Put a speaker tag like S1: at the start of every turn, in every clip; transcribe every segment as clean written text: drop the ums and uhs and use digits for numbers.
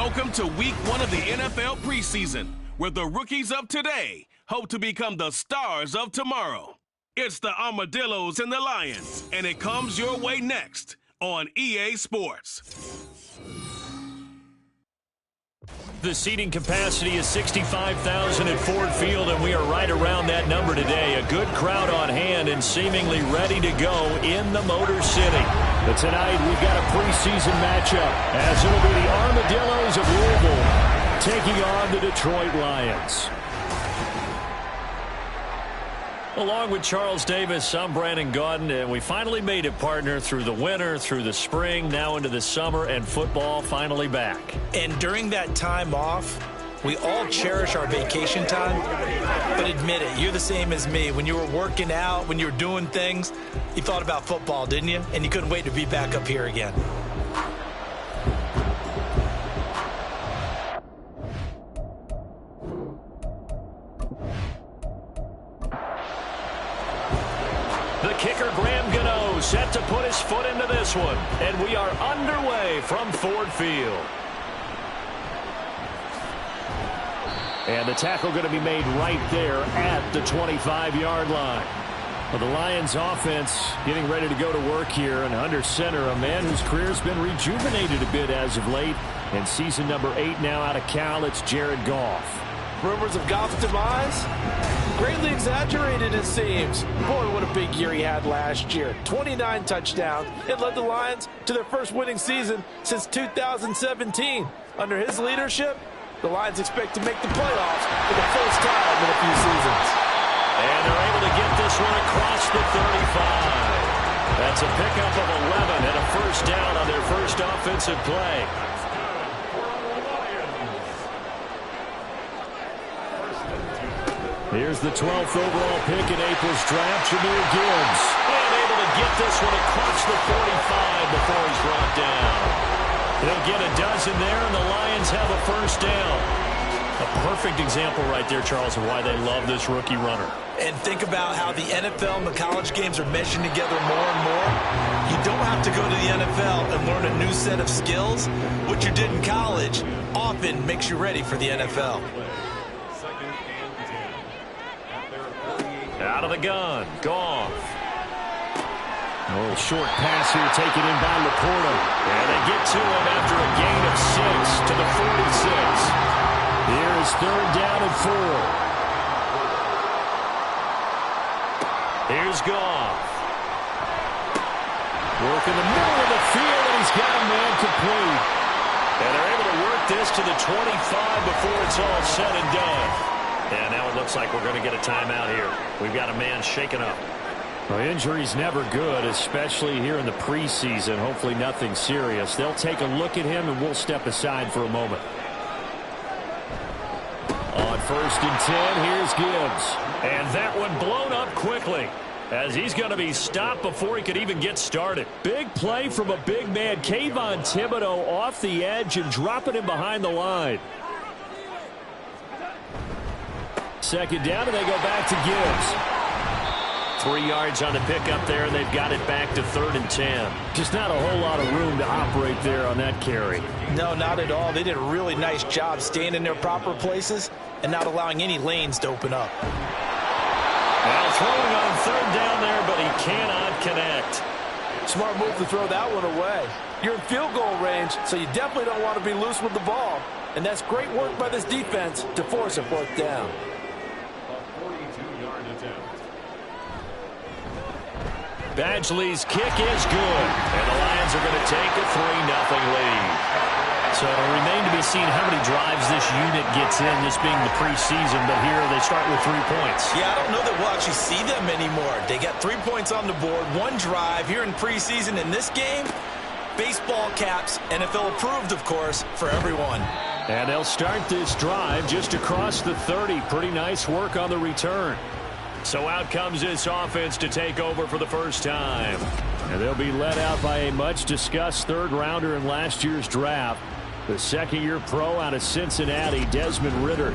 S1: Welcome to week 1 of the NFL preseason, where the rookies of today hope to become the stars of tomorrow. It's the Armadillos and the Lions, and it comes your way next on EA Sports.
S2: The seating capacity is 65,000 at Ford Field, and we are right around that number today. A good crowd on hand and seemingly ready to go in the Motor City. But tonight we've got a preseason matchup, as it'll be the Armadillos of Louisville taking on the Detroit Lions. Along with Charles Davis, I'm Brandon Gaudin, and we finally made it, partner, through the winter, through the spring, now into the summer, and football finally back.
S3: And during that time off, we all cherish our vacation time, but admit it, you're the same as me. When you were working out, when you were doing things, you thought about football, didn't you? And you couldn't wait to be back up here again.
S2: The kicker, Graham Gano, set to put his foot into this one. And we are underway from Ford Field. And the tackle going to be made right there at the 25-yard line. Well, the Lions offense getting ready to go to work here. And under center, a man whose career's been rejuvenated a bit as of late. And season number 8 now out of Cal, it's Jared Goff.
S4: Rumors of Goff's demise? Greatly exaggerated, it seems. Boy, what a big year he had last year. 29 touchdowns. It led the Lions to their first winning season since 2017. Under his leadership, the Lions expect to make the playoffs for the first time in a few seasons.
S2: And they're able to get this one across the 35. That's a pickup of 11 and a first down on their first offensive play. Here's the 12th overall pick in April's draft, Jahmyr Gibbs. And able to get this one across the 45 before he's brought down. They'll get a dozen there, and the Lions have a first down. A perfect example right there, Charles, of why they love this rookie runner.
S3: And think about how the NFL and the college games are meshing together more and more. You don't have to go to the NFL and learn a new set of skills. What you did in college often makes you ready for the NFL.
S2: Out of the gun, Goff. A little short pass here taken in by Laporta. And they get to him after a gain of 6 to the 46. Here is third down and 4. Here's Goff. Working the middle of the field, and he's got a man complete. And they're able to work this to the 25 before it's all said and done. And now it looks like we're going to get a timeout here. We've got a man shaken up. Well, injury's never good, especially here in the preseason. Hopefully nothing serious. They'll take a look at him, and we'll step aside for a moment. On 1st and 10, here's Gibbs. And that one blown up quickly, as he's going to be stopped before he could even get started. Big play from a big man. Kayvon Thibodeau off the edge and dropping him behind the line. Second down, and they go back to Gibbs. 3 yards on the pickup there, and they've got it back to 3rd and 10. Just not a whole lot of room to operate there on that carry.
S3: No, not at all. They did a really nice job staying in their proper places and not allowing any lanes to open up.
S2: Well, throwing on 3rd down there, but he cannot connect.
S4: Smart move to throw that one away. You're in field goal range, so you definitely don't want to be loose with the ball. And that's great work by this defense to force a 4th down.
S2: Badgley's kick is good, and the Lions are going to take a 3-0 lead. So it'll remain to be seen how many drives this unit gets in, this being the preseason, but here they start with 3 points.
S3: Yeah, I don't know that we'll actually see them anymore. They got 3 points on the board, 1 drive here in preseason. In this game, baseball caps, NFL approved, of course, for everyone.
S2: And they'll start this drive just across the 30. Pretty nice work on the return. So out comes this offense to take over for the first time. And they'll be led out by a much-discussed third-rounder in last year's draft, the second-year pro out of Cincinnati, Desmond Ridder.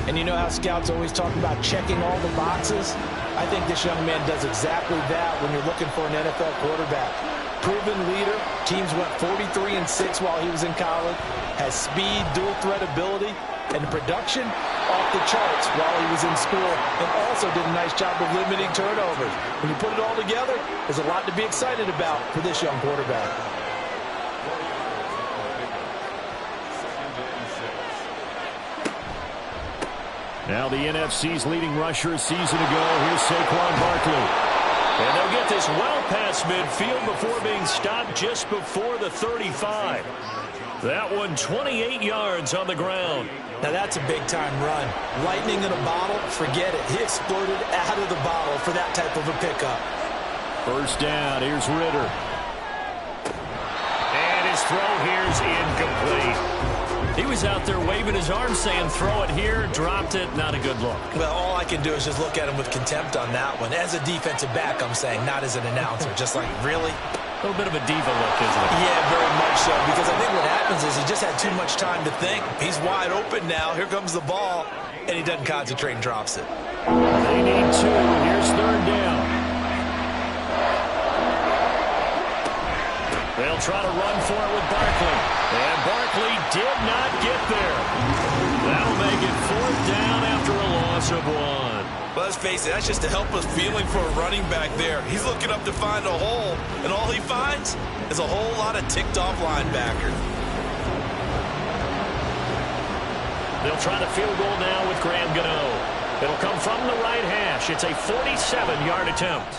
S3: And you know how scouts always talk about checking all the boxes?
S4: I think this young man does exactly that when you're looking for an NFL quarterback. Proven leader. Teams went 43-6 while he was in college. Has speed, dual threat ability, and the production off the charts while he was in school, and also did a nice job of limiting turnovers. When you put it all together, there's a lot to be excited about for this young quarterback.
S2: Now the NFC's leading rusher a season ago. Here's Saquon Barkley. And they'll get this well past midfield before being stopped just before the 35. That one 28 yards on the ground.
S3: Now that's a big-time run. Lightning in a bottle, forget it. He exploded out of the bottle for that type of a pickup.
S2: First down, here's Ritter. And his throw here's incomplete. He was out there waving his arms saying, throw it here, dropped it, not a good look.
S3: Well, all I can do is just look at him with contempt on that one. As a defensive back, I'm saying, not as an announcer. Just like, really?
S2: A little bit of a diva look, isn't it?
S3: Yeah, very much so. Because I think what happens is he just had too much time to think. He's wide open now. Here comes the ball. And he doesn't concentrate and drops it.
S2: They need two. Here's third down. They'll try to run for it with Barkley. And Barkley did not get there. That'll make it fourth down after a loss of one.
S3: Well, let's face it, that's just a helpless feeling for a running back there. He's looking up to find a hole, and all he finds is a whole lot of ticked-off linebackers.
S2: They'll try the field goal now with Graham Gano. It'll come from the right hash. It's a 47-yard attempt.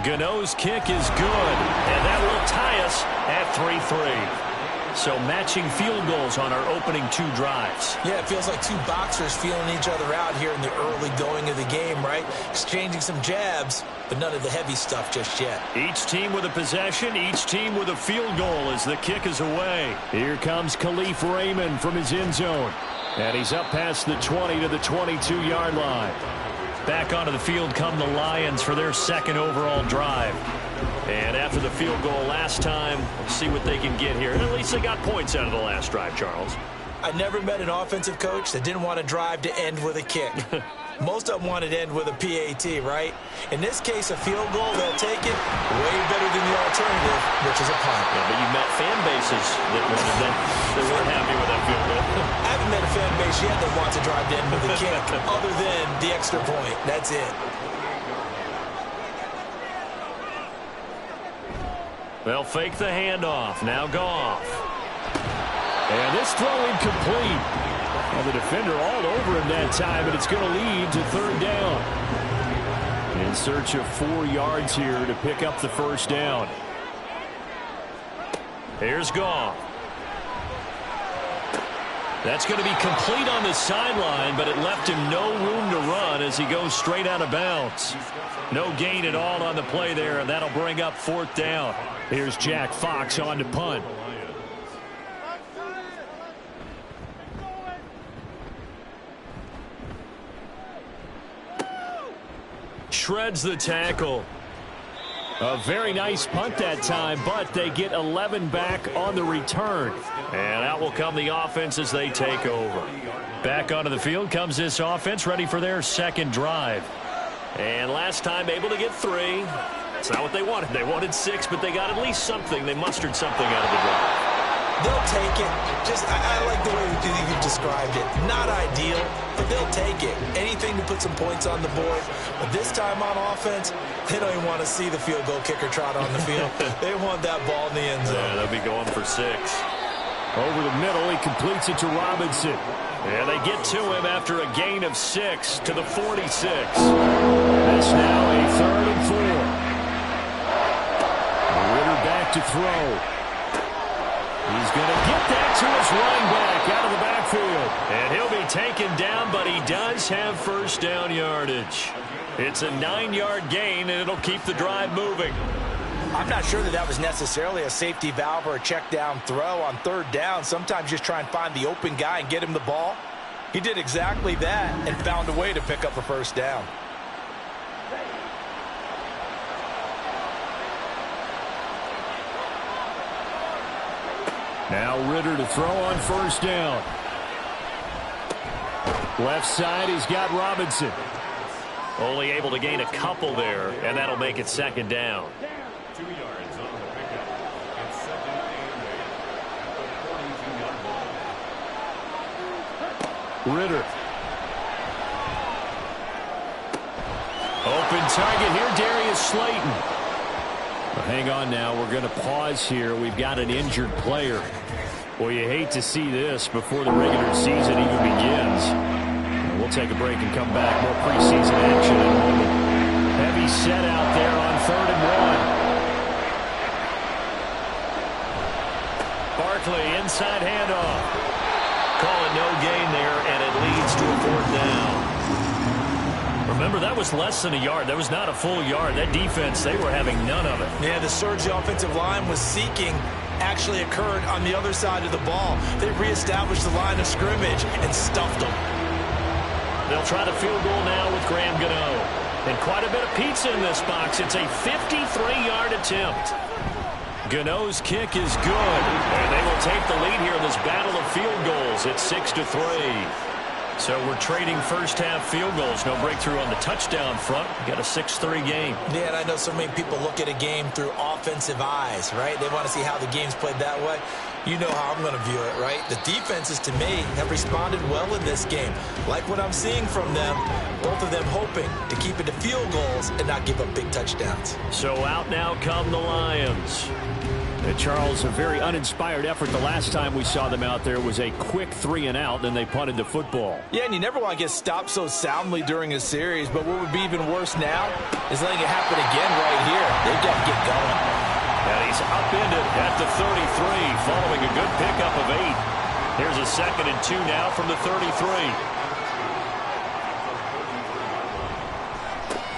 S2: Gano's kick is good, and that will tie us at 3-3. So matching field goals on our opening two drives.
S3: Yeah, it feels like two boxers feeling each other out here in the early going of the game, right? Exchanging some jabs, but none of the heavy stuff just yet.
S2: Each team with a possession, each team with a field goal as the kick is away. Here comes Khalif Raymond from his end zone. And he's up past the 20 to the 22-yard line. Back onto the field come the Lions for their second overall drive. And after the field goal last time, we'll see what they can get here. And at least they got points out of the last drive, Charles.
S3: I never met an offensive coach that didn't want to drive to end with a kick. Most of them wanted to end with a PAT, right? In this case, a field goal, they'll take it way better than the alternative, which is a punt.
S2: Yeah, but you met fan bases that weren't happy with that field goal.
S3: I haven't met a fan base yet that wants to drive to end with a kick, other than the extra point. That's it.
S2: They'll fake the handoff. Now Goff. And this throw incomplete. Well, the defender all over him that time, and it's going to lead to third down. In search of 4 yards here to pick up the first down. Here's Goff. That's going to be complete on the sideline, but it left him no room to run as he goes straight out of bounds. No gain at all on the play there, and that'll bring up fourth down. Here's Jack Fox on to punt. Shreds the tackle. A very nice punt that time, but they get 11 back on the return. And out will come the offense as they take over. Back onto the field comes this offense, ready for their second drive. And last time able to get 3. That's not what they wanted. They wanted 6, but they got at least something. They mustered something out of the drive.
S3: They'll take it. I like the way you described it. Not ideal, but they'll take it. Anything to put some points on the board. But this time on offense, they don't even want to see the field goal kicker trot on the field. They want that ball in the end zone.
S2: Yeah, they'll be going for 6. Over the middle, he completes it to Robinson. And they get to him after a gain of 6 to the 46. It's now a 3rd and 4. Ritter back to throw. He's going to get that to his running back out of the backfield. And he'll be taken down, but he does have first down yardage. It's a 9-yard gain, and it'll keep the drive moving.
S3: I'm not sure that was necessarily a safety valve or a check down throw on third down. Sometimes just try and find the open guy and get him the ball. He did exactly that and found a way to pick up a first down.
S2: Now Ritter to throw on first down. Left side, he's got Robinson. Only able to gain a couple there, and that'll make it second down.
S1: 2 yards on the pickup. It's second and 8 at the 42-yard line.
S2: Ritter. Open target here, Darius Slayton. Well, hang on now. We're going to pause here. We've got an injured player. Well, you hate to see this before the regular season even begins. We'll take a break and come back. More preseason action in a moment. Heavy set out there on 3rd and 1. Barkley, inside handoff. Call it no gain there, and it leads to a 4th down. Remember, that was less than a yard. That was not a full yard. That defense, they were having none of it.
S3: Yeah, the surge the offensive line was seeking actually occurred on the other side of the ball. They reestablished the line of scrimmage and stuffed them.
S2: They'll try the field goal now with Graham Gano. And quite a bit of pizza in this box. It's a 53-yard attempt. Gano's kick is good. And they will take the lead here in this battle of field goals. It's 6-3. So we're trading first-half field goals. No breakthrough on the touchdown front. We got a 6-3 game.
S3: Yeah, and I know so many people look at a game through offensive eyes, right? They want to see how the game's played that way. You know how I'm going to view it, right? The defenses, to me, have responded well in this game. Like what I'm seeing from them, both of them hoping to keep it to field goals and not give up big touchdowns.
S2: So out now come the Lions. Charles, a very uninspired effort. The last time we saw them out there was a quick 3-and-out, then they punted the football.
S3: Yeah, and you never want to get stopped so soundly during a series, but what would be even worse now is letting it happen again right here. They've got to get going.
S2: And he's upended at the 33, following a good pickup of 8. Here's a 2nd and 2 now from the 33.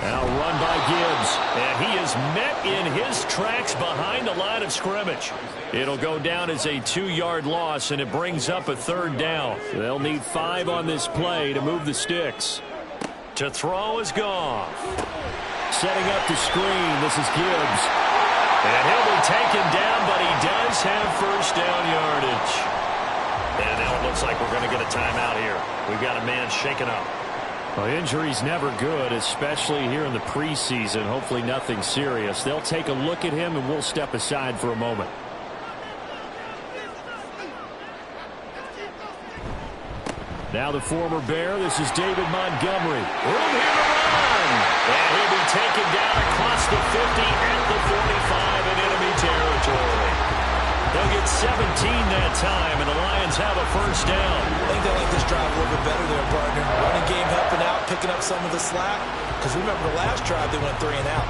S2: Now run by Gibbs, and he is met in his tracks behind the line of scrimmage. It'll go down as a 2-yard loss, and it brings up a 3rd down. They'll need 5 on this play to move the sticks. To throw is Goff. Setting up the screen, this is Gibbs. And he'll be taken down, but he does have first down yardage. And now it looks like we're going to get a timeout here. We've got a man shaken up. Well, injury's never good, especially here in the preseason. Hopefully nothing serious. They'll take a look at him, and we'll step aside for a moment. Now the former Bear. This is David Montgomery. Room here to run. And he'll be taken down across the 50 at the 45 in enemy territory. They'll get 17 that time, and the Lions have a first down.
S3: I think they like this drive a little bit better there, partner. Running game helping out, picking up some of the slack. Because remember the last drive, they went 3-and-out.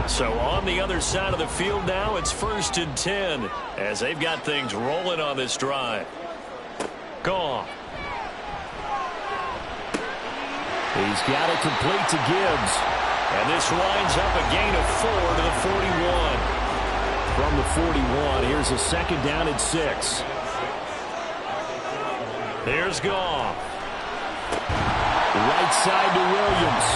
S2: So on the other side of the field now, it's 1st and 10 as they've got things rolling on this drive. Goff. He's got it complete to Gibbs. And this winds up a gain of 4 to the 41. From the 41, here's a 2nd down and 6. Here's Goff. Right side to Williams.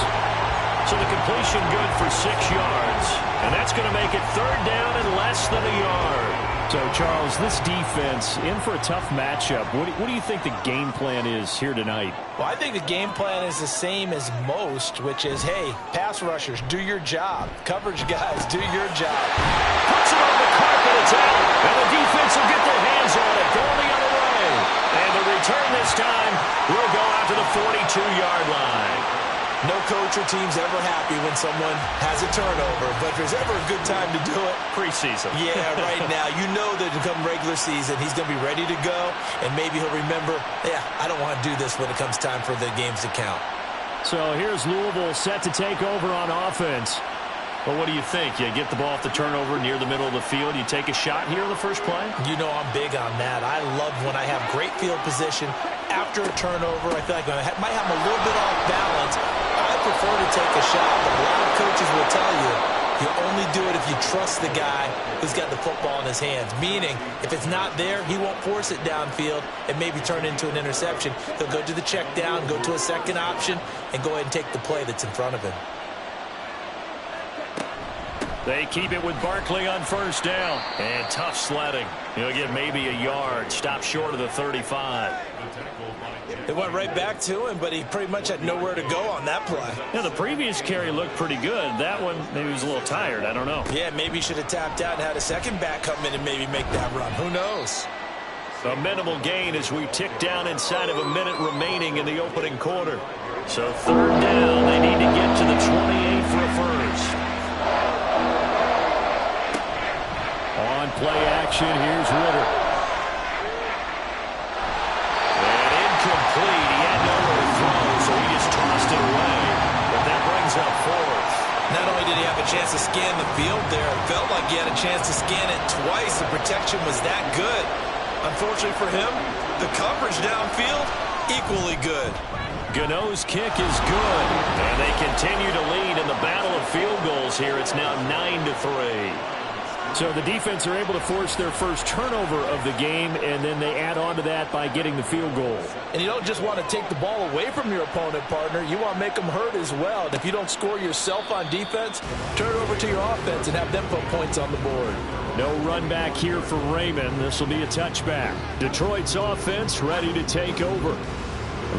S2: So the completion good for 6 yards. And that's going to make it 3rd down and less than a yard. So, Charles, this defense in for a tough matchup. What do you think the game plan is here tonight?
S3: Well, I think the game plan is the same as most, which is, hey, pass rushers, do your job. Coverage guys, do your job.
S2: Puts it on the carpet, it's out. And the defense will get their hands on it. Going the other way. And the return this time will go out to the 42-yard line.
S3: No coach or team's ever happy when someone has a turnover, but if there's ever a good time to do it,
S2: preseason.
S3: Yeah, right now. You know that come regular season, he's going to be ready to go, and maybe he'll remember, yeah, I don't want to do this when it comes time for the games to count.
S2: So here's Louisville set to take over on offense. Well, what do you think? You get the ball off the turnover near the middle of the field. You take a shot here in the first play?
S3: You know I'm big on that. I love when I have great field position after a turnover. I feel like I might have a little bit off balance. I prefer to take a shot, but a lot of coaches will tell you you only do it if you trust the guy who's got the football in his hands. Meaning, if it's not there, he won't force it downfield and maybe turn into an interception. He'll go to the check down, go to a second option, and go ahead and take the play that's in front of him.
S2: They keep it with Barkley on first down. And tough sledding. He'll get maybe a yard. Stop short of the 35.
S3: It went right back to him, but he pretty much had nowhere to go on that play.
S2: Yeah, the previous carry looked pretty good. That one, maybe he was a little tired. I don't know.
S3: Yeah, maybe he should have tapped out and had a second back come in and maybe make that run. Who knows?
S2: A minimal gain as we tick down inside of a minute remaining in the opening quarter. So third down, they need to get to the 28 for a first. On play action, here's Ritter. And incomplete. He had nowhere to throw, so he just tossed it away. But that brings up fourth.
S3: Not only did he have a chance to scan the field there, it felt like he had a chance to scan it twice. The protection was that good. Unfortunately for him, the coverage downfield, equally good.
S2: Gano's kick is good, and they continue to lead in the battle of field goals here. It's now 9-3. So the defense are able to force their first turnover of the game, and then they add on to that by getting the field goal.
S4: And you don't just want to take the ball away from your opponent, partner. You want to make them hurt as well. And if you don't score yourself on defense, turn it over to your offense and have them put points on the board.
S2: No run back here for Raymond. This will be a touchback. Detroit's offense ready to take over.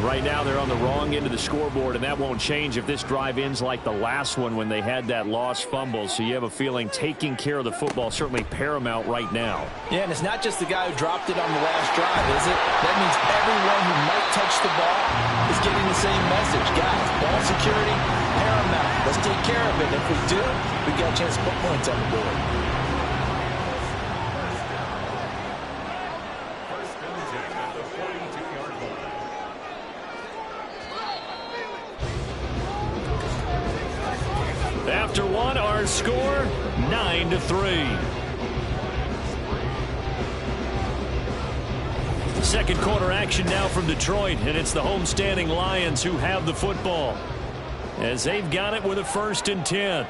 S2: Right now they're on the wrong end of the scoreboard, and that won't change if this drive ends like the last one when they had that lost fumble. So you have a feeling taking care of the football certainly paramount right now.
S4: Yeah, and it's not just the guy who dropped it on the last drive, is it? That means everyone who might touch the ball is getting the same message. Guys, ball security, paramount. Let's take care of it. If we do, we've got a chance to put points on the board.
S2: After one, our score, 9-3. Second quarter action now from Detroit, and it's the homestanding Lions who have the football as they've got it with a 1st and 10.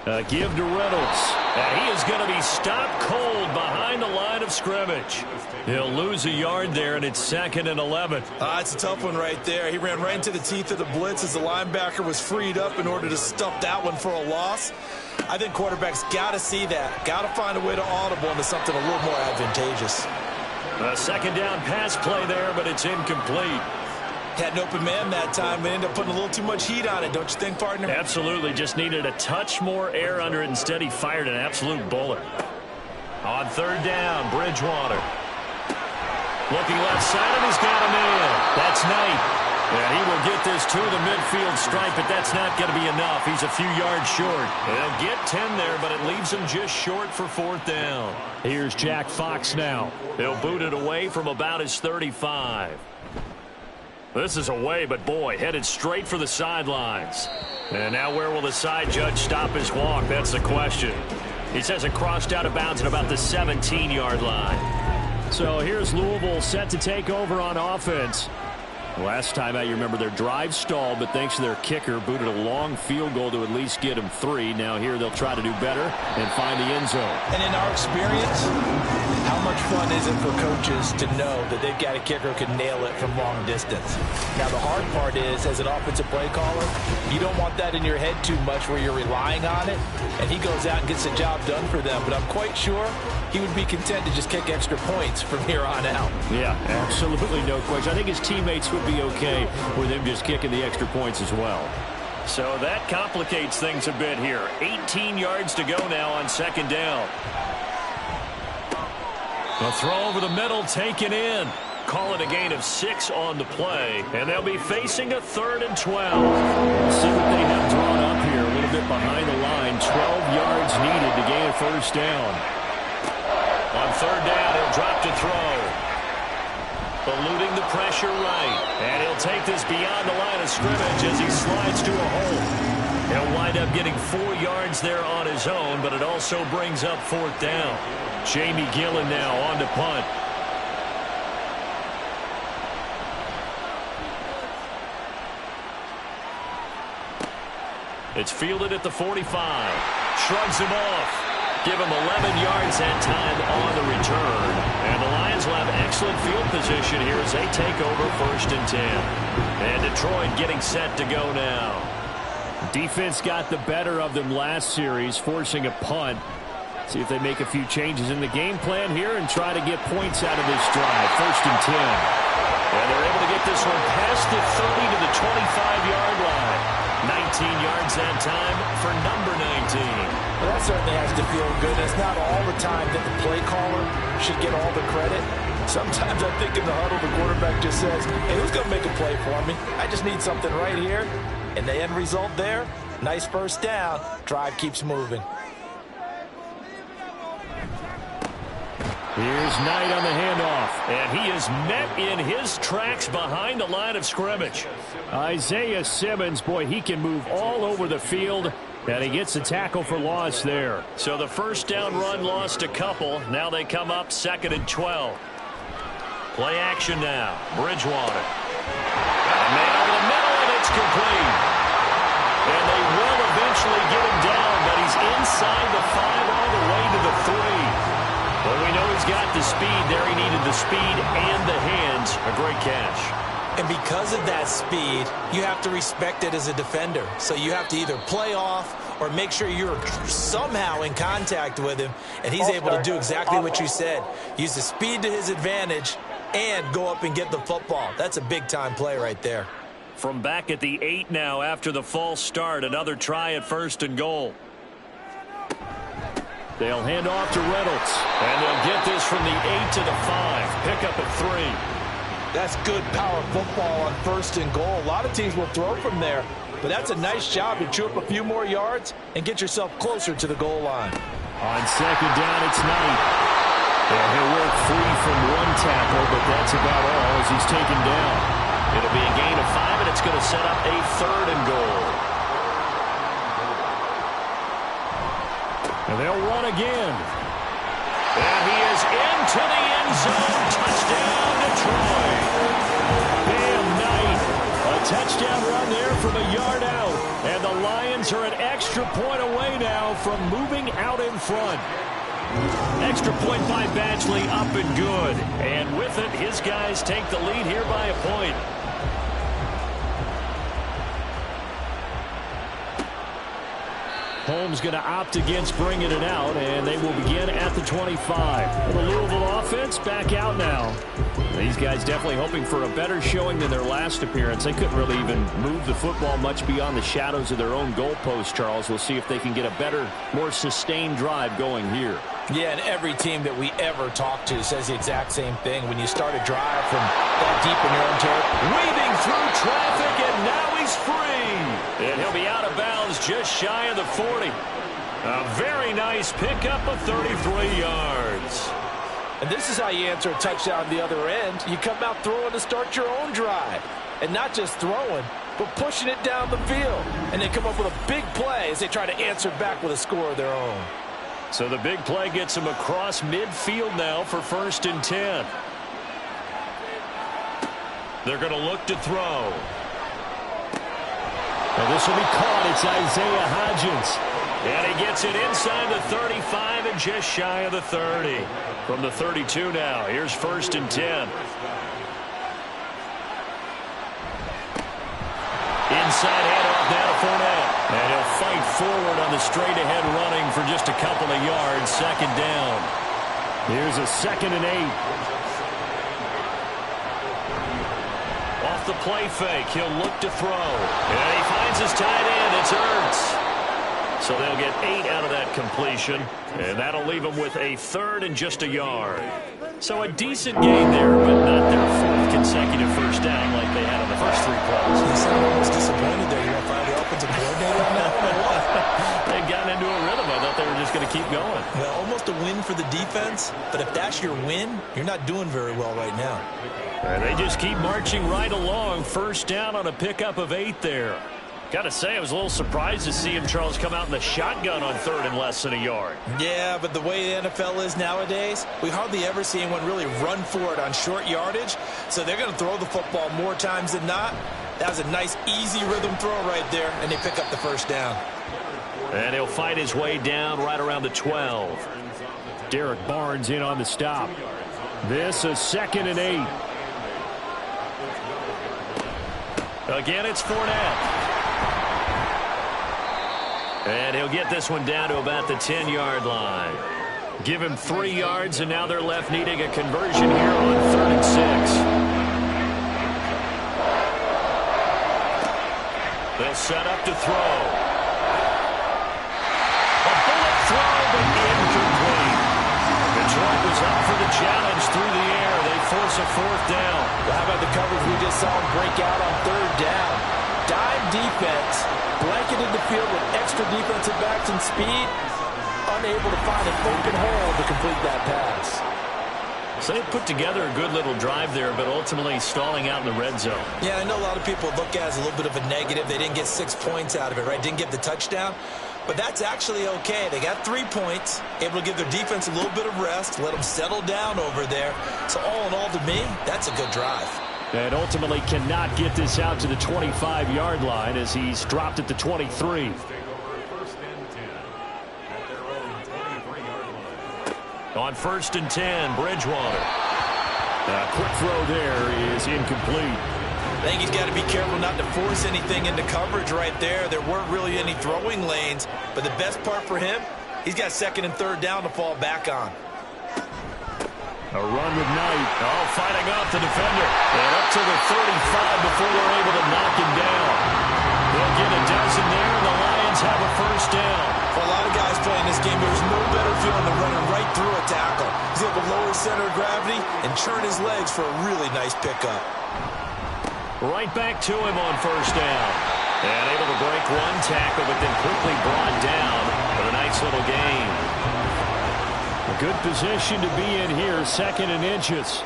S2: A give to Reynolds, and he is going to be stopped cold behind the line of scrimmage. He'll lose a yard there, and it's 2nd and 11.
S3: It's a tough one right there. He ran right into the teeth of the blitz as the linebacker was freed up in order to stuff that one for a loss. I think quarterbacks got to see that. Got to find a way to audible into something a little more advantageous.
S2: A second down pass play there, but it's incomplete.
S3: Had an open man that time, but ended up putting a little too much heat on it, don't you think, partner?
S2: Absolutely. Just needed a touch more air under it. Instead, he fired an absolute bullet. On third down, Bridgewater. Looking left side, and he's got him in. That's Knight. And he will get this to the midfield stripe, but that's not going to be enough. He's a few yards short. He'll get 10 there, but it leaves him just short for 4th down. Here's Jack Fox now. He'll boot it away from about his 35. This is away, but boy, headed straight for the sidelines. And now where will the side judge stop his walk? That's the question. He says it crossed out of bounds at about the 17-yard line. So here's Louisville set to take over on offense. Last time out, you remember their drive stalled, but thanks to their kicker, booted a long field goal to at least get them 3. Now here they'll try to do better and find the end zone.
S3: And in our experience, how much fun is it for coaches to know that they've got a kicker who can nail it from long distance? Now the hard part is, as an offensive play caller, you don't want that in your head too much where you're relying on it, and he goes out and gets the job done for them. But I'm quite sure he would be content to just kick extra points from here on out.
S2: Yeah, absolutely no question. I think his teammates would be okay with him just kicking the extra points as well. So that complicates things a bit here. 18 yards to go now on 2nd down. The throw over the middle taken in. Call it a gain of 6 on the play, and they'll be facing a 3rd and 12. See what they have drawn up here. A little bit behind the line. 12 yards needed to gain a 1st down. On 3rd down, he'll drop to throw. Eluding the pressure right. And he'll take this beyond the line of scrimmage as he slides to a hole. He'll wind up getting 4 yards there on his own, but it also brings up 4th down. Jamie Gillen now on to punt. It's fielded at the 45. Shrugs him off. Give him 11 yards that time on the return. And the Lions will have excellent field position here as they take over 1st and 10. And Detroit getting set to go now. Defense got the better of them last series, forcing a punt. See if they make a few changes in the game plan here and try to get points out of this drive. 1st and 10. And they're able to get this one past the 30 to the 25-yard line. 19 yards that time for number 19.
S4: Well, that certainly has to feel good. It's not all the time that the play caller should get all the credit. Sometimes I think in the huddle, the quarterback just says, hey, who's going to make a play for me? I just need something right here. And the end result there, nice first down. Drive keeps moving.
S2: Here's Knight on the handoff, and he is met in his tracks behind the line of scrimmage. Isaiah Simmons, boy, he can move all over the field, and he gets a tackle for loss there. So the first down run lost a couple. Now they come up 2nd and 12. Play action now. Bridgewater. Got a man over the middle, and it's complete. And they will eventually get him down, but he's inside the 5 all the way to the 3. Well, we know he's got the speed there. He needed the speed and the hands. A great catch.
S3: And because of that speed, you have to respect it as a defender. So you have to either play off or make sure you're somehow in contact with him. And he's able to do exactly what you said. Use the speed to his advantage and go up and get the football. That's a big-time play right there.
S2: From back at the 8 now after the false start, another try at 1st and goal. They'll hand off to Reynolds, and they'll get this from the 8 to the 5. Pick up at 3.
S4: That's good power football on 1st and goal. A lot of teams will throw from there, but that's a nice job to chew up a few more yards and get yourself closer to the goal line.
S2: On 2nd down, it's Knight. And he'll work free from one tackle, but that's about all as he's taken down. It'll be a gain of 5, and it's going to set up a 3rd and goal. And they'll run again. And he is into the end zone. Touchdown, Detroit. Bam, Knight. A touchdown run there from a yard out. And the Lions are an extra point away now from moving out in front. Extra point by Batchley, up and good. And with it, his guys take the lead here by a point. Holmes going to opt against bringing it out, and they will begin at the 25. The Louisville offense back out now. These guys definitely hoping for a better showing than their last appearance. They couldn't really even move the football much beyond the shadows of their own goalpost, Charles. We'll see if they can get a better, more sustained drive going here.
S4: Yeah, and every team that we ever talk to says the exact same thing. When you start a drive from that deep in your own territory,
S2: weaving through traffic, and now he's free. And he'll be out of bounds just shy of the 40. A very nice pickup of 33 yards.
S4: And this is how you answer a touchdown the other end. You come out throwing to start your own drive. And not just throwing, but pushing it down the field. And they come up with a big play as they try to answer back with a score of their own.
S2: So the big play gets them across midfield now for 1st and 10. They're going to look to throw. Well, this will be caught. It's Isaiah Hodgins. And he gets it inside the 35 and just shy of the 30. From the 32 now, here's 1st and 10. Inside handoff now to Fournette. And he'll fight forward on the straight-ahead running for just a couple of yards. 2nd down. Here's a 2nd and 8. Off the play fake, he'll look to throw. And he finds his tight end. It's Ertz. So they'll get 8 out of that completion. And that'll leave them with a 3rd and just a yard. So a decent gain there, but not their 4th consecutive first down like they had on the first 3 plays.
S3: You sound almost disappointed there. You don't find the offensive coordinator on that one?
S2: They got into a rhythm. I thought they were just going to keep going.
S3: Well, almost a win for the defense, but if that's your win, you're not doing very well right now.
S2: And they just keep marching right along. First down on a pickup of 8 there. Got to say, I was a little surprised to see him, Charles, come out in the shotgun on 3rd and less than a yard.
S3: Yeah, but the way the NFL is nowadays, we hardly ever see anyone really run for it on short yardage. So they're going to throw the football more times than not. That was a nice, easy rhythm throw right there, and they pick up the first down.
S2: And he'll fight his way down right around the 12. Derek Barnes in on the stop. This is 2nd and 8. Again, it's Fournette. And he'll get this one down to about the 10-yard line. Give him 3 yards, and now they're left needing a conversion here on 3rd and 6. They'll set up to throw. A bullet throw, but incomplete. Detroit was up for the challenge through the air. They force a 4th down.
S4: Well, how about the coverage we just saw him break out on 3rd down? Dime defense, blanketed the field with extra defensive backs and speed, unable to find an open hole to complete that pass.
S2: So they put together a good little drive there, but ultimately stalling out in the red zone.
S3: Yeah, I know a lot of people look at it as a little bit of a negative. They didn't get 6 points out of it, right? Didn't get the touchdown. But that's actually okay. They got 3 points, able to give their defense a little bit of rest, let them settle down over there. So all in all, to me, that's a good drive.
S2: And ultimately cannot get this out to the 25-yard line as he's dropped at the 23. On 1st and 10, Bridgewater. A quick throw there is incomplete.
S3: I think he's got to be careful not to force anything into coverage right there. There weren't really any throwing lanes, but the best part for him, he's got 2nd and 3rd down to fall back on.
S2: A run with Knight. Oh, fighting off the defender. And up to the 35 before they're able to knock him down. They'll get a dozen there, and the Lions have a 1st down.
S3: For a lot of guys playing this game, there's no better feeling than running right through a tackle. He's able to lower his center of gravity and churn his legs for a really nice pickup.
S2: Right back to him on 1st down. And able to break 1 tackle, but then quickly brought down for a nice little gain. A good position to be in here, 2nd and inches.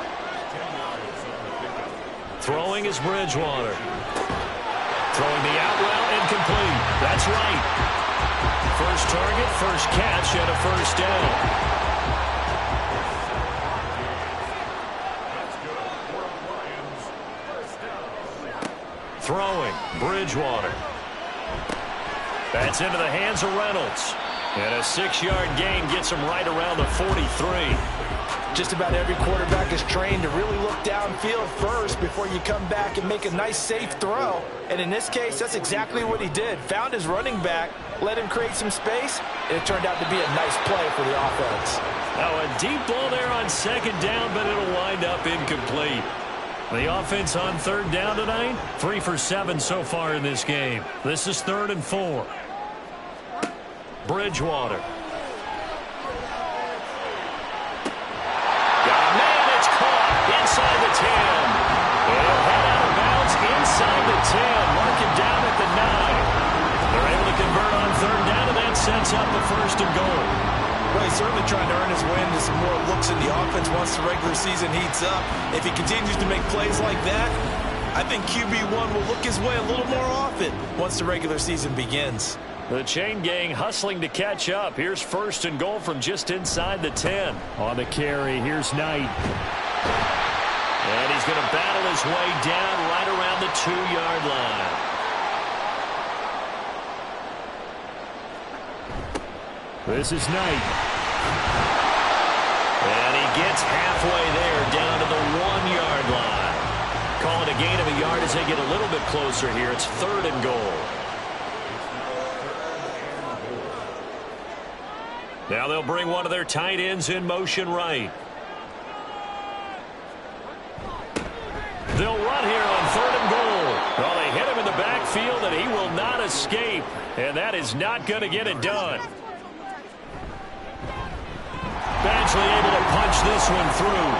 S2: Throwing is Bridgewater. Throwing the out route, incomplete. That's right. First target, first catch, and a 1st down. Throwing, Bridgewater. That's into the hands of Reynolds. And a 6-yard gain gets him right around the 43.
S4: Just about every quarterback is trained to really look downfield first before you come back and make a nice, safe throw. And in this case, that's exactly what he did. Found his running back, let him create some space, and it turned out to be a nice play for the offense.
S2: Now a deep ball there on 2nd down, but it'll wind up incomplete. The offense on 3rd down tonight, 3 for 7 so far in this game. This is 3rd and 4. Bridgewater. Inside the 10. He'll head out of bounds inside the 10. Mark him down at the 9. They're able to convert on 3rd down, and that sets up the 1st and goal.
S3: Well, he's certainly trying to earn his way into some more looks in the offense once the regular season heats up. If he continues to make plays like that, I think QB1 will look his way a little more often once the regular season begins.
S2: The chain gang hustling to catch up. Here's 1st and goal from just inside the 10. On the carry, here's Knight. And he's going to battle his way down right around the 2-yard line. This is Knight. And he gets halfway there down to the 1-yard line. Call it a gain of a yard as they get a little bit closer here. It's 3rd and goal. Now they'll bring one of their tight ends in motion right. They'll run here on 3rd and goal. Well, they hit him in the backfield, and he will not escape. And that is not going to get it done. Badgley able to punch this one through.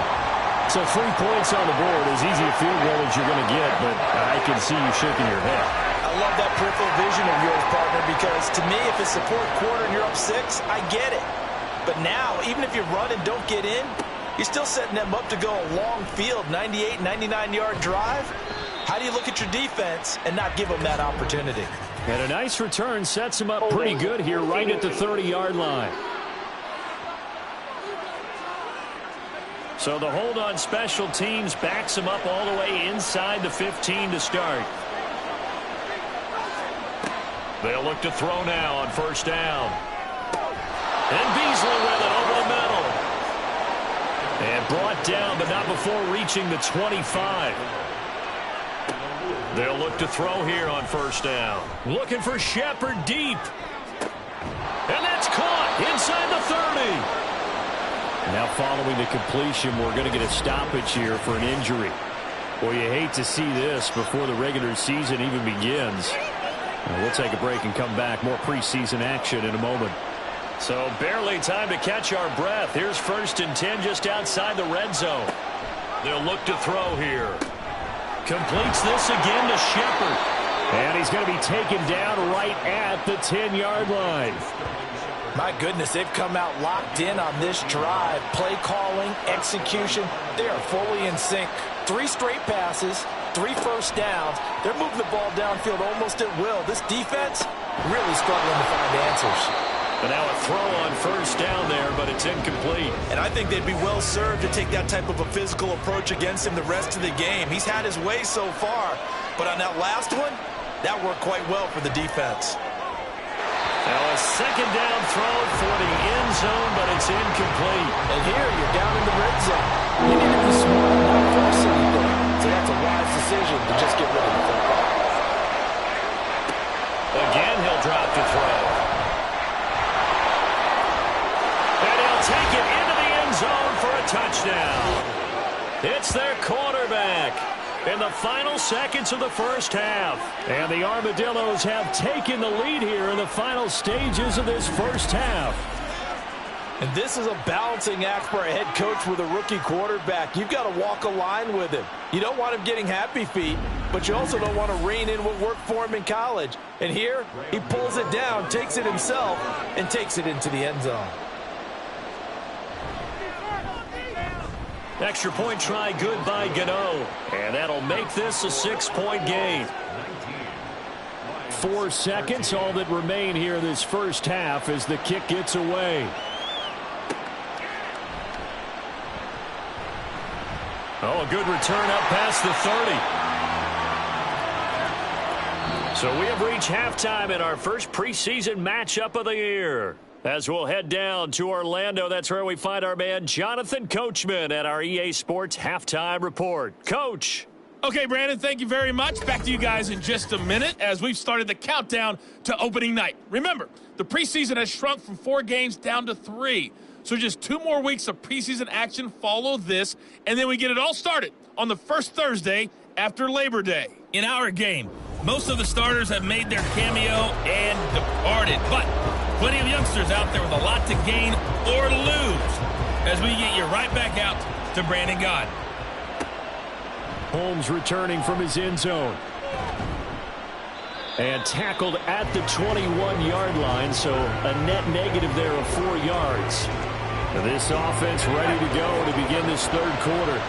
S2: So 3 points on the board, as easy a field goal as you're going to get, but I can see you shaking your head.
S3: I love that peripheral vision of yours, partner, because to me, if it's the 4th quarter and you're up 6, I get it. But now, even if you run and don't get in, you're still setting them up to go a long field, 98, 99-yard drive. How do you look at your defense and not give them that opportunity?
S2: And a nice return sets him up pretty good here right at the 30-yard line. So the hold on special teams backs him up all the way inside the 15 to start. They'll look to throw now on 1st down. And Beasley with it over the middle. And brought down, but not before reaching the 25. They'll look to throw here on 1st down. Looking for Shepard deep. Now following the completion, we're going to get a stoppage here for an injury. Well, you hate to see this before the regular season even begins. We'll take a break and come back. More preseason action in a moment. So barely time to catch our breath. Here's 1st and 10 just outside the red zone. They'll look to throw here. Completes this again to Shepard. And he's going to be taken down right at the 10-yard line.
S3: My goodness, they've come out locked in on this drive. Play calling, execution, they are fully in sync. 3 straight passes, 3 first downs. They're moving the ball downfield almost at will. This defense really struggling to find answers.
S2: And now a throw on 1st down there, but it's incomplete.
S3: And I think they'd be well served to take that type of a physical approach against him the rest of the game. He's had his way so far, but on that last one, that worked quite well for the defense.
S2: Now a 2nd down throw for the end zone, but it's incomplete.
S3: And here you're down in the red zone. You need to be smart and not force anything. So that's a wise decision to just get rid of the football.
S2: Again, he'll drop to throw. And he'll take it into the end zone for a touchdown. It's their quarterback in the final seconds of the first half. And the Armadillos have taken the lead here in the final stages of this first half.
S4: And this is a balancing act for a head coach with a rookie quarterback. You've got to walk a line with him. You don't want him getting happy feet, but you also don't want to rein in what worked for him in college. And here, he pulls it down, takes it himself, and takes it into the end zone.
S2: Extra point try good by Gano. And that'll make this a 6-point game. 4 seconds, all that remain here this first half as the kick gets away. Oh, a good return up past the 30. So we have reached halftime in our first preseason matchup of the year. As we'll head down to Orlando, that's where we find our man Jonathan Coachman at our EA Sports Halftime Report. Coach.
S5: Okay, Brandon, thank you very much. Back to you guys in just a minute as we've started the countdown to opening night. Remember, the preseason has shrunk from 4 games down to 3. So just 2 more weeks of preseason action follow this, and then we get it all started on the first Thursday after Labor Day. In our game, most of the starters have made their cameo and departed, but plenty of youngsters out there with a lot to gain or lose as we get you right back out to Brandon God.
S2: Holmes returning from his end zone. And tackled at the 21-yard line, so a net negative there of 4 yards. This offense ready to go to begin this third quarter.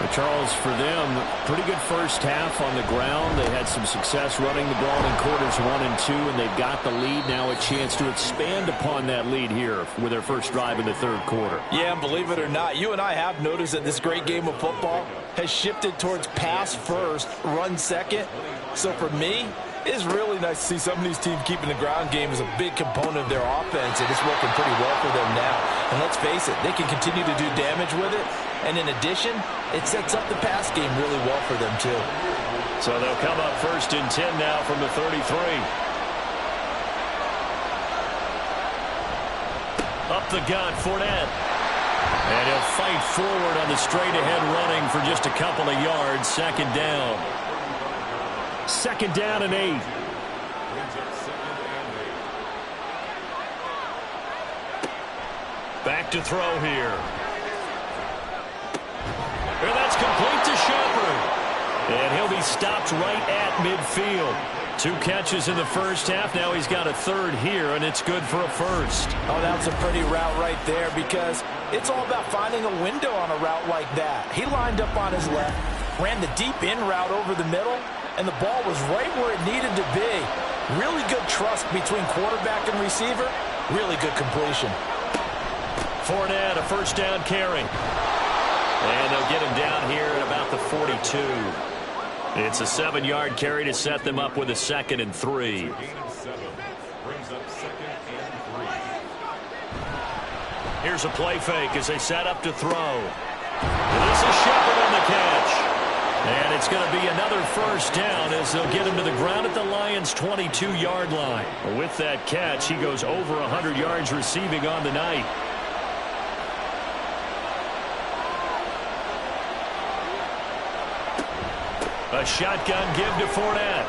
S2: But Charles, for them, pretty good first half on the ground. They had some success running the ball in quarters 1 and 2, and they've got the lead. Now a chance to expand upon that lead here with their first drive in the third quarter.
S4: Yeah, and believe it or not, you and I have noticed that this great game of football has shifted towards pass first, run second. So for me, it's really nice to see some of these teams keeping the ground game as a big component of their offense, and it's working pretty well for them now. And let's face it, they can continue to do damage with it. And in addition, it sets up the pass game really well for them, too.
S2: So they'll come up 1st and 10 now from the 33. Up the gut, Fournette. And he'll fight forward on the straight-ahead running for just a couple of yards. 2nd down. 2nd down and 8. Back to throw here. And that's complete to Shepard. And he'll be stopped right at midfield. 2 catches in the first half. Now he's got a 3rd here, and it's good for a 1st.
S4: Oh, that's a pretty route right there because it's all about finding a window on a route like that. He lined up on his left, ran the deep in route over the middle, and the ball was right where it needed to be. Really good trust between quarterback and receiver. Really good completion.
S2: Fournette, a 1st down carry. And they'll get him down here at about the 42. It's a 7-yard carry to set them up with a 2nd and 3. Here's a play fake as they set up to throw. And this is Shepard on the catch. And it's going to be another 1st down as they'll get him to the ground at the Lions' 22-yard line. With that catch, he goes over 100 yards receiving on the night. A shotgun give to Fournette.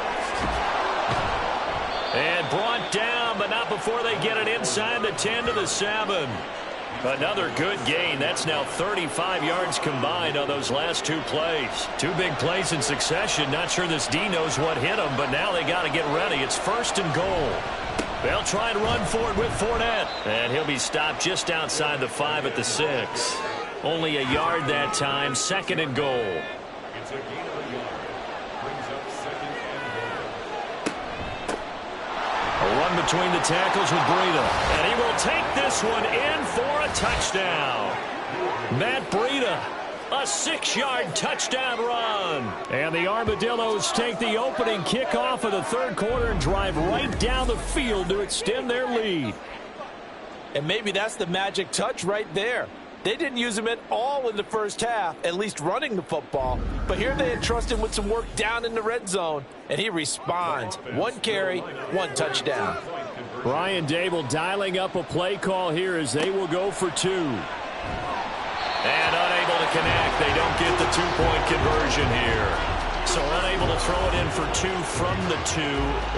S2: And brought down, but not before they get it inside the 10 to the 7. Another good gain. That's now 35 yards combined on those last two plays. Two big plays in succession. Not sure this D knows what hit them, but now they got to get ready. It's 1st and goal. They'll try and run for it with Fournette. And he'll be stopped just outside the 5 at the 6. Only a yard that time. 2nd and goal. A run between the tackles with Breida. And he will take this one in for a touchdown. Matt Breida, a 6-yard touchdown run. And the Armadillos take the opening kickoff of the 3rd quarter and drive right down the field to extend their lead.
S4: And maybe that's the magic touch right there. They didn't use him at all in the first half, at least running the football. But here they entrust him with some work down in the red zone, and he responds. 1 carry, 1 touchdown.
S2: Brian Dable dialing up a play call here as they will go for 2. And unable to connect. They don't get the 2-point conversion here. So unable to throw it in for 2 from the 2.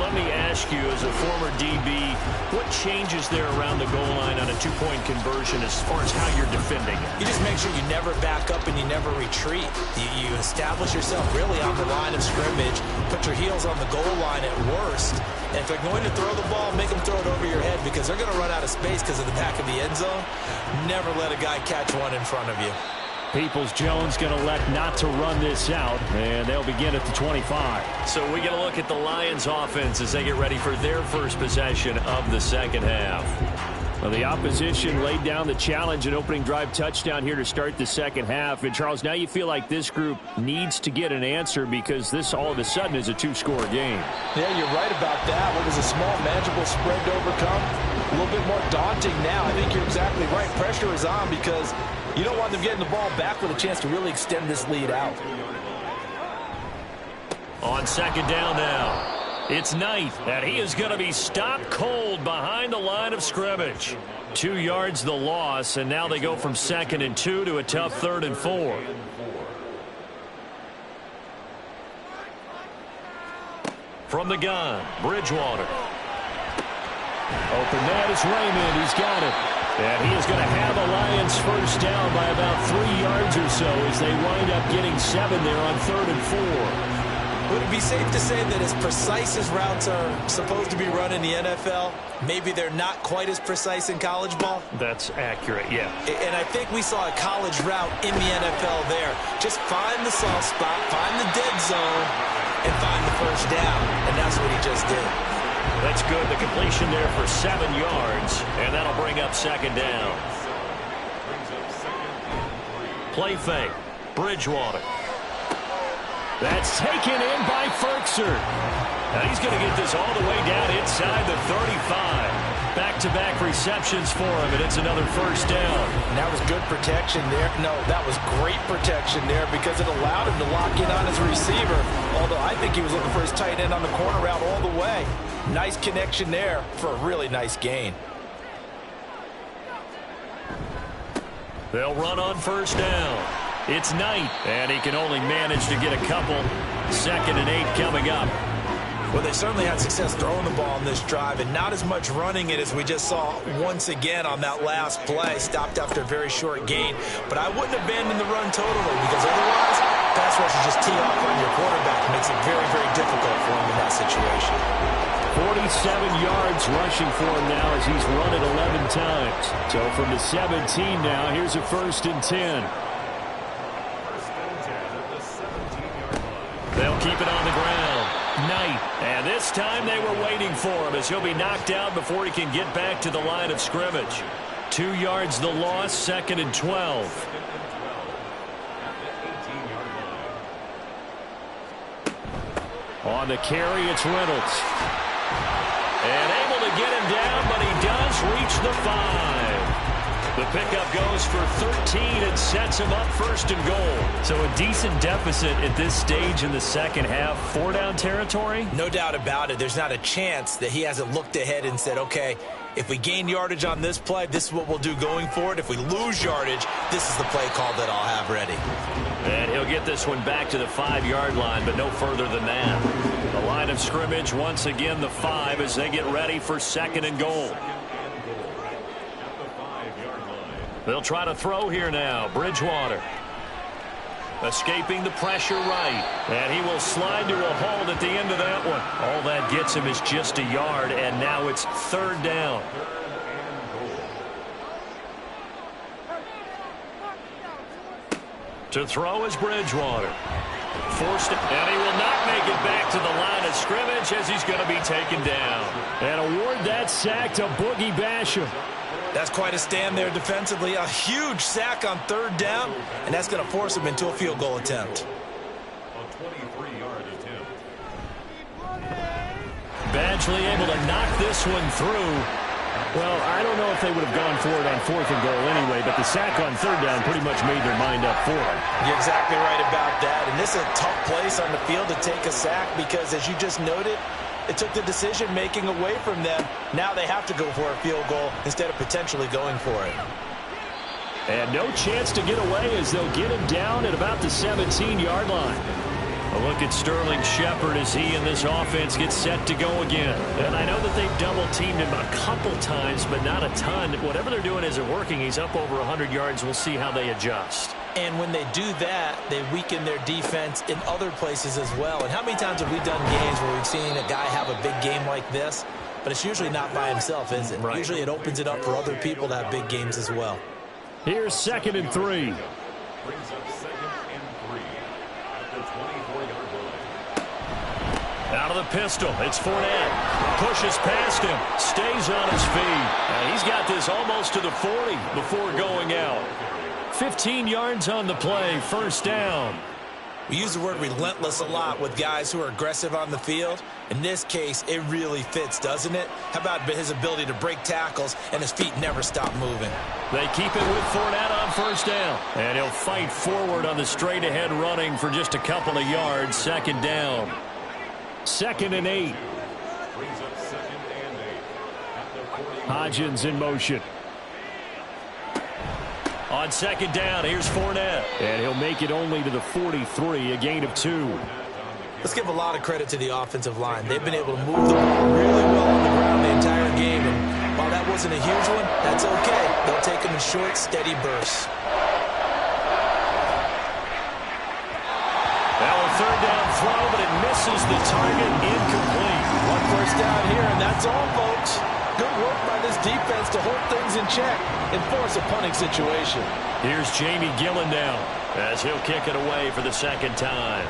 S2: Let me ask you, as a former DB, what changes there around the goal line on a 2-point conversion as far as how you're defending it?
S3: You just make sure you never back up and you never retreat. You establish yourself really on the line of scrimmage, put your heels on the goal line at worst, and if they're going to throw the ball, make them throw it over your head because they're going to run out of space because of the back of the end zone. Never let a guy catch one in front of you.
S2: Peoples-Jones going to elect not to run this out, and they'll begin at the 25. So we get a look at the Lions offense as they get ready for their first possession of the second half. Well, the opposition laid down the challenge, an opening drive touchdown here to start the second half. And, Charles, now you feel like this group needs to get an answer because this all of a sudden is a 2-score game.
S4: Yeah, you're right about that. What was a small, manageable spread to overcome, a little bit more daunting now. I think you're exactly right. Pressure is on because you don't want them getting the ball back with a chance to really extend this lead out.
S2: On second down now. It's Knight, and he is going to be stopped cold behind the line of scrimmage. 2 yards the loss, and now they go from 2nd and 2 to a tough 3rd and 4. From the gun, Bridgewater. Open man is Raymond. He's got it. And he is going to have a Lions first down by about 3 yards or so as they wind up getting 7 there on 3rd and 4.
S3: Would it be safe to say that as precise as routes are supposed to be run in the NFL, maybe they're not quite as precise in college ball?
S2: That's accurate, yeah.
S3: And I think we saw a college route in the NFL there. Just find the soft spot, find the dead zone, and find the first down. And that's what he just did.
S2: That's good. The completion there for 7 yards, and that'll bring up second down. Play fake. Bridgewater. That's taken in by Ferkser. Now he's going to get this all the way down inside the 35. Back-to-back receptions for him, and it's another first down.
S4: And that was good protection there. No, that was great protection there because it allowed him to lock in on his receiver, although I think he was looking for his tight end on the corner route all the way. Nice connection there for a really nice gain.
S2: They'll run on first down. It's Knight, and he can only manage to get a couple. 2nd and 8 coming up.
S3: Well, they certainly had success throwing the ball on this drive, and not as much running it as we just saw once again on that last play. Stopped after a very short gain. But I wouldn't abandon the run totally because otherwise, pass rushers just tee off on your quarterback. It makes it very, very difficult for him in that situation.
S2: 47 yards rushing for him now as he's run it 11 times. So from the 17 now, here's a 1st and 10. They'll keep it on the ground. Knight. And this time they were waiting for him as he'll be knocked out before he can get back to the line of scrimmage. 2 yards the loss, 2nd and 12. On the carry, it's Reynolds. And able to get him down, but he does reach the 5. The pickup goes for 13 and sets him up first and goal.
S6: So a decent deficit at this stage in the second half. 4-down territory?
S3: No doubt about it. There's not a chance that he hasn't looked ahead and said, okay, if we gain yardage on this play, this is what we'll do going forward. If we lose yardage, this is the play call that I'll have ready.
S2: And he'll get this one back to the 5-yard line, but no further than that. The line of scrimmage, once again, the 5 as they get ready for second and goal. They'll try to throw here now. Bridgewater. Escaping the pressure right. And he will slide to a halt at the end of that one. All that gets him is just a yard, and now it's third down. To throw is Bridgewater. Forced it, and he will not make it back to the line of scrimmage as he's going to be taken down.
S6: And award that sack to Boogie Basham.
S3: That's quite a stand there defensively. A huge sack on third down, and that's going to force him into a field goal attempt.
S2: A 23-yard attempt. Badgley able to knock this one through.
S6: Well, I don't know if they would have gone for it on fourth and goal anyway, but the sack on third down pretty much made their mind up for it.
S3: You're exactly right about that, and this is a tough place on the field to take a sack because, as you just noted, it took the decision-making away from them. Now they have to go for a field goal instead of potentially going for it.
S6: And no chance to get away as they'll get him down at about the 17-yard line.
S2: A look at Sterling Shepard as he and this offense gets set to go again. And I know that they've double-teamed him a couple times, but not a ton. Whatever they're doing isn't working. He's up over 100 yards. We'll see how they adjust.
S3: And when they do that, they weaken their defense in other places as well. And how many times have we done games where we've seen a guy have a big game like this? But it's usually not by himself, is it?
S2: Right.
S3: Usually it opens it up for other people to have big games as well.
S6: Here's 2nd and 3.
S2: Brings up 2nd and 3 at the 24-yard line. Out of the pistol, it's Fournette. Pushes past him, stays on his feet. And he's got this almost to the 40 before going out. 15 yards on the play, first down.
S3: We use the word relentless a lot with guys who are aggressive on the field. In this case, it really fits, doesn't it? How about his ability to break tackles and his feet never stop moving?
S2: They keep it with Fournette on first down. And he'll fight forward on the straight-ahead running for just a couple of yards, second down.
S6: 2nd and 8. Hodgins in motion.
S2: On second down, here's Fournette.
S6: And he'll make it only to the 43, a gain of 2.
S3: Let's give a lot of credit to the offensive line. They've been able to move the ball really well on the ground the entire game. And while that wasn't a huge one, that's okay. They'll take them in short, steady bursts.
S2: Now a third down throw, but it misses the target, incomplete.
S4: One first down here, and that's all, folks. Good work by this defense to hold things in check and force a punting situation.
S2: Here's Jamie Gillen now as he'll kick it away for the second time.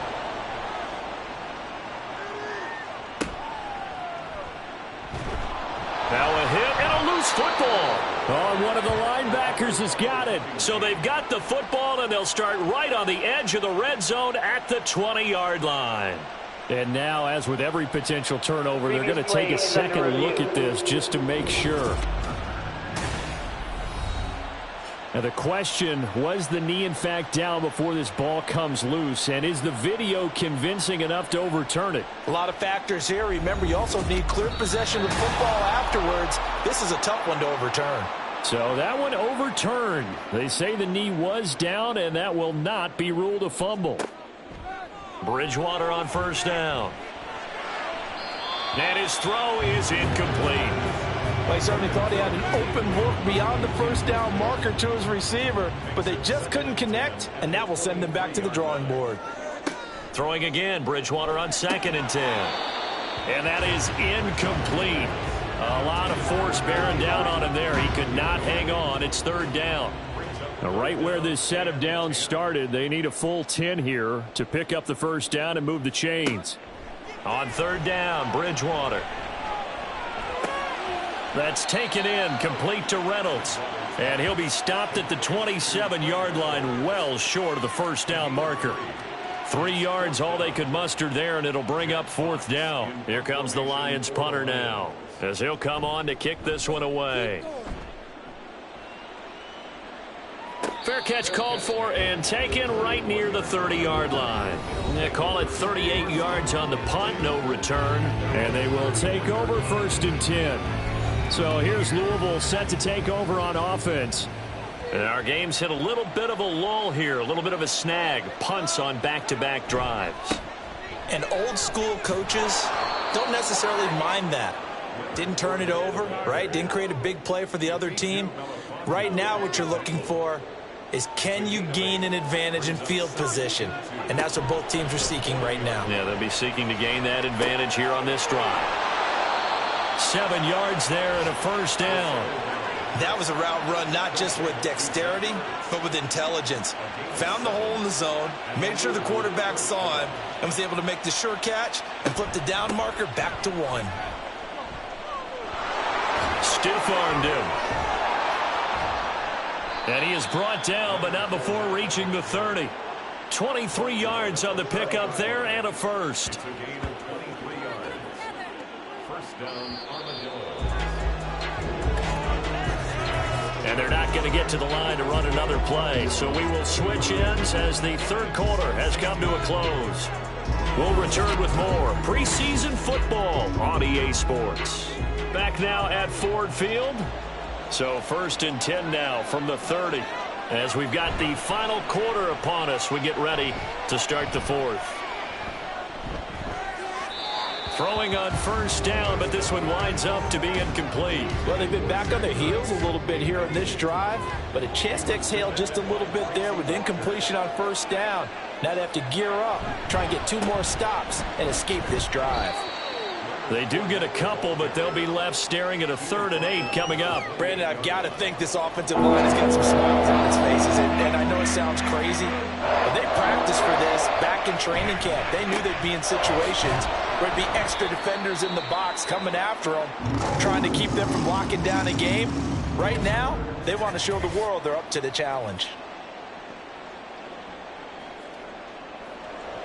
S2: Now a hit and a loose football.
S6: Oh, one of the linebackers has got it.
S2: So they've got the football, and they'll start right on the edge of the red zone at the 20-yard line.
S6: And now, as with every potential turnover, they're going to take a second look at this just to make sure. Now the question, was the knee in fact down before this ball comes loose? And is the video convincing enough to overturn it?
S3: A lot of factors here. Remember, you also need clear possession of the football afterwards. This is a tough one to overturn.
S6: So that one overturned. They say the knee was down, and that will not be ruled a fumble.
S2: Bridgewater on first down. And his throw is incomplete.
S4: Well, he certainly thought he had an open look beyond the first down marker to his receiver, but they just couldn't connect, and that will send them back to the drawing board.
S2: Throwing again, Bridgewater on 2nd and 10. And that is incomplete. A lot of force bearing down on him there. He could not hang on. It's third down.
S6: Now, right where this set of downs started, they need a full 10 here to pick up the first down and move the chains.
S2: On third down, Bridgewater. That's taken in, complete to Reynolds. And he'll be stopped at the 27-yard line, well short of the first down marker. 3 yards, all they could muster there, and it'll bring up fourth down. Here comes the Lions punter now, as he'll come on to kick this one away.
S6: Fair catch called for and taken right near the 30-yard line. They call it 38 yards on the punt, no return. And they will take over 1st and 10. So here's Louisville set to take over on offense. And our game's hit a little bit of a lull here, a little bit of a snag. Punts on back-to-back drives.
S3: And old school coaches don't necessarily mind that. Didn't turn it over, right? Didn't create a big play for the other team. Right now what you're looking for is, can you gain an advantage in field position? And that's what both teams are seeking right now.
S6: Yeah, they'll be seeking to gain that advantage here on this drive. 7 yards there and a 1st down.
S3: That was a route run not just with dexterity, but with intelligence. Found the hole in the zone, made sure the quarterback saw him, and was able to make the sure catch and flip the down marker back to 1.
S6: Stiff-armed him. And he is brought down, but not before reaching the 30. 23 yards on the pickup there and a 1st. And they're not going to get to the line to run another play. So we will switch ends as the 3rd quarter has come to a close. We'll return with more preseason football on EA Sports. Back now at Ford Field. So 1st and 10 now from the 30. As we've got the final quarter upon us, we get ready to start the 4th. Throwing on 1st down, but this one winds up to be incomplete.
S4: Well, they've been back on their heels a little bit here on this drive, but a chance to exhale just a little bit there with incompletion on 1st down. Now they have to gear up, try and get 2 more stops, and escape this drive.
S6: They do get a couple, but they'll be left staring at a 3rd and 8 coming up.
S3: Brandon, I've got to think this offensive line is getting some smiles on its faces, and I know it sounds crazy, but they practiced for this back in training camp. They knew they'd be in situations where there'd be extra defenders in the box coming after them, trying to keep them from locking down a game. Right now, they want to show the world they're up to the challenge.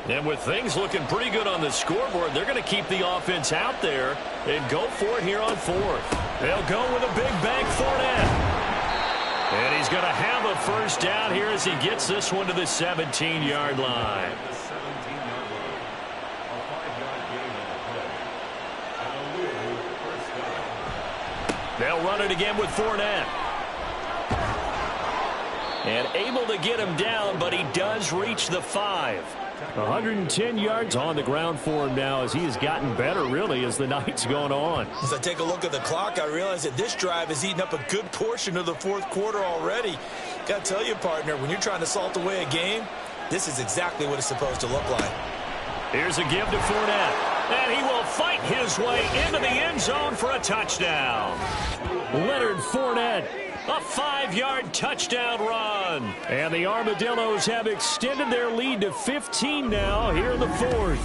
S6: And with things looking pretty good on the scoreboard, they're going to keep the offense out there and go for it here on 4th. They'll go with a big bank Fournette. And he's going to have a 1st down here as he gets this one to the 17-yard line. They'll run it again with Fournette. And able to get him down, but he does reach the 5. 110 yards on the ground for him now as he has gotten better, really, as the night's gone on.
S3: As I take a look at the clock, I realize that this drive has eaten up a good portion of the 4th quarter already. Got to tell you, partner, when you're trying to salt away a game, this is exactly what it's supposed to look like.
S6: Here's a give to Fournette, and he will fight his way into the end zone for a touchdown. Leonard Fournette, a 5-yard touchdown run. And the Armadillos have extended their lead to 15 now here in the 4th.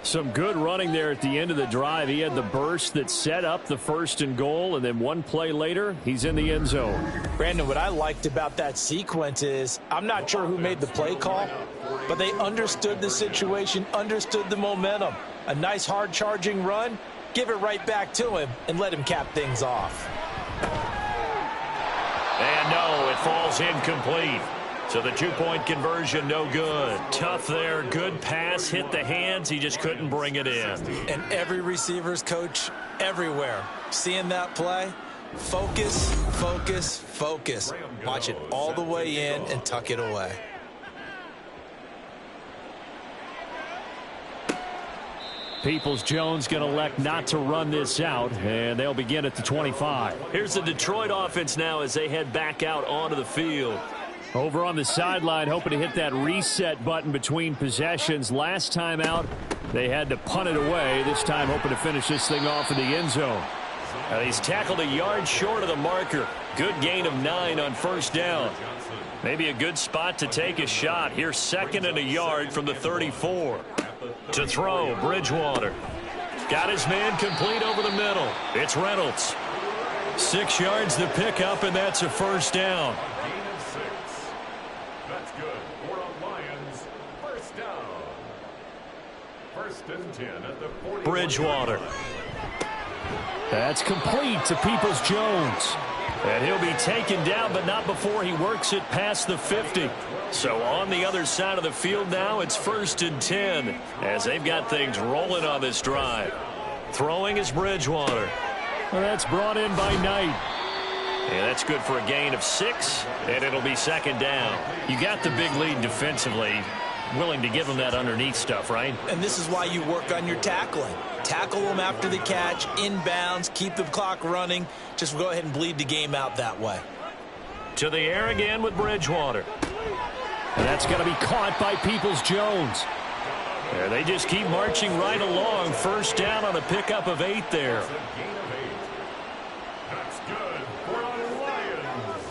S6: Some good running there at the end of the drive. He had the burst that set up the 1st and goal, and then 1 play later, he's in the end zone.
S3: Brandon, what I liked about that sequence is I'm not sure who made the play call, but they understood the situation, understood the momentum. A nice hard-charging run, give it right back to him, and let him cap things off.
S6: And no, it falls incomplete. So the 2-point conversion, no good. Tough there, good pass, hit the hands, he just couldn't bring it in.
S3: And every receiver's coach everywhere, seeing that play, focus, focus, focus. Watch it all the way in and tuck it away.
S6: Peoples-Jones going to elect not to run this out, and they'll begin at the 25. Here's the Detroit offense now as they head back out onto the field. Over on the sideline, hoping to hit that reset button between possessions. Last time out, they had to punt it away. This time, hoping to finish this thing off in the end zone. And he's tackled a yard short of the marker. Good gain of 9 on 1st down. Maybe a good spot to take a shot. Here's 2nd and a yard from the 34. To throw, Bridgewater. Got his man complete over the middle. It's Reynolds. 6 yards to pick up, and that's a 1st down.
S7: That's good for the Lions. 1st down. 1st and 10 at the 40.
S6: Bridgewater. That's complete to Peoples-Jones. And he'll be taken down, but not before he works it past the 50. So on the other side of the field now, it's 1st and 10 as they've got things rolling on this drive. Throwing is Bridgewater. Well, that's brought in by Knight. And that's good for a gain of 6, and it'll be 2nd down. You got the big lead defensively. Willing to give them that underneath stuff, right?
S3: And this is why you work on your tackling. Tackle them after the catch, inbounds, keep the clock running. Just go ahead and bleed the game out that way.
S6: To the air again with Bridgewater. And that's going to be caught by Peoples-Jones. Yeah, they just keep marching right along. 1st down on a pickup of 8 there.
S7: That's good for the Lions.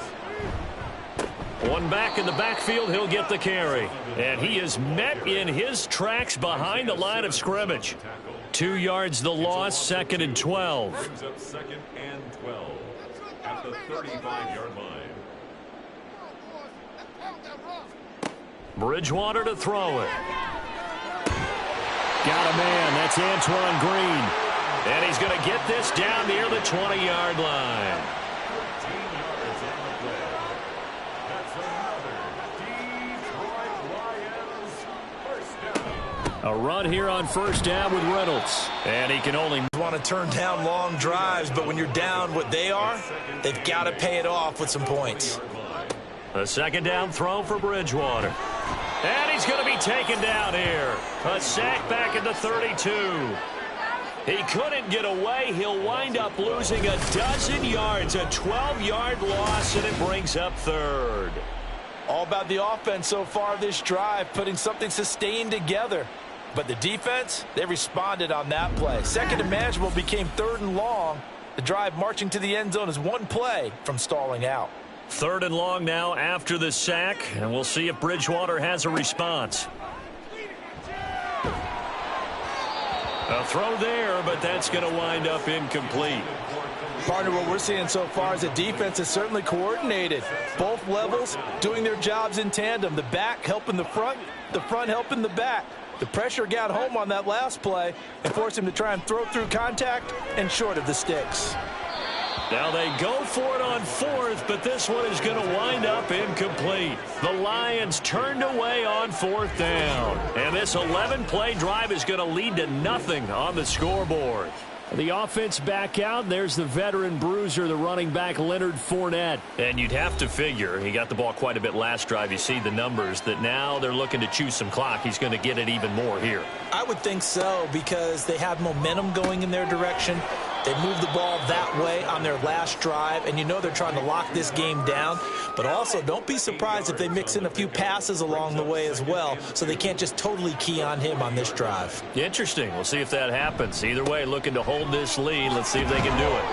S6: One back in the backfield, he'll get the carry. And he is met in his tracks behind the line of scrimmage. 2 yards the loss, 2nd and 12.
S7: Brings up 2nd and 12 at the 35-yard line.
S6: Bridgewater to throw it. Got a man. That's Antoine Green. And he's going to get this down near the 20-yard line.
S7: 13 yards on the play. That's another Detroit Lions 1st down.
S6: A run here on 1st down with Reynolds. And he can only
S3: Want to turn down long drives, but when you're down what they are, they've got to pay it off with some points.
S6: a 2nd down throw for Bridgewater. And he's going to be taken down here. A sack back at the 32. He couldn't get away. He'll wind up losing a dozen yards, a 12-yard loss, and it brings up 3rd.
S3: All about the offense so far this drive, putting something sustained together. But the defense, they responded on that play. 2nd and manageable became 3rd and long. The drive marching to the end zone is one play from stalling out.
S6: 3rd and long now after the sack, and we'll see if Bridgewater has a response. A throw there, but that's going to wind up incomplete.
S3: Partner, what we're seeing so far is the defense is certainly coordinated. Both levels doing their jobs in tandem. The back helping the front helping the back. The pressure got home on that last play and forced him to try and throw through contact and short of the sticks.
S6: Now they go for it on 4th, but this one is going to wind up incomplete. The Lions turned away on 4th down. And this 11-play drive is going to lead to nothing on the scoreboard. The offense back out. There's the veteran bruiser, the running back Leonard Fournette. And you'd have to figure he got the ball quite a bit last drive. You see the numbers that now they're looking to chew some clock. He's going to get it even more here.
S3: I would think so because they have momentum going in their direction. They moved the ball that way on their last drive, and you know they're trying to lock this game down. But also, don't be surprised if they mix in a few passes along the way as well, so they can't just totally key on him on this drive.
S6: Interesting. We'll see if that happens. Either way, looking to hold this lead. Let's see if they can do it.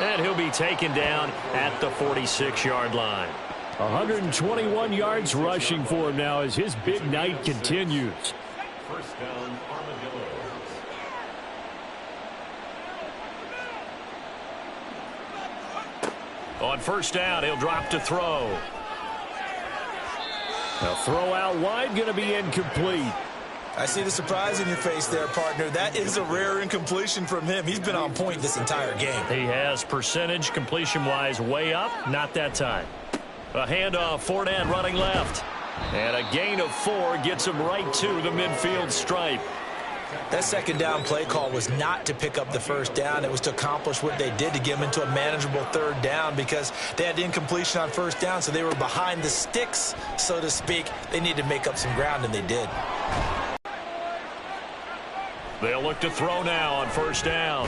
S6: And he'll be taken down at the 46-yard line. 121 yards rushing for him now as his big night continues.
S7: 1st down, Armadillos.
S6: On 1st down, he'll drop to throw. Now throw out wide, going to be incomplete.
S3: I see the surprise in your face there, partner. That is a rare incompletion from him. He's been on point this entire game.
S6: He has percentage completion-wise way up. Not that time. A handoff, Fournette running left. And a gain of 4 gets him right to the midfield stripe.
S3: That 2nd down play call was not to pick up the 1st down. It was to accomplish what they did to get them into a manageable 3rd down because they had incompletion on 1st down, so they were behind the sticks, so to speak. They needed to make up some ground, and they did.
S6: They'll look to throw now on 1st down.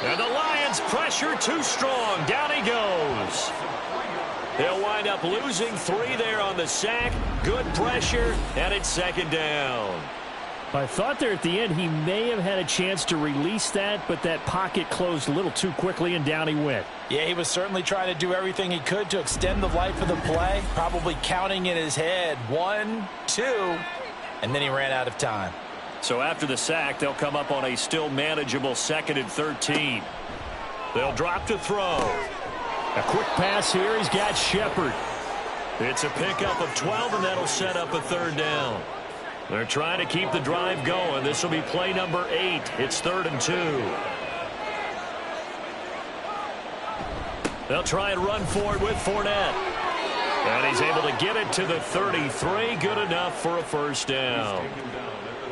S6: And the Lions pressure too strong. Down he goes. They'll wind up losing 3 there on the sack. Good pressure, and it's 2nd down. I thought there at the end he may have had a chance to release that, but that pocket closed a little too quickly, and down he went.
S3: Yeah, he was certainly trying to do everything he could to extend the life of the play, probably counting in his head 1, 2, and then he ran out of time.
S6: So after the sack, they'll come up on a still manageable 2nd and 13. They'll drop to throw. A quick pass here. He's got Shepard. It's a pickup of 12, and that'll set up a 3rd down. They're trying to keep the drive going. This will be play number 8. It's 3rd and 2. They'll try and run for it with Fournette. And he's able to get it to the 33. Good enough for a first down.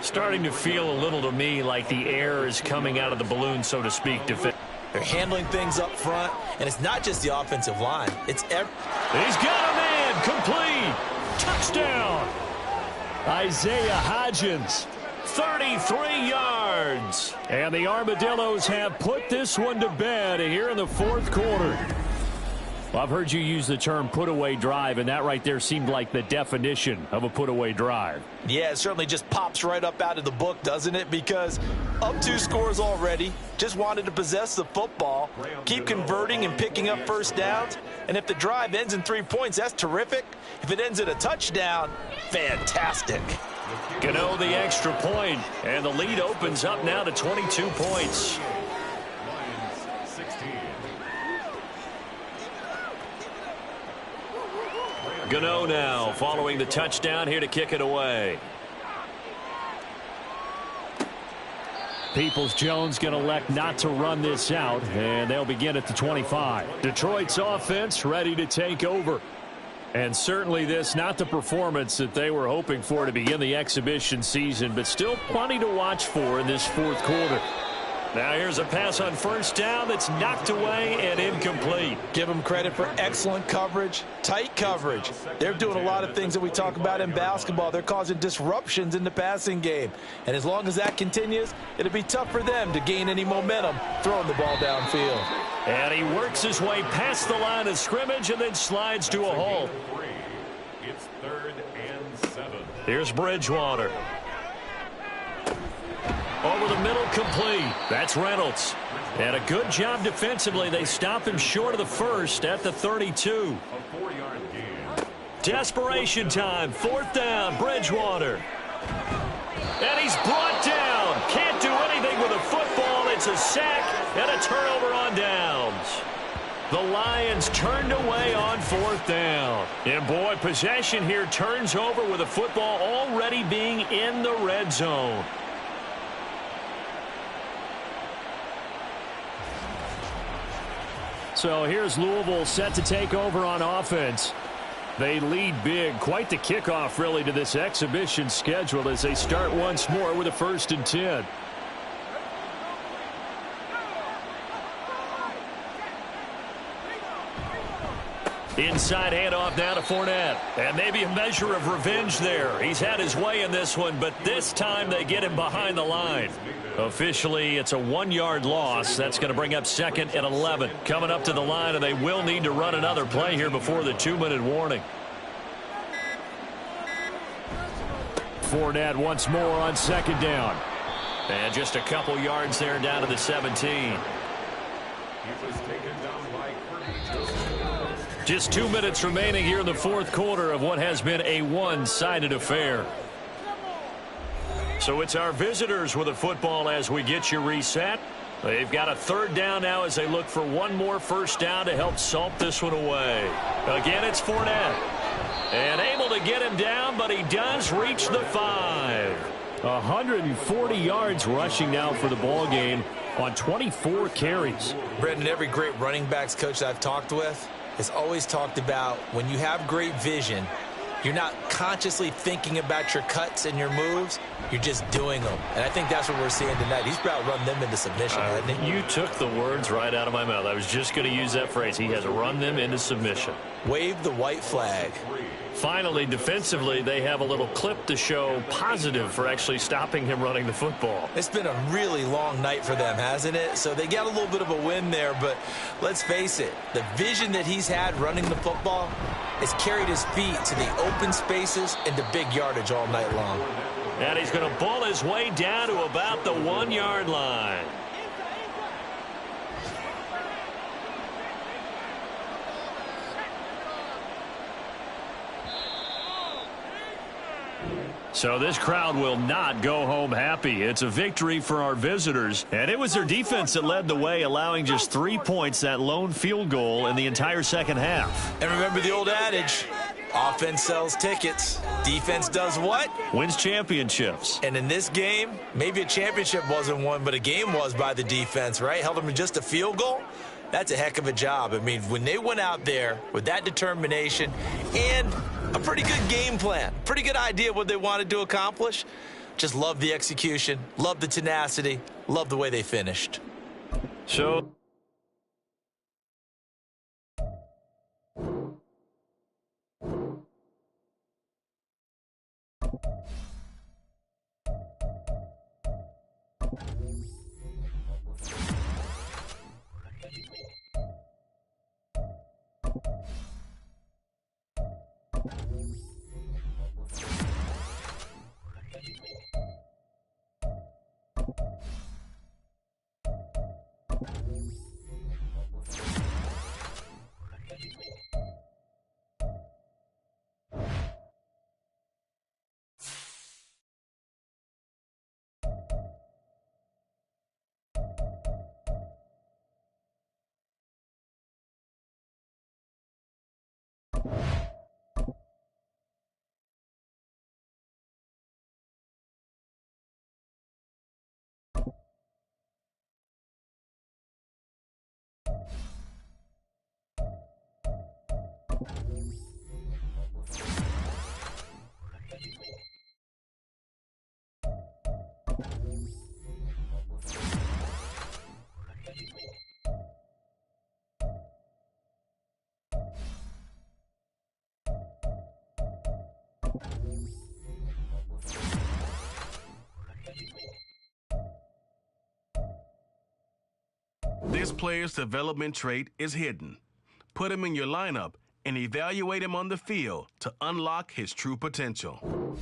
S6: Starting to feel a little to me like the air is coming out of the balloon, so to speak.
S3: They're handling things up front, and it's not just the offensive line. He's got
S6: a man. Complete. Touchdown. Isaiah Hodgins. 33 yards. And the Armadillos have put this one to bed here in the fourth quarter. Well, I've heard you use the term put-away drive, and that right there seemed like the definition of a put-away drive.
S3: Yeah, it certainly just pops right up out of the book, doesn't it? Because up 2 scores already, just wanted to possess the football, keep converting and picking up first downs. And if the drive ends in 3 points, that's terrific. If it ends in a touchdown, fantastic.
S6: Gano the extra point, and the lead opens up now to 22 points. Gano now following the touchdown here to kick it away. Peoples-Jones going to elect not to run this out, and they'll begin at the 25. Detroit's offense ready to take over. And certainly this, not the performance that they were hoping for to begin the exhibition season, but still plenty to watch for in this fourth quarter. Now here's a pass on first down that's knocked away and incomplete.
S3: Give them credit for excellent coverage, tight coverage. They're doing a lot of things that we talk about in basketball. They're causing disruptions in the passing game. And as long as that continues, it'll be tough for them to gain any momentum throwing the ball downfield.
S6: And he works his way past the line of scrimmage and then slides to a halt.
S7: It's 3rd and 7.
S6: Here's Bridgewater. Over the middle, complete. That's Reynolds. And a good job defensively. They stop him short of the first at the 32.
S7: A 4-yard gain.
S6: Desperation time. 4th down, Bridgewater. And he's brought down. Can't do anything with a football. It's a sack and a turnover on downs. The Lions turned away on 4th down. And boy, possession here turns over with the football already being in the red zone. So here's Louisville set to take over on offense. They lead big. Quite the kickoff, really, to this exhibition schedule as they start once more with a 1st and 10. Inside handoff now to Fournette. And maybe a measure of revenge there. He's had his way in this one, but this time they get him behind the line. Officially, it's a 1-yard loss. That's going to bring up 2nd and 11. Coming up to the line, and they will need to run another play here before the 2-minute warning. Fournette once more on 2nd down. And just a couple yards there down to the 17.
S7: He was taken down by Kirby.
S6: Just 2 minutes remaining here in the fourth quarter of what has been a one-sided affair. So it's our visitors with the football as we get you reset. They've got a 3rd down now as they look for one more first down to help salt this one away. Again, it's Fournette. And able to get him down, but he does reach the 5. 140 yards rushing now for the ball game on 24 carries.
S3: Brendan, every great running backs coach that I've talked with has always talked about when you have great vision, you're not consciously thinking about your cuts and your moves. You're just doing them. And I think that's what we're seeing tonight. He's about to run them into submission, hasn't he?
S6: You took the words right out of my mouth. I was just going to use that phrase. He has run them into submission.
S3: Wave the white flag.
S6: Finally, defensively, they have a little clip to show positive for actually stopping him running the football.
S3: It's been a really long night for them, hasn't it? So they got a little bit of a win there, but let's face it, the vision that he's had running the football has carried his feet to the open spaces and to big yardage all night long.
S6: And he's going to ball his way down to about the 1-yard line. So this crowd will not go home happy. It's a victory for our visitors. And it was their defense that led the way, allowing just 3 points, that lone field goal in the entire second half.
S3: And remember the old adage, offense sells tickets. Defense does what?
S6: Wins championships.
S3: And in this game, maybe a championship wasn't won, but a game was by the defense, right? Held them to just a field goal. That's a heck of a job. I mean, when they went out there with that determination and a pretty good game plan, pretty good idea of what they wanted to accomplish, just love the execution, love the tenacity, love the way they finished.
S6: So
S1: This player's development trait is hidden. Put him in your lineup and evaluate him on the field to unlock his true potential.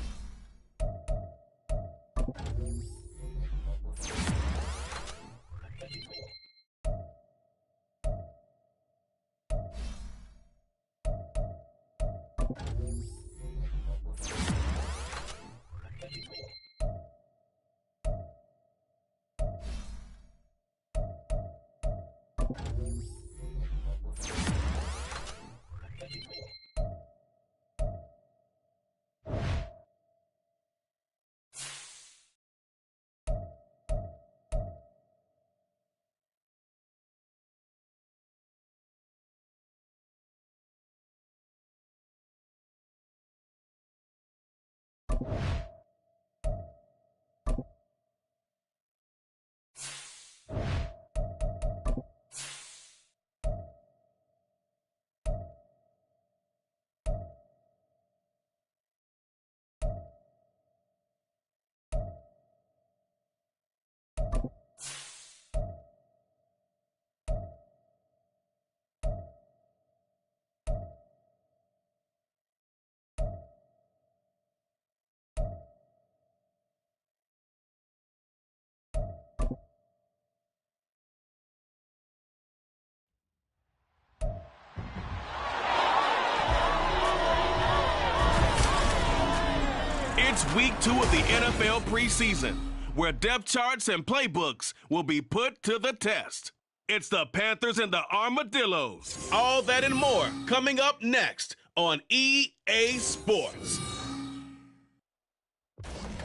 S1: It's week 2 of the NFL preseason, where depth charts and playbooks will be put to the test. It's the Panthers and the Armadillos. All that and more coming up next on EA Sports.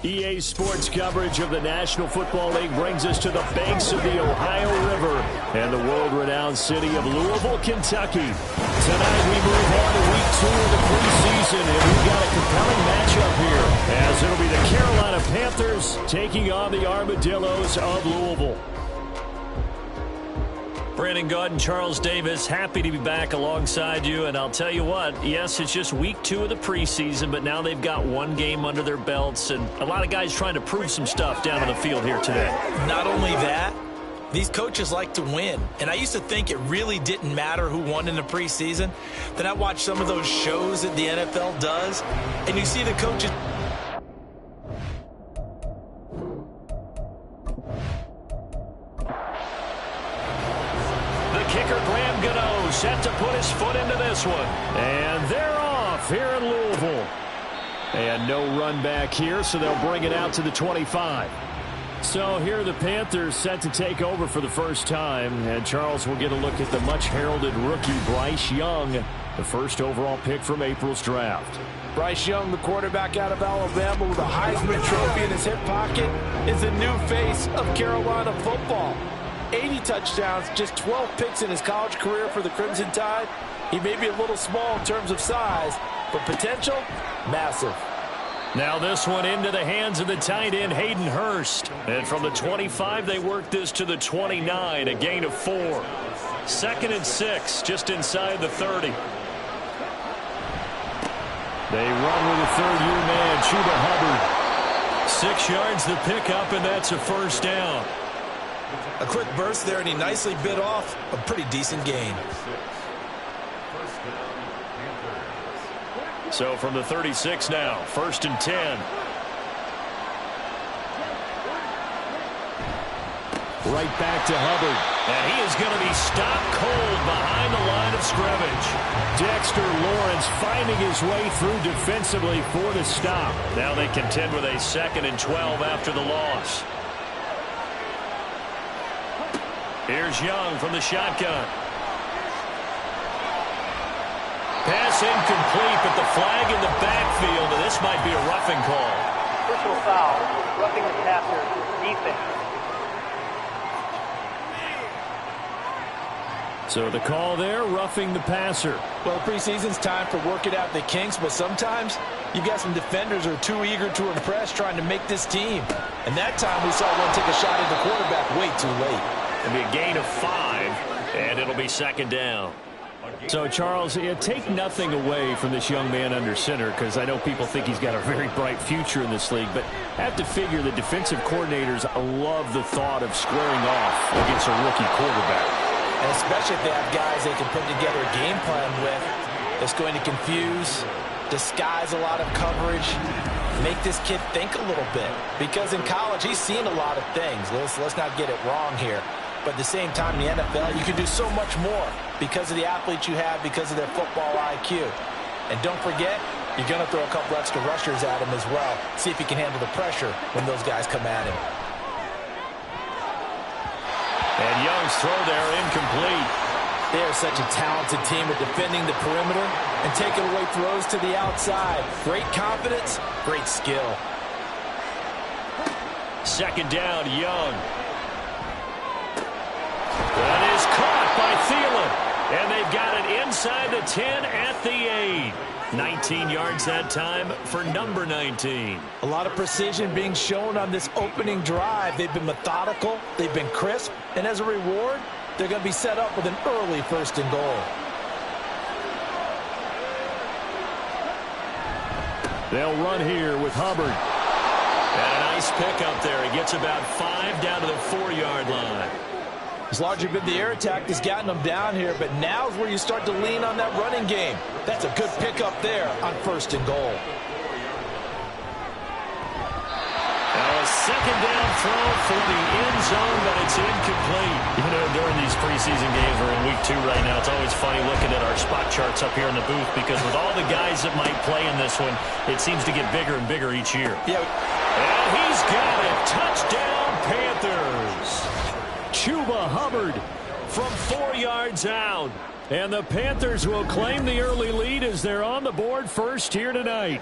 S6: EA Sports coverage of the National Football League brings us to the banks of the Ohio River and the world-renowned city of Louisville, Kentucky. Tonight we move on to week 2 of the preseason, and we've got a compelling matchup here, as it'll be the Carolina Panthers taking on the Armadillos of Louisville.
S2: Brandon Gaud and Charles Davis, happy to be back alongside you. And I'll tell you what, yes, it's just week 2 of the preseason, but now they've got one game under their belts. And a lot of guys trying to prove some stuff down on the field here today.
S3: Not only that, these coaches like to win. And I used to think it really didn't matter who won in the preseason. Then I watched some of those shows that the NFL does, and you see the coaches.
S6: Set to put his foot into this one. And they're off here in Louisville. And no run back here, so they'll bring it out to the 25. So here are the Panthers set to take over for the first time. And Charles will get a look at the much-heralded rookie Bryce Young, the first overall pick from April's draft.
S4: Bryce Young, the quarterback out of Alabama with a Heisman Trophy in his hip pocket, is the new face of Carolina football. 80 touchdowns, just 12 picks in his college career for the Crimson Tide. He may be a little small in terms of size, but potential, massive.
S6: Now this one into the hands of the tight end, Hayden Hurst. And from the 25, they work this to the 29, a gain of 4. 2nd and 6, just inside the 30. They run with a third-year man, Chuba Hubbard. 6 yards the pickup, and that's a first down.
S3: A quick burst there, and he nicely bit off a pretty decent gain.
S6: So from the 36 now, 1st and 10. Right back to Hubbard. And he is going to be stopped cold behind the line of scrimmage. Dexter Lawrence finding his way through defensively for the stop. Now they contend with a 2nd and 12 after the loss. Here's Young from the shotgun. Pass incomplete, but the flag in the backfield, and this might be a roughing call.
S8: Personal foul, roughing the passer, defense.
S6: So the call there, roughing the passer.
S4: Well, preseason's time for working out the kinks, but sometimes you got some defenders who are too eager to impress trying to make this team. And that time we saw one take a shot at the quarterback way too late.
S6: It'll be a gain of 5, and it'll be 2nd down. So, Charles, take nothing away from this young man under center, because I know people think he's got a very bright future in this league, but I have to figure the defensive coordinators love the thought of squaring off against a rookie quarterback.
S4: And especially if they have guys they can put together a game plan with that's going to confuse, disguise a lot of coverage, make this kid think a little bit. Because in college, he's seen a lot of things. Let's not get it wrong here. But at the same time, in the NFL, you can do so much more because of the athletes you have, because of their football IQ. And don't forget, you're going to throw a couple extra rushers at him as well. See if he can handle the pressure when those guys come at him.
S6: And Young's throw there incomplete.
S4: They're such a talented team at defending the perimeter and taking away throws to the outside. Great confidence, great skill.
S6: 2nd down, Young. That is caught by Thielen. And they've got it inside the 10 at the 8. 19 yards that time for number 19.
S4: A lot of precision being shown on this opening drive. They've been methodical, they've been crisp, and as a reward, they're going to be set up with an early 1st and goal.
S6: They'll run here with Hubbard. And a nice pickup there. He gets about 5 down to the 4-yard line.
S4: It's largely been the air attack that's gotten them down here, but now's where you start to lean on that running game. That's a good pickup there on 1st and goal.
S6: Now a 2nd down throw for the end zone, but it's incomplete. You know, during these preseason games, we're in week 2 right now. It's always funny looking at our spot charts up here in the booth because with all the guys that might play in this one, it seems to get bigger and bigger each year.
S4: Yeah.
S6: And he's got it. Touchdown, Panthers. Chuba Hubbard from 4 yards out. And the Panthers will claim the early lead as they're on the board first here tonight.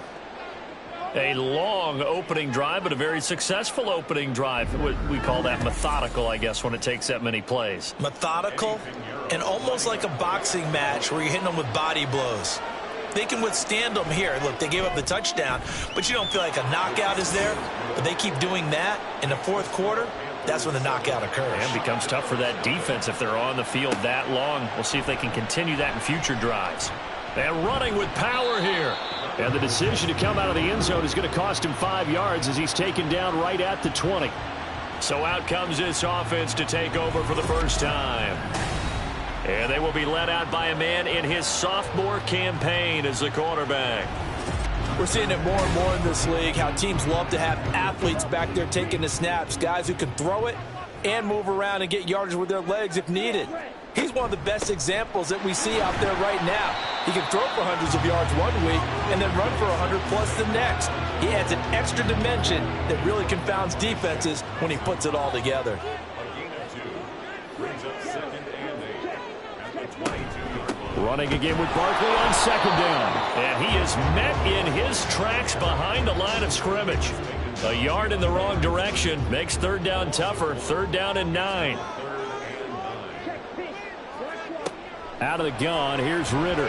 S6: A long opening drive, but a very successful opening drive. We call that methodical, I guess, when it takes that many plays.
S3: Methodical and almost like a boxing match where you're hitting them with body blows. They can withstand them here. Look, they gave up the touchdown, but you don't feel like a knockout is there. But they keep doing that in the 4th quarter. That's when the knockout occurs.
S6: And it becomes tough for that defense if they're on the field that long. We'll see if they can continue that in future drives. And running with power here. And the decision to come out of the end zone is going to cost him 5 yards as he's taken down right at the 20. So out comes this offense to take over for the first time. And they will be led out by a man in his sophomore campaign as the quarterback.
S4: We're seeing it more and more in this league, how teams love to have athletes back there taking the snaps, guys who can throw it and move around and get yardage with their legs if needed. He's one of the best examples that we see out there right now. He can throw for hundreds of yards one week and then run for 100+ the next. He adds an extra dimension that really confounds defenses when he puts it all together.
S6: Running again with Barkley on 2nd down. And he is met in his tracks behind the line of scrimmage. A yard in the wrong direction makes 3rd down tougher. 3rd down and 9. Out of the gun, here's Ritter.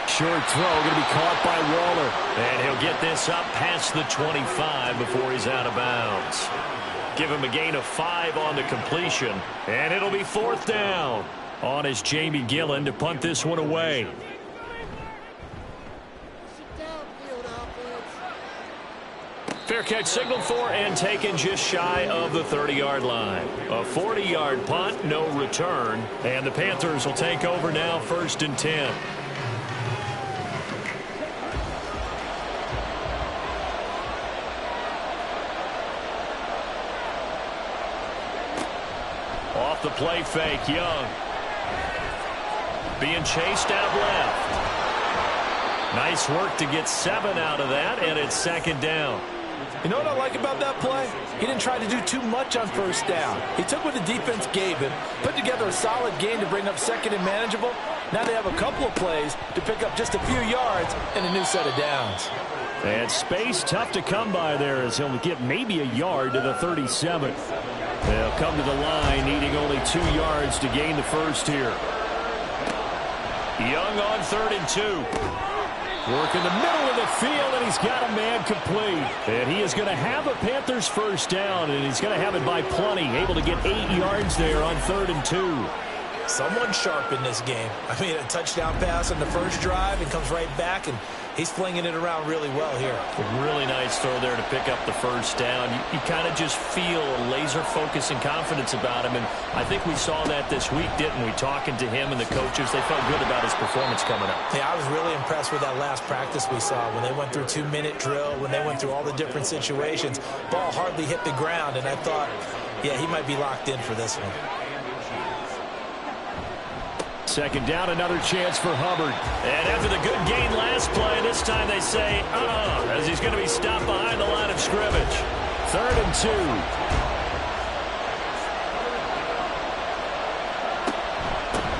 S6: Short throw, going to be caught by Waller. And he'll get this up past the 25 before he's out of bounds. Give him a gain of 5 on the completion. And it'll be 4th down. On is Jamie Gillen to punt this one away. Fair catch signaled for and taken just shy of the 30-yard line. A 40-yard punt, no return. And the Panthers will take over now, 1st and 10. Off the play fake, Young. Being chased out left. Nice work to get 7 out of that, and it's 2nd down.
S4: You know what I like about that play? He didn't try to do too much on 1st down. He took what the defense gave him, put together a solid game to bring up 2nd and manageable. Now they have a couple of plays to pick up just a few yards and a new set of downs.
S6: And space tough to come by there as he'll get maybe a yard to the 37. They'll come to the line needing only 2 yards to gain the first here. Young on 3rd and 2. Work in the middle of the field, and he's got a man complete. And he is going to have a Panthers first down, and he's going to have it by plenty. Able to get 8 yards there on 3rd and 2.
S3: Someone sharp in this game. I mean, a touchdown pass on the first drive and comes right back, and he's flinging it around really well here.
S6: A really nice throw there to pick up the first down. You kind of just feel a laser focus and confidence about him, and I think we saw that this week, didn't we? Talking to him and the coaches, they felt good about his performance coming up.
S3: Yeah, I was really impressed with that last practice we saw when they went through 2-minute drill, when they went through all the different situations. Ball hardly hit the ground, and I thought, yeah, he might be locked in for this one.
S6: 2nd down, another chance for Hubbard. And after the good gain last play, this time they say, as he's going to be stopped behind the line of scrimmage. 3rd and 2.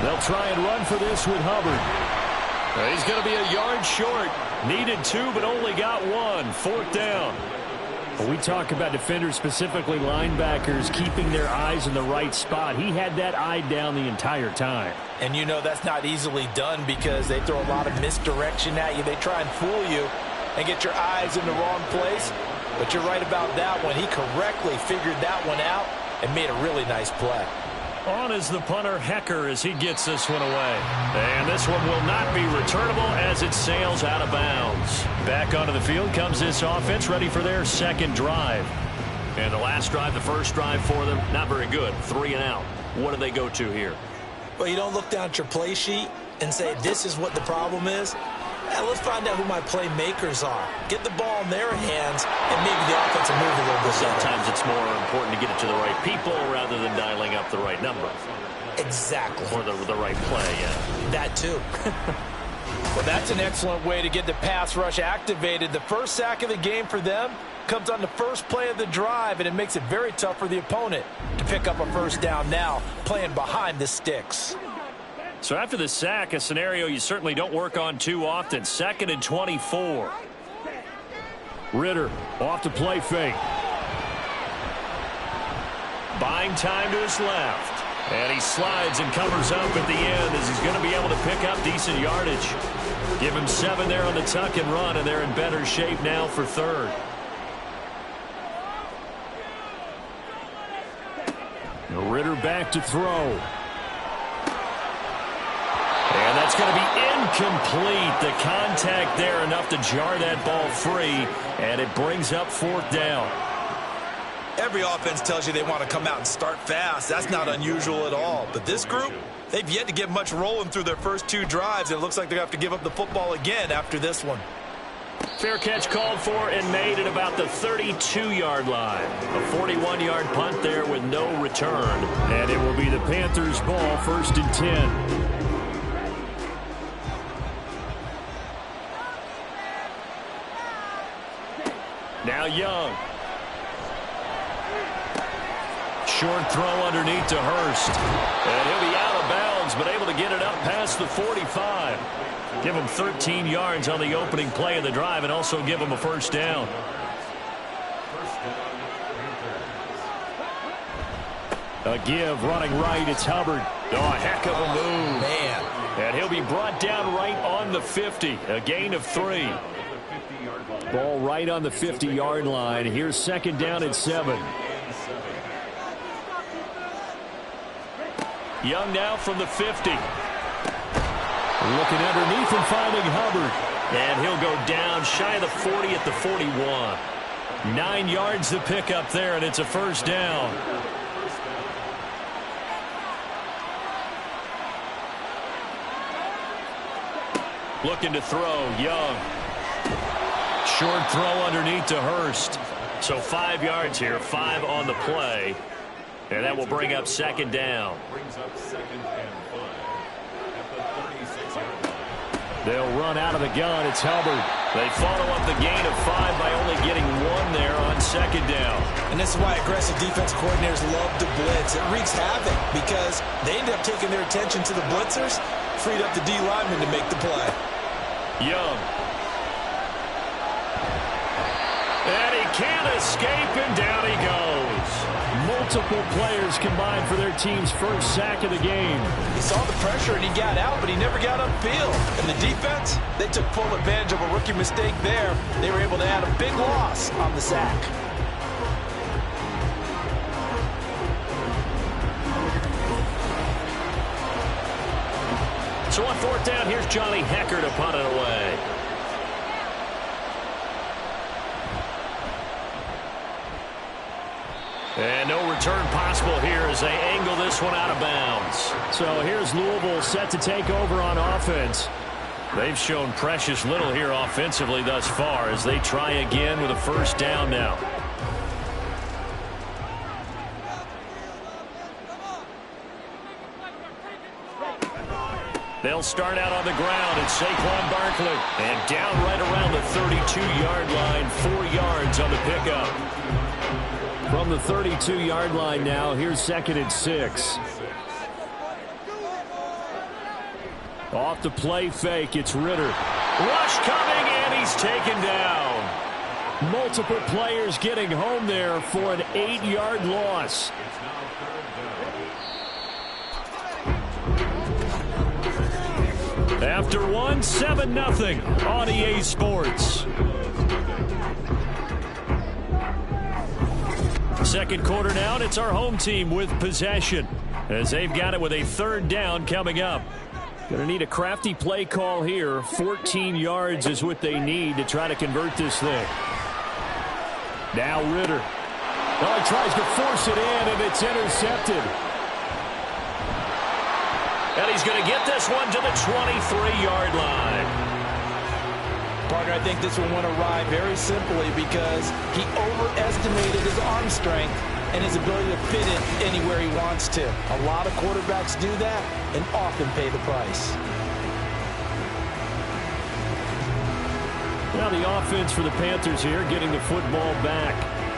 S6: They'll try and run for this with Hubbard. He's going to be a yard short. Needed 2, but only got 1. 4th down. When we talk about defenders, specifically linebackers, keeping their eyes in the right spot, he had that eye down the entire time.
S4: And you know that's not easily done because they throw a lot of misdirection at you. They try and fool you and get your eyes in the wrong place. But you're right about that one. He correctly figured that one out and made a really nice play.
S6: On is the punter, Hecker, as he gets this one away. And this one will not be returnable as it sails out of bounds. Back onto the field comes this offense, ready for their 2nd drive. And the last drive, the first drive for them, not very good. 3 and out. What do they go to here?
S3: Well, you don't look down at your play sheet and say, this is what the problem is. Let's find out who my playmakers are. Get the ball in their hands, and maybe the offense will move a little bit.
S6: Sometimes it's more important to get it to the right people rather than dialing up the right number.
S3: Exactly.
S6: Or the right play, yeah.
S3: That too.
S4: Well, that's an excellent way to get the pass rush activated. The first sack of the game for them comes on the first play of the drive, and it makes it very tough for the opponent to pick up a first down now, playing behind the sticks.
S6: So after the sack, a scenario you certainly don't work on too often. 2nd and 24. Ritter off to play fake. Buying time to his left. And he slides and covers up at the end as he's going to be able to pick up decent yardage. Give him 7 there on the tuck and run, and they're in better shape now for 3rd. Ritter back to throw. And that's going to be incomplete. The contact there enough to jar that ball free, and it brings up 4th down.
S3: Every offense tells you they want to come out and start fast. That's not unusual at all. But this group, they've yet to get much rolling through their first 2 drives, and it looks like they're going to have to give up the football again after this one.
S6: Fair catch called for and made at about the 32-yard line. A 41-yard punt there with no return. And it will be the Panthers' ball, 1st and 10. Now Young. Short throw underneath to Hurst. And he'll be out of bounds, but able to get it up past the 45. Give him 13 yards on the opening play of the drive and also give him a first down. A give running right. It's Hubbard. Oh, a heck of a move.
S3: Man.
S6: And he'll be brought down right on the 50. A gain of 3. Ball right on the 50-yard line. Here's second down and 7. Young now from the 50. Looking underneath and finding Hubbard. And he'll go down shy of the 40 at the 41. 9 yards to pick up there, and it's a first down. Looking to throw, Young. Short throw underneath to Hurst. So 5 yards here, 5 on the play. And that will bring up second down. They'll run out of the gun. It's Hubbard. They follow up the gain of 5 by only getting 1 there on second down.
S3: And this is why aggressive defense coordinators love to blitz. It wreaks havoc because they end up taking their attention to the blitzers, freed up the D lineman to make the play.
S6: Young. And he can't escape, and down he goes. Multiple players combined for their team's first sack of the game.
S3: He saw the pressure and he got out, but he never got upfield. And the defense, they took full advantage of a rookie mistake there. They were able to add a big loss on the sack.
S6: So on fourth down, here's Johnny Hecker to punt it away. And no return possible here as they angle this one out of bounds. So here's Louisville set to take over on offense. They've shown precious little here offensively thus far as they try again with a first down now. They'll start out on the ground, and Saquon Barkley. And down right around the 32-yard line, 4 yards on the pickup. From the 32-yard line now, here's second and 6. Off the play fake, it's Ritter. Rush coming, and he's taken down. Multiple players getting home there for an 8-yard loss. After one, 7-0 on EA Sports. Second quarter now, and it's our home team with possession as they've got it with a third down coming up. Going to need a crafty play call here. 14 yards is what they need to try to convert this thing. Now Ritter. Oh, he tries to force it in, and it's intercepted. And he's going to get this one to the 23-yard line.
S3: Parker, I think this one went awry very simply because he overestimated his arm strength and his ability to fit it anywhere he wants to. A lot of quarterbacks do that and often pay the price.
S6: Now the offense for the Panthers here getting the football back.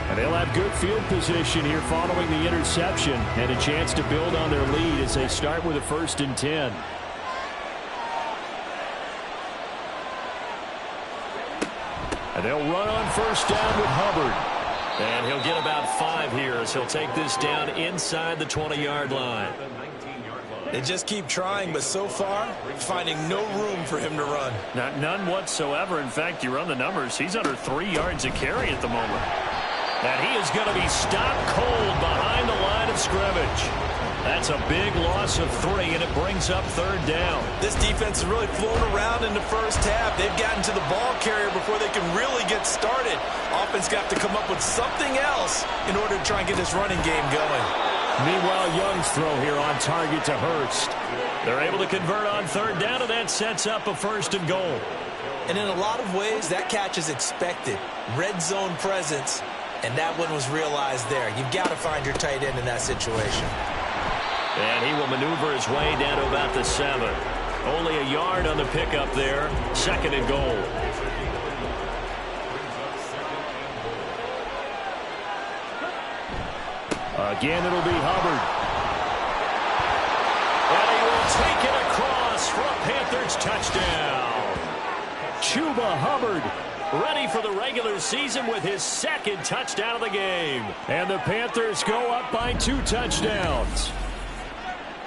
S6: And they'll have good field position here following the interception and a chance to build on their lead as they start with a 1st and 10. And they'll run on first down with Hubbard. And he'll get about 5 here as he'll take this down inside the 20-yard line.
S3: They just keep trying, but so far, finding no room for him to run.
S6: None whatsoever. In fact, you run the numbers, he's under 3 yards a carry at the moment. And he is going to be stopped cold behind the line of scrimmage. That's a big loss of 3, and it brings up third down.
S3: This defense has really flown around in the first half. They've gotten to the ball carrier before they can really get started. Offense got to come up with something else in order to try and get this running game going.
S6: Meanwhile, Young's throw here on target to Hurst. They're able to convert on third down, and that sets up a 1st and goal.
S3: And in a lot of ways, that catch is expected. Red zone presence, and that one was realized there. You've got to find your tight end in that situation.
S6: And he will maneuver his way down to about the 7. Only a yard on the pickup there. 2nd and goal. Again, it'll be Hubbard. And he will take it across for a Panthers touchdown. Chuba Hubbard ready for the regular season with his 2nd touchdown of the game. And the Panthers go up by 2 touchdowns.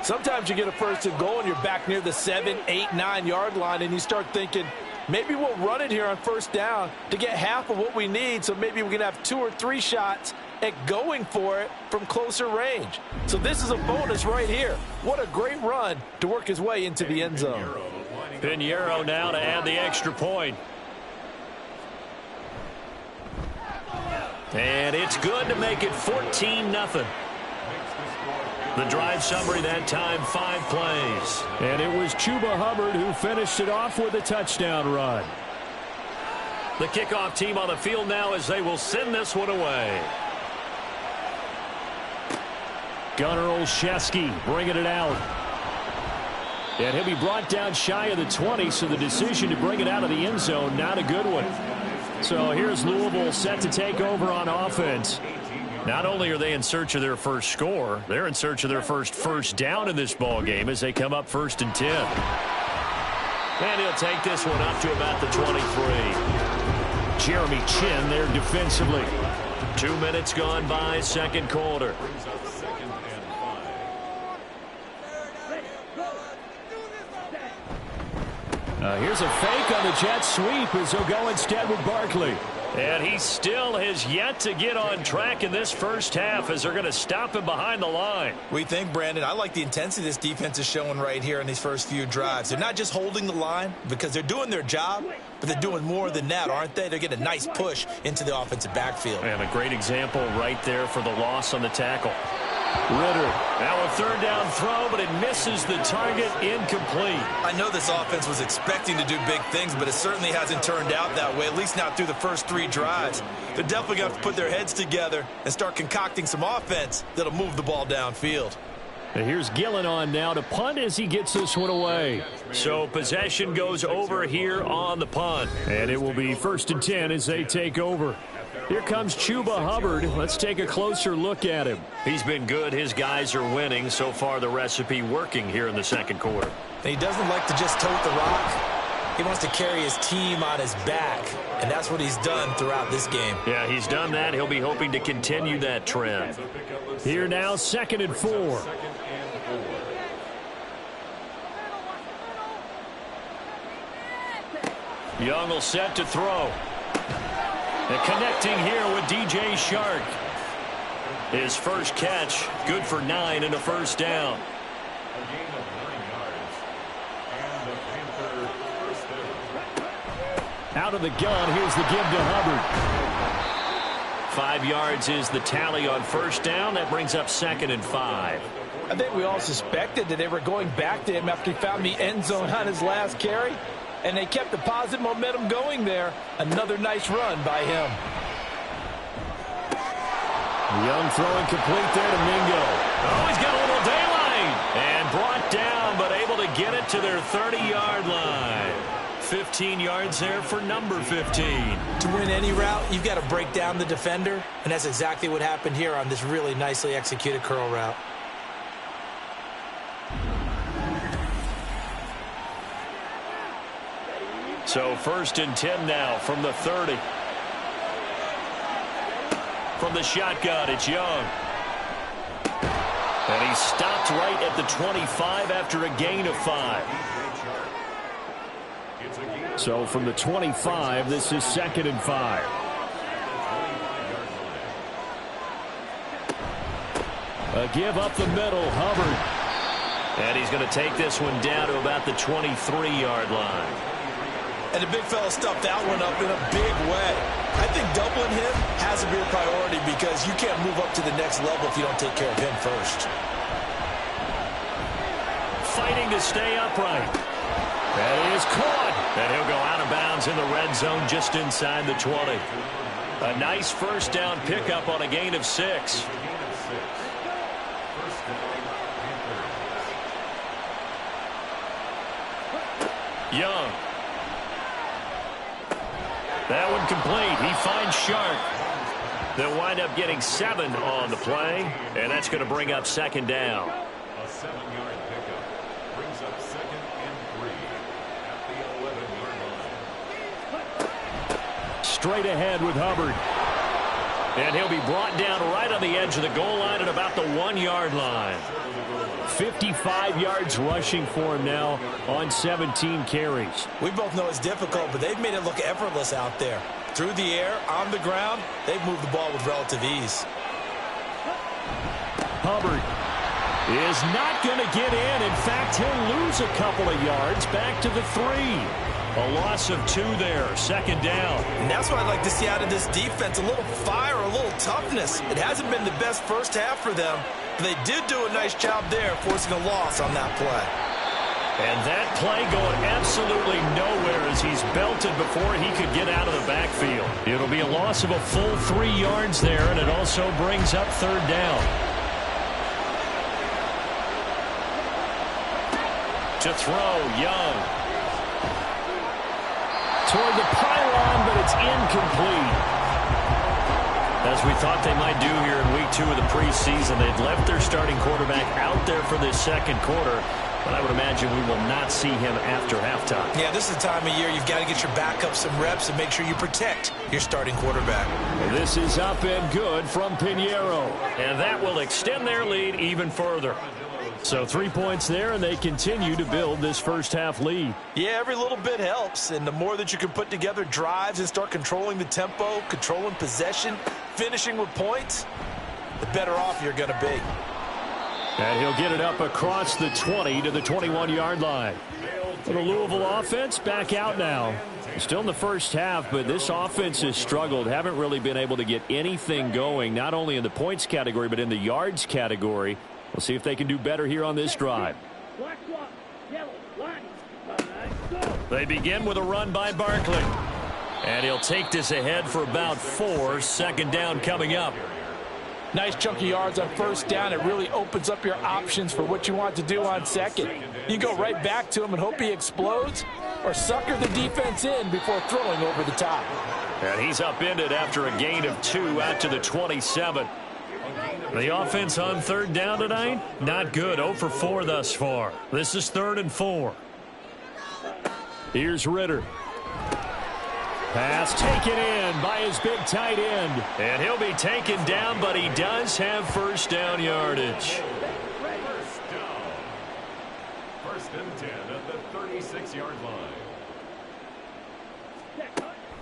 S4: Sometimes you get a first and goal and you're back near the 7, 8, 9 yard line and you start thinking, maybe we'll run it here on first down to get half of what we need, so maybe we can have 2 or 3 shots at going for it from closer range. So this is a bonus right here. What a great run to work his way into the end zone.
S6: Pinheiro now to add the extra point. And it's good to make it 14-0. The drive summary that time, 5 plays. And it was Chuba Hubbard who finished it off with a touchdown run. The kickoff team on the field now as they will send this one away. Gunnar Olszewski bringing it out. And he'll be brought down shy of the 20, so the decision to bring it out of the end zone, not a good one. So here's Louisville set to take over on offense. Not only are they in search of their first score, they're in search of their first down in this ball game as they come up 1st and 10. And he'll take this one up to about the 23. Jeremy Chin there defensively. 2 minutes gone by, second quarter. Here's a fake on the jet sweep as he'll go instead with Barkley. And he still has yet to get on track in this first half as they're going to stop him behind the line.
S3: We think, Brandon, I like the intensity this defense is showing right here in these first few drives. They're not just holding the line because they're doing their job, but they're doing more than that, aren't they? They're getting a nice push into the offensive backfield.
S6: And a great example right there for the loss on the tackle. Ritter, now a 3rd down throw, but it misses the target, incomplete.
S3: I know this offense was expecting to do big things, but it certainly hasn't turned out that way, at least not through the first 3 drives. They're definitely going to have to put their heads together and start concocting some offense that'll move the ball downfield.
S6: And here's Gillen on now to punt as he gets this one away. So possession goes over here on the punt. And it will be 1st and 10 as they take over. Here comes Chuba Hubbard. Let's take a closer look at him. He's been good. His guys are winning. So far, the recipe working here in the second quarter.
S3: And he doesn't like to just tote the rock. He wants to carry his team on his back, and that's what he's done throughout this game.
S6: Yeah, he's done that. He'll be hoping to continue that trend. Here now, 2nd and 4. Young will set to throw. And connecting here with DJ Shark. His first catch, good for 9 and a first down. Out of the gun, here's the give to Hubbard. 5 yards is the tally on first down. That brings up 2nd and 5.
S4: I think we all suspected that they were going back to him after he found the end zone on his last carry. And they kept the positive momentum going there. Another nice run by him.
S6: Young throwing complete there to Mingo. Oh, he's got a little daylight. And brought down, but able to get it to their 30-yard line. 15 yards there for number 15.
S3: To win any route, you've got to break down the defender. And that's exactly what happened here on this really nicely executed curl route.
S6: So 1st and 10 now from the 30. From the shotgun, it's Young. And he stopped right at the 25 after a gain of 5. So from the 25, this is 2nd and 5. A give up the middle, Hubbard. And he's going to take this one down to about the 23-yard line.
S3: And the big fella stuffed that one up in a big way. I think doubling him has to be a priority because you can't move up to the next level if you don't take care of him first.
S6: Fighting to stay upright. That is caught. And he'll go out of bounds in the red zone just inside the 20. A nice first down pickup on a gain of 6. Young. That one complete. He finds Shark. They'll wind up getting 7 on the play, and that's going to bring up 2nd down.
S7: A 7-yard pickup brings up 2nd and 3 at the 11-yard line.
S6: Straight ahead with Hubbard. And he'll be brought down right on the edge of the goal line at about the 1-yard line. 55 yards rushing for him now on 17 carries.
S3: We both know it's difficult, but they've made it look effortless out there. Through the air, on the ground, they've moved the ball with relative ease.
S6: Hubbard is not going to get in. In fact, he'll lose a couple of yards back to the 3. A loss of 2 there, 2nd down.
S3: And that's what I'd like to see out of this defense, a little fire, a little toughness. It hasn't been the best first half for them, but they did do a nice job there forcing a loss on that play.
S6: And that play going absolutely nowhere as he's belted before he could get out of the backfield. It'll be a loss of a full 3 yards there, and it also brings up 3rd down. To throw, Young. Toward the pylon, but it's incomplete. As we thought they might do here in week 2 of the preseason, they'd left their starting quarterback out there for this 2nd quarter, but I would imagine we will not see him after halftime.
S3: Yeah, this is the time of year you've got to get your backup some reps and make sure you protect your starting quarterback.
S6: This is up and good from Pinheiro, and that will extend their lead even further. So 3 points there, and they continue to build this first half lead.
S3: Yeah, every little bit helps, and the more that you can put together drives and start controlling the tempo, controlling possession, finishing with points, the better off you're going to be.
S6: And he'll get it up across the 20 to the 21-yard line. For the Louisville offense, back out now. Still in the first half, but this offense has struggled. Haven't really been able to get anything going, not only in the points category, but in the yards category. We'll see if they can do better here on this drive. They begin with a run by Barkley. And he'll take this ahead for about 4. 2nd down coming up.
S4: Nice chunky yards on 1st down. It really opens up your options for what you want to do on 2nd. You go right back to him and hope he explodes, or sucker the defense in before throwing over the top.
S6: And he's upended after a gain of 2 out to the 27. The offense on 3rd down tonight, not good. 0 for 4 thus far. This is 3rd and 4. Here's Ritter. Pass taken in by his big tight end. And he'll be taken down, but he does have 1st down yardage.
S7: First and 10 at the 36-yard line.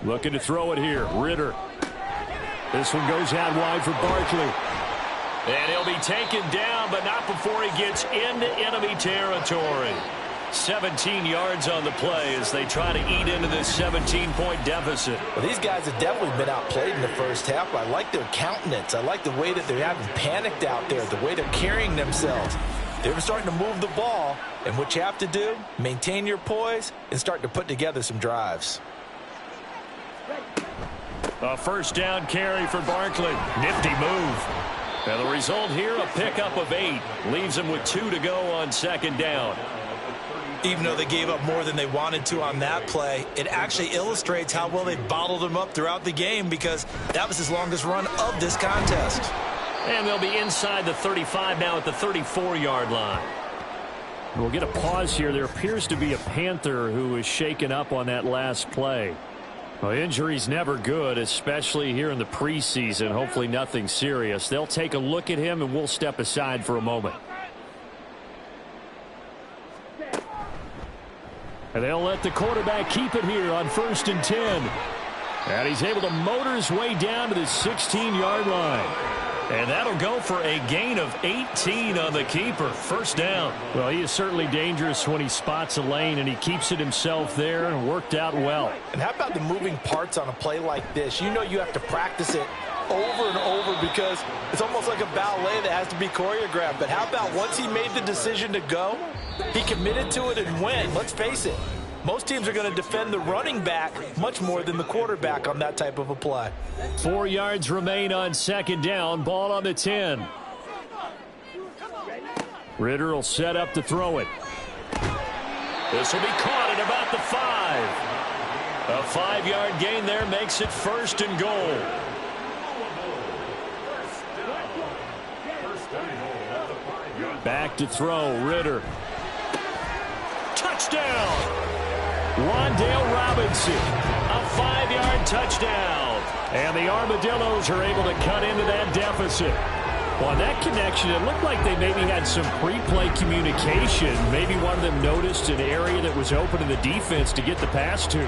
S6: Looking to throw it here. Ritter. This one goes out wide for Barkley. And he'll be taken down, but not before he gets into enemy territory. 17 yards on the play as they try to eat into this 17-point deficit.
S3: Well, these guys have definitely been outplayed in the first half. I like their countenance. I like the way that they haven't panicked out there, the way they're carrying themselves. They're starting to move the ball, and what you have to do, maintain your poise and start to put together some drives.
S6: A 1st down carry for Barkley. Nifty move. And the result here, a pickup of 8. Leaves him with 2 to go on 2nd down.
S3: Even though they gave up more than they wanted to on that play, it actually illustrates how well they bottled them up throughout the game, because that was his longest run of this contest.
S6: And they'll be inside the 35 now at the 34-yard line. We'll get a pause here. There appears to be a Panther who is shaken up on that last play. Well, injury's never good, especially here in the preseason. Hopefully nothing serious. They'll take a look at him, and we'll step aside for a moment. And they'll let the quarterback keep it here on 1st and 10. And he's able to motor his way down to the 16-yard line. And that'll go for a gain of 18 on the keeper. 1st down. Well, he is certainly dangerous when he spots a lane, and he keeps it himself there, and worked out well.
S3: And how about the moving parts on a play like this? You know you have to practice it over and over, because it's almost like a ballet that has to be choreographed. But how about once he made the decision to go, he committed to it and went. Let's face it, most teams are going to defend the running back much more than the quarterback on that type of a play.
S6: 4 yards remain on 2nd down. Ball on the 10. Ritter will set up to throw it. This will be caught at about the 5. A 5-yard gain there makes it 1st and goal. Back to throw, Ritter. Touchdown! Rondale Robinson, a 5-yard touchdown. And the Armadillos are able to cut into that deficit. Well, on that connection, it looked like they maybe had some pre-play communication. Maybe one of them noticed an area that was open to the defense to get the pass to.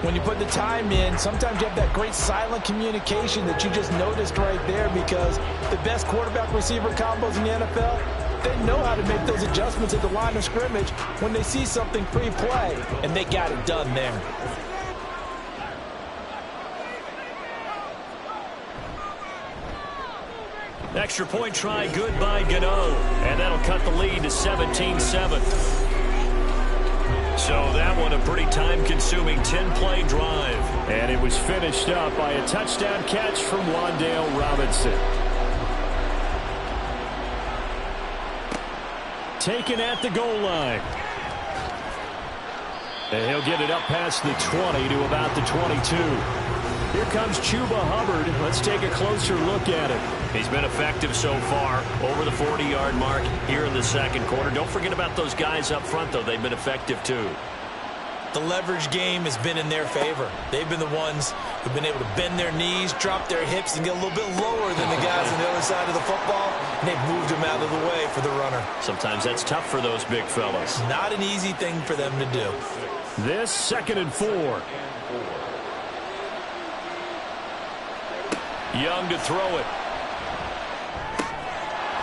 S3: When you put the time in, sometimes you have that great silent communication that you just noticed right there, because the best quarterback-receiver combos in the NFL, they know how to make those adjustments at the line of scrimmage when they see something pre-play, and they got it done there.
S6: Extra point try good by Gano, and that'll cut the lead to 17-7. So that one a pretty time-consuming 10-play drive. And it was finished up by a touchdown catch from Wan'Dale Robinson. Taken at the goal line. And he'll get it up past the 20 to about the 22. Here comes Chuba Hubbard. Let's take a closer look at it.
S2: He's been effective so far, over the 40-yard mark here in the second quarter. Don't forget about those guys up front, though. They've been effective, too.
S3: The leverage game has been in their favor. They've been the ones who've been able to bend their knees, drop their hips, and get a little bit lower than the guys on the other side of the football, and they've moved them out of the way for the runner.
S2: Sometimes that's tough for those big fellas.
S3: Not an easy thing for them to do.
S6: This 2nd and 4.
S2: Young to throw it.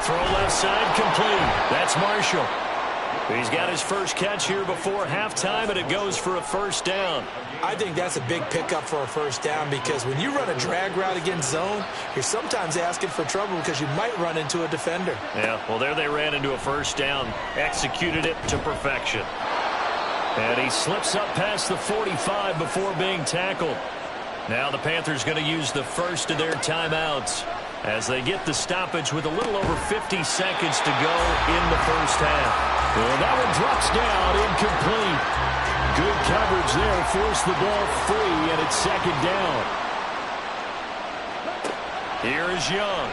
S2: Throw left side, complete. That's Marshall. He's got his first catch here before halftime, and it goes for a first down.
S3: I think that's a big pickup for a first down, because when you run a drag route against zone, you're sometimes asking for trouble because you might run into a defender.
S2: Yeah, well, there they ran into a first down, executed it to perfection.
S6: And he slips up past the 45 before being tackled.
S2: Now the Panthers going to use the first of their timeouts as they get the stoppage with a little over 50 seconds to go in the first half.
S6: And that one drops down, incomplete. Good coverage there, forced the ball free, and it's 2nd down.
S2: Here is Young.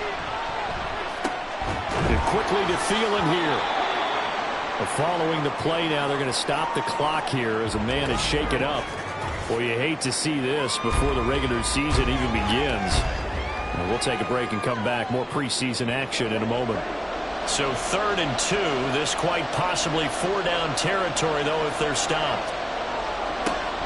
S6: And quickly to Thielen here. Following the play now, they're going to stop the clock here as a man is shaken up. Well, you hate to see this before the regular season even begins. We'll take a break and come back. More preseason action in a moment.
S2: So 3rd and 2. This quite possibly 4-down territory, though, if they're stopped.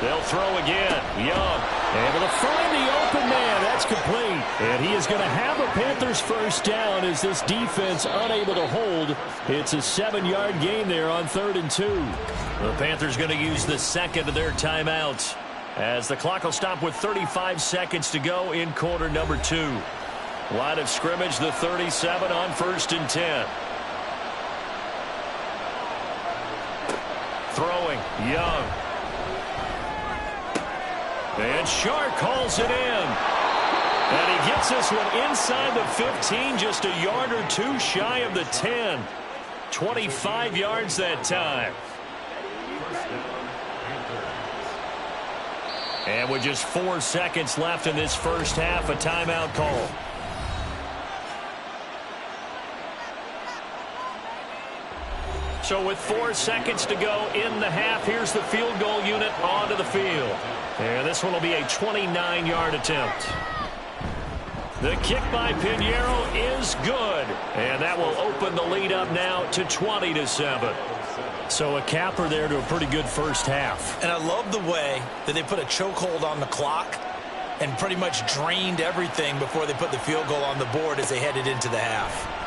S2: They'll throw again. Young
S6: able to find the open man. That's complete. And he is going to have a Panthers first down as this defense unable to hold. It's a 7-yard gain there on 3rd and 2.
S2: The Panthers going to use the second of their timeouts, as the clock will stop with 35 seconds to go in quarter number 2. Line of scrimmage, the 37 on 1st and 10. Throwing, Young. And Shark calls it in. And he gets this one inside the 15, just a yard or two shy of the 10. 25 yards that time. And with just 4 seconds left in this first half, a timeout call. So with 4 seconds to go in the half, here's the field goal unit onto the field. And this one will be a 29-yard attempt. The kick by Pinheiro is good. And that will open the lead up now to 20-7.
S6: So a capper there to a pretty good first half.
S3: And I love the way that they put a chokehold on the clock and pretty much drained everything before they put the field goal on the board as they headed into the half.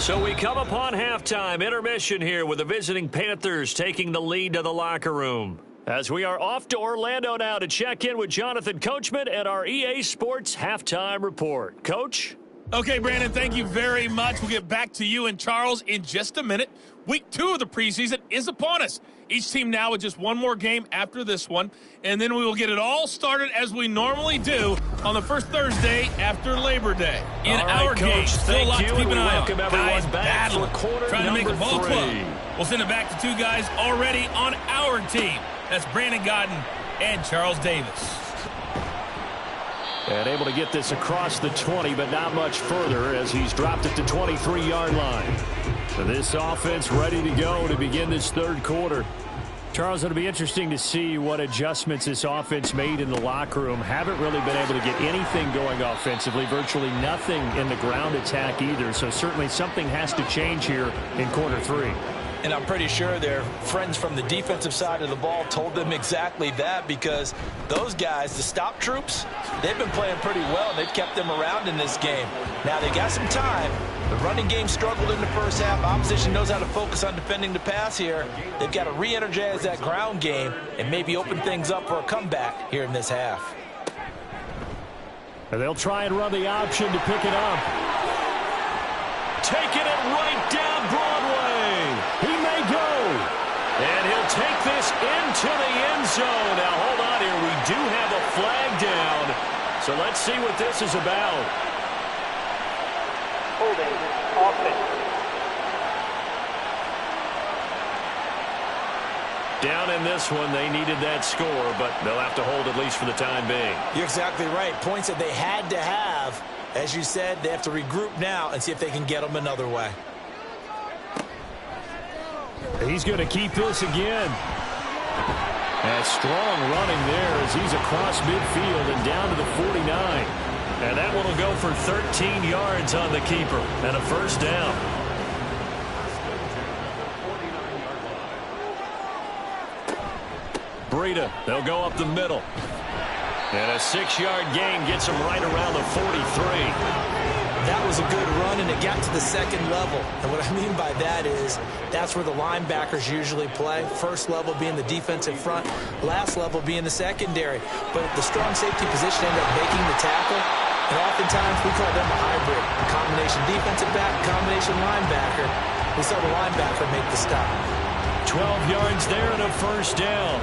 S2: So we come upon halftime, intermission here with the visiting Panthers taking the lead to the locker room. As we are off to Orlando now to check in with Jonathan Coachman and our EA Sports Halftime Report. Coach?
S5: Okay, Brandon, thank you very much. We'll get back to you and Charles in just a minute. Week 2 of the preseason is upon us. Each team now with just one more game after this one, and then we will get it all started as we normally do on the first Thursday after Labor Day. In
S2: all right,
S5: our
S2: Coach,
S5: game, still a lot to keep an eye on. Guys battling, trying to make a ball club. We'll send it back to 2 guys already on our team. That's Brandon Godden and Charles Davis.
S6: And able to get this across the 20, but not much further as he's dropped it to 23-yard line. So this offense ready to go to begin this third quarter. Charles, it'll be interesting to see what adjustments this offense made in the locker room. Haven't really been able to get anything going offensively, virtually nothing in the ground attack either. So certainly something has to change here in quarter three.
S3: And I'm pretty sure their friends from the defensive side of the ball told them exactly that, because those guys, the stop troops, they've been playing pretty well. They've kept them around in this game. Now they got some time. The running game struggled in the first half. Opposition knows how to focus on defending the pass here. They've got to re-energize that ground game and maybe open things up for a comeback here in this half.
S6: And they'll try and run the option to pick it up. Taking it right down Broadway. He may go. And he'll take this into the end zone. Now, hold on here. We do have a flag down. So let's see what this is about.
S8: Holding offense.
S2: Down in this one, they needed that score, but they'll have to hold at least for the time being.
S3: You're exactly right. Points that they had to have. As you said, they have to regroup now and see if they can get them another way.
S6: He's going to keep this again. And strong running there as he's across midfield and down to the 49. And that one will go for 13 yards on the keeper and a first down. Breida, they'll go up the middle. And a 6-yard gain gets him right around the 43.
S3: That was a good run, and it got to the second level. And what I mean by that is that's where the linebackers usually play. First level being the defensive front, last level being the secondary. But the strong safety position ended up making the tackle. And oftentimes we call them a hybrid. A combination defensive back, combination linebacker. We saw the linebacker make the stop.
S6: 12 yards there and a first down.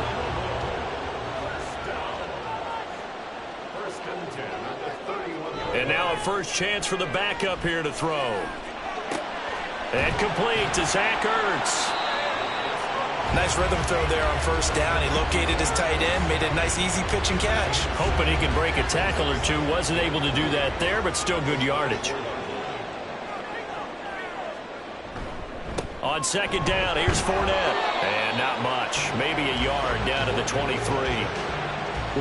S2: And now a first chance for the backup here to throw. And complete to Zach Ertz.
S3: Nice rhythm throw there on first down. He located his tight end, made a nice easy pitch and catch.
S6: Hoping he can break a tackle or two. Wasn't able to do that there, but still good yardage. On second down, here's Fournette. And not much. Maybe a yard down to the 23.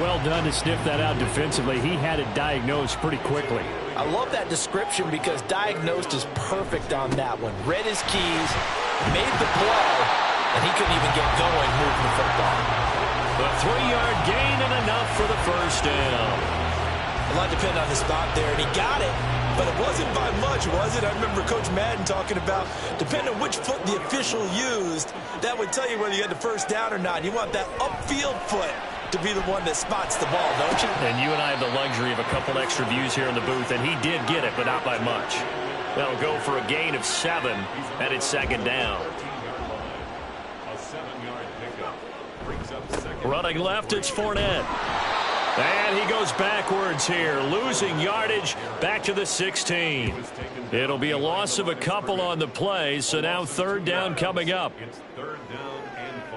S6: Well done to sniff that out defensively. He had it diagnosed pretty quickly.
S3: I love that description because diagnosed is perfect on that one. Read his keys, made the play, and he couldn't even get going moving the football.
S2: The 3-yard gain and enough for the first down.
S3: A lot depended on the spot there, and he got it. But it wasn't by much, was it? I remember Coach Madden talking about, depending on which foot the official used, that would tell you whether you had the first down or not. You want that upfield foot to be the one that spots the ball, don't you?
S6: And you and I have the luxury of a couple extra views here in the booth, and he did get it, but not by much. That'll go for a gain of 7, and it's second down.
S7: A 7-yard pickup brings up second.
S2: Running left, it's Fournette. And he goes backwards here, losing yardage back to the 16. It'll be a loss of a couple on the play, so now third down coming up.
S7: It's third down and 5.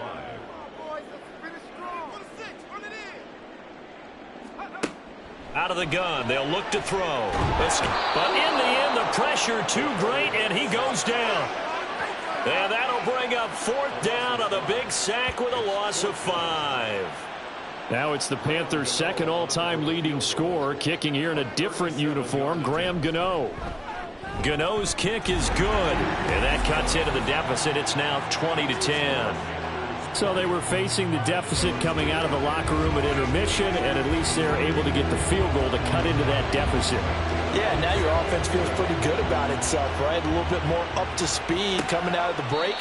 S2: Out of the gun, they'll look to throw. But in the end, the pressure too great, and he goes down. And that'll bring up fourth down on a big sack with a loss of 5.
S6: Now it's the Panthers' second all-time leading scorer, kicking here in a different uniform, Graham Gano.
S2: Gano's kick is good, and that cuts into the deficit. It's now 20-10.
S6: So they were facing the deficit coming out of the locker room at intermission, and at least they're able to get the field goal to cut into that deficit.
S3: Yeah, now your offense feels pretty good about itself, right? A little bit more up to speed coming out of the break.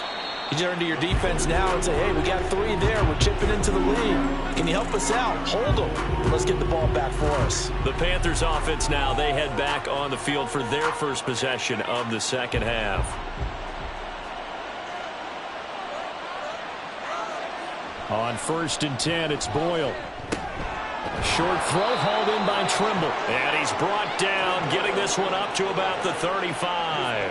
S3: You turn to your defense now and say, hey, we got 3 there. We're chipping into the lead. Can you help us out? Hold them. Let's get the ball back for us.
S2: The Panthers offense now, they head back on the field for their first possession of the second half.
S6: On 1st and 10, it's Boyle. A short throw hauled in by Trimble.
S2: And he's brought down, getting this one up to about the 35.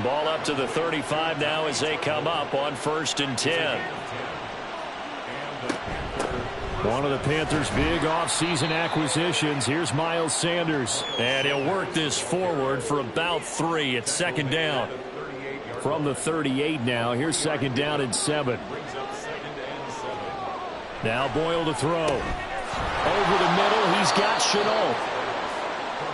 S2: Ball up to the 35 now as they come up on 1st and 10.
S6: One of the Panthers' big offseason acquisitions. Here's Miles Sanders.
S2: And he'll work this forward for about 3 at second down.
S6: from the 38 now. Here's 2nd down and 7. Now Boyle to throw. Over the middle, he's got Chenault.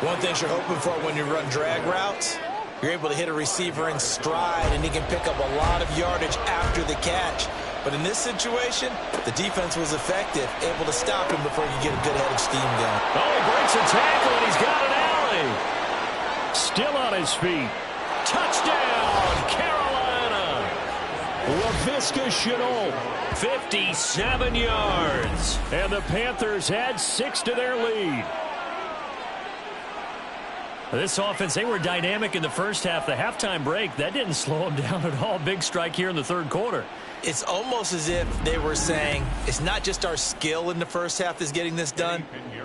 S3: One thing you're hoping for when you run drag routes, you're able to hit a receiver in stride, and he can pick up a lot of yardage after the catch. But in this situation, the defense was effective, able to stop him before you get a good head of steam going.
S6: Oh, he breaks a tackle, and he's got an alley. Still on his feet. Touchdown, Carolina. Laviska Chenault, 57 yards. And the Panthers had 6 to their lead. This offense, they were dynamic in the first half. The halftime break, that didn't slow them down at all. Big strike here in the 3rd quarter.
S3: It's almost as if they were saying, it's not just our skill in the first half that's getting this done,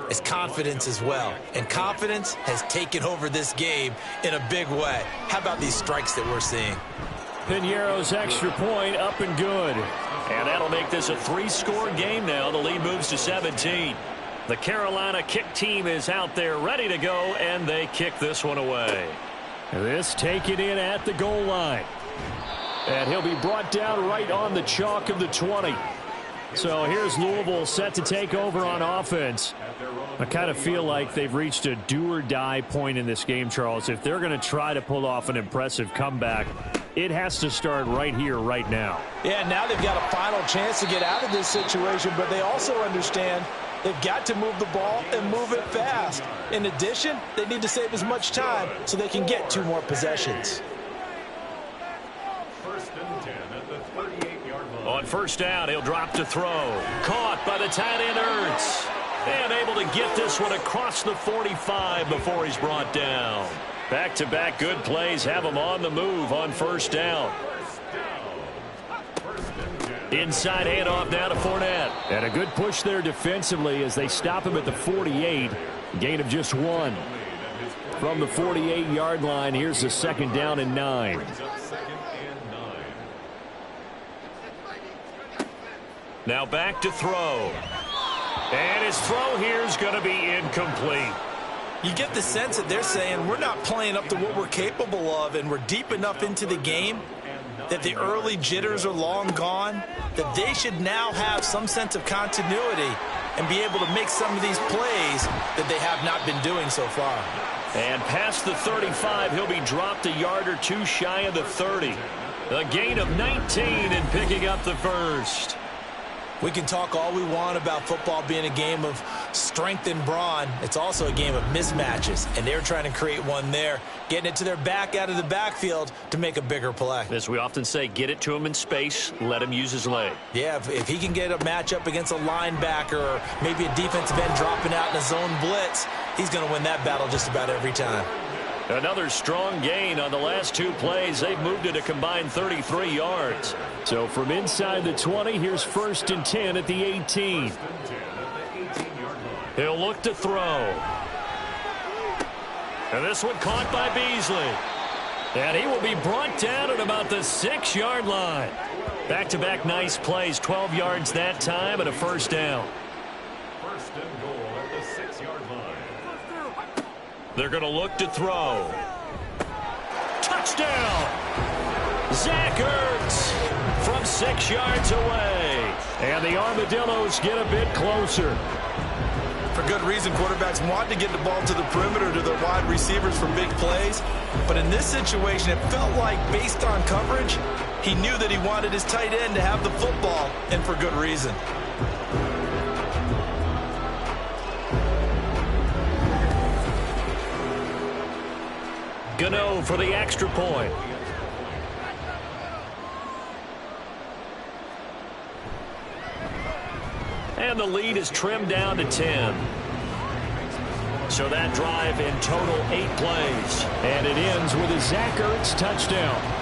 S3: it's confidence as well. And confidence has taken over this game in a big way. How about these strikes that we're seeing?
S6: Piñeiro's extra point up and good. And that'll make this a 3-score game now. The lead moves to 17. The Carolina kick team is out there ready to go, and they kick this one away. This taken in at the goal line. And he'll be brought down right on the chalk of the 20. So here's Louisville set to take over on offense. I kind of feel like they've reached a do-or-die point in this game, Charles. If they're going to try to pull off an impressive comeback, it has to start right here, right now.
S4: Yeah, now they've got a final chance to get out of this situation, but they also understand they've got to move the ball and move it fast. In addition, they need to save as much time so they can get 2 more possessions.
S2: On 1st down, he'll drop to throw. Caught by the tight end, Ertz. And able to get this one across the 45 before he's brought down. Back-to-back good plays have him on the move on 1st down. Inside handoff now to Fournette.
S6: And a good push there defensively as they stop him at the 48. Gain of just 1. From the 48-yard line, here's the 2nd down and 9.
S2: Now back to throw. And his throw here is going to be incomplete.
S3: You get the sense that they're saying we're not playing up to what we're capable of, and we're deep enough into the game that the early jitters are long gone, that they should now have some sense of continuity and be able to make some of these plays that they have not been doing so far.
S2: And past the 35, he'll be dropped a yard or 2 shy of the 30. A gain of 19 and picking up the 1st.
S3: We can talk all we want about football being a game of strength and brawn. It's also a game of mismatches, and they're trying to create one there, getting it to their back out of the backfield to make a bigger play.
S2: As we often say, get it to him in space, let him use his leg.
S3: Yeah, if he can get a matchup against a linebacker or maybe a defensive end dropping out in a zone blitz, he's going to win that battle just about every time.
S2: Another strong gain on the last 2 plays. They've moved it a combined 33 yards.
S6: So from inside the 20, here's 1st and 10 at the 18.
S2: He'll look to throw. And this one caught by Beasley. And he will be brought down at about the 6-yard line. Back-to-back nice plays, 12 yards that time and a 1st down.
S7: First and goal at the 6-yard line.
S2: They're going to look to throw. Touchdown! Zach Ertz from 6 yards away.
S6: And the Armadillos get a bit closer.
S3: For good reason, quarterbacks want to get the ball to the perimeter to their wide receivers for big plays. But in this situation, it felt like, based on coverage, he knew that he wanted his tight end to have the football, and for good reason.
S2: Gano for the extra point. And the lead is trimmed down to 10. So that drive in total 8 plays.
S6: And it ends with a Zach Ertz touchdown.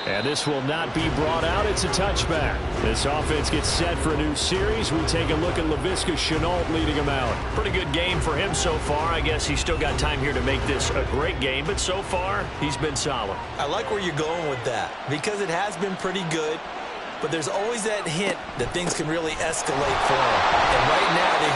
S6: And this will not be brought out. It's a touchback. This offense gets set for a new series. We take a look at Laviska Shenault leading them out.
S2: Pretty good game for him so far. I guess he's still got time here to make this a great game, but so far, he's been solid.
S3: I like where you're going with that because it has been pretty good, but there's always that hint that things can really escalate for him. And right now, they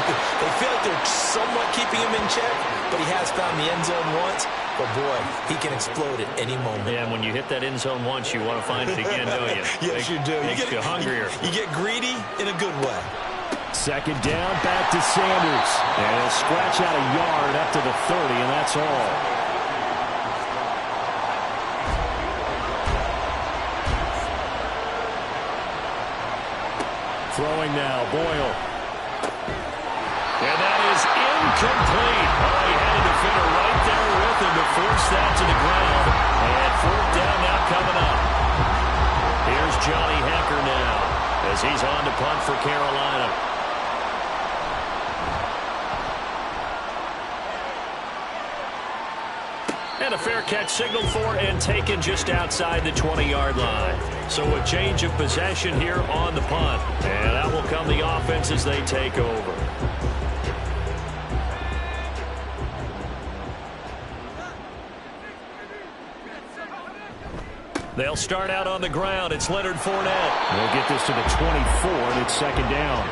S3: feel like they're somewhat keeping him in check, but he has found the end zone once. But, boy, he can explode at any moment.
S2: Yeah, and when you hit that end zone once, you want to find it again, don't you?
S3: Yes, you do.
S2: Makes you hungrier.
S3: You get greedy in a good way.
S6: Second down, back to Sanders. And he'll scratch out a yard up to the 30, and that's all. Throwing now, Boyle. And that is incomplete. Oh, he had a defender right there with him to force that to the ground. And fourth down now coming up. Here's Johnny Hecker now as he's on to punt for Carolina. And a fair catch signaled for and taken just outside the 20-yard line. So a change of possession here on the punt. And that will come the offense as they take over. They'll start out on the ground. It's Leonard Fournette. They'll get this to the 24, and it's second down.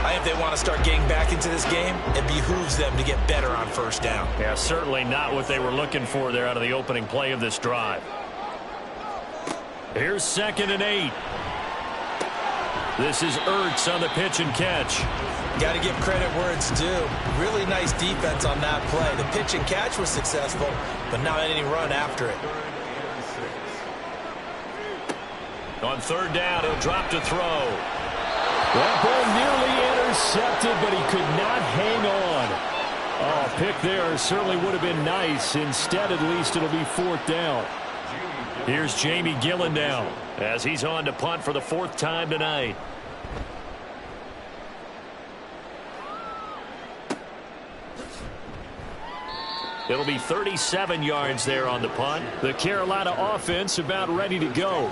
S3: I think if they want to start getting back into this game, it behooves them to get better on first down.
S6: Yeah, certainly not what they were looking for there out of the opening play of this drive. Here's 2nd and 8. This is Ertz on the pitch and catch.
S3: Got to give credit where it's due. Really nice defense on that play. The pitch and catch was successful, but not any run after it.
S2: On third down, he'll drop to throw.
S6: That ball nearly intercepted, but he could not hang on. Oh, pick there certainly would have been nice. Instead, at least, it'll be fourth down. Here's Jamie Gillen now as he's on to punt for the 4th time tonight. It'll be 37 yards there on the punt. The Carolina offense about ready to go.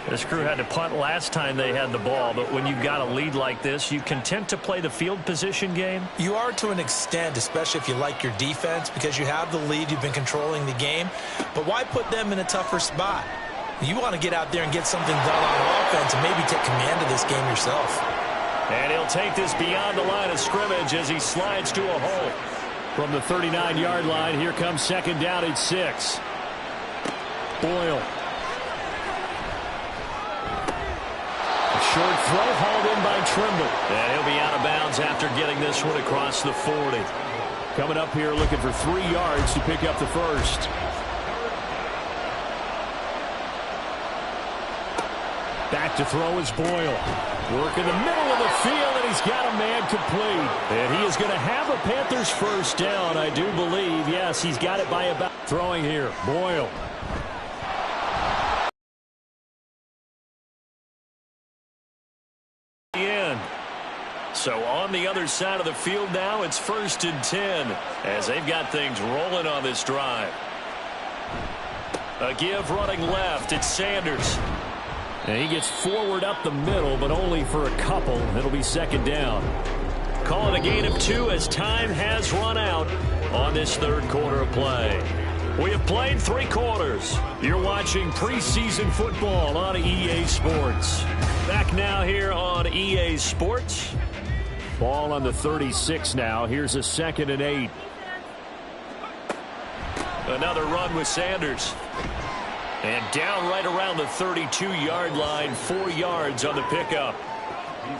S6: This crew had to punt last time they had the ball, but when you've got a lead like this, you content to play the field position game?
S3: You are to an extent, especially if you like your defense, because you have the lead, you've been controlling the game. But why put them in a tougher spot? You want to get out there and get something done on offense and maybe take command of this game yourself.
S6: And he'll take this beyond the line of scrimmage as he slides to a hole. From the 39-yard line, here comes second down at 6. Boyle. Short throw hauled in by Trimble. And he'll be out of bounds after getting this one across the 40. Coming up here looking for 3 yards to pick up the first. Back to throw is Boyle. Work in the middle of the field, and he's got a man complete. And he is going to have a Panthers first down, I do believe. Yes, he's got it by about. Throwing here, Boyle. So on the other side of the field now, it's 1st and 10 as they've got things rolling on this drive. A give running left. It's Sanders. And he gets forward up the middle, but only for a couple. It'll be second down. Call it a gain of 2 as time has run out on this 3rd quarter of play. We have played 3 quarters. You're watching preseason football on EA Sports. Back now here on EA Sports. Ball on the 36 now. Here's a 2nd and 8. Another run with Sanders. And down right around the 32-yard line, 4 yards on the pickup.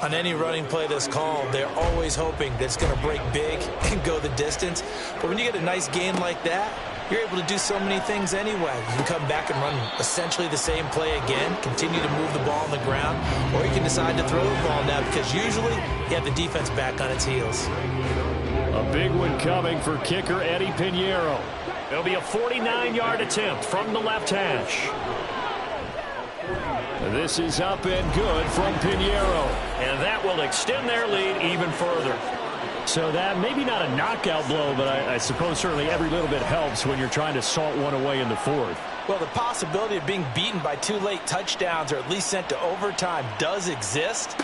S3: On any running play that's called, they're always hoping that it's going to break big and go the distance. But when you get a nice gain like that, you're able to do so many things anyway. You can come back and run essentially the same play again, continue to move the ball on the ground, or you can decide to throw the ball now because usually you have the defense back on its heels.
S6: A big one coming for kicker Eddie Pinheiro. It'll be a 49-yard attempt from the left hash. This is up and good from Pinheiro. And that will extend their lead even further. So that maybe not a knockout blow, but I suppose certainly every little bit helps when you're trying to salt one away in the 4th.
S3: Well, the possibility of being beaten by 2 late touchdowns or at least sent to overtime does exist.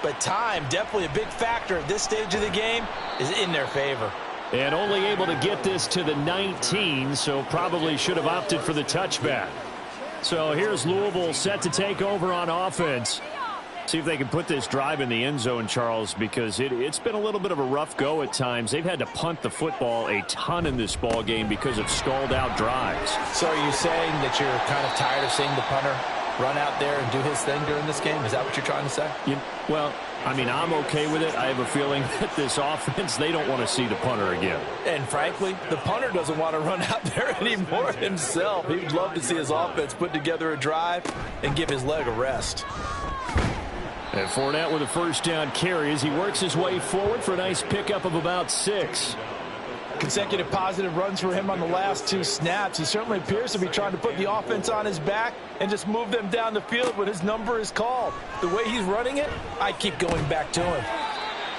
S3: But time, definitely a big factor at this stage of the game, is in their favor.
S6: And only able to get this to the 19, so probably should have opted for the touchback. So here's Louisville set to take over on offense. See if they can put this drive in the end zone, Charles, because it's been a little bit of a rough go at times. They've had to punt the football a ton in this ball game because of stalled out drives.
S3: So are you saying that you're kind of tired of seeing the punter run out there and do his thing during this game? Is that what you're trying to say?
S6: Well, I mean, I'm okay with it. I have a feeling that this offense, they don't want to see the punter again.
S3: And frankly, the punter doesn't want to run out there anymore himself. He'd love to see his offense put together a drive and give his leg a rest.
S6: And Fournette with a first down carry as he works his way forward for a nice pickup of about 6.
S3: Consecutive positive runs for him on the last 2 snaps. He certainly appears to be trying to put the offense on his back and just move them down the field when his number is called. The way he's running it, I keep going back to him.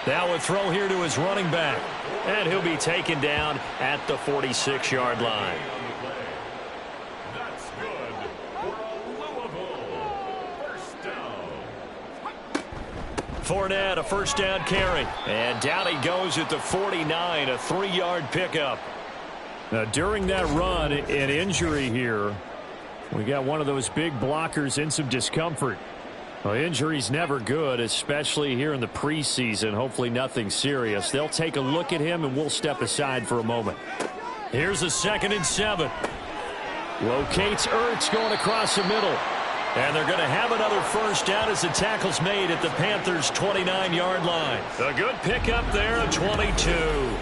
S2: Now a throw here to his running back. And he'll be taken down at the 46-yard line.
S7: That's good for Louisville. First down.
S2: Fournette, a first down carry. And down he goes at the 49, a 3-yard pickup.
S6: Now, during that run, an injury here. We got one of those big blockers in some discomfort. Well, injury's never good, especially here in the preseason. Hopefully nothing serious. They'll take a look at him, and we'll step aside for a moment.
S2: Here's a 2nd and 7.
S6: Locates Ertz going across the middle.
S2: And they're going to have another first down as the tackle's made at the Panthers' 29-yard line. A good pickup there of 22.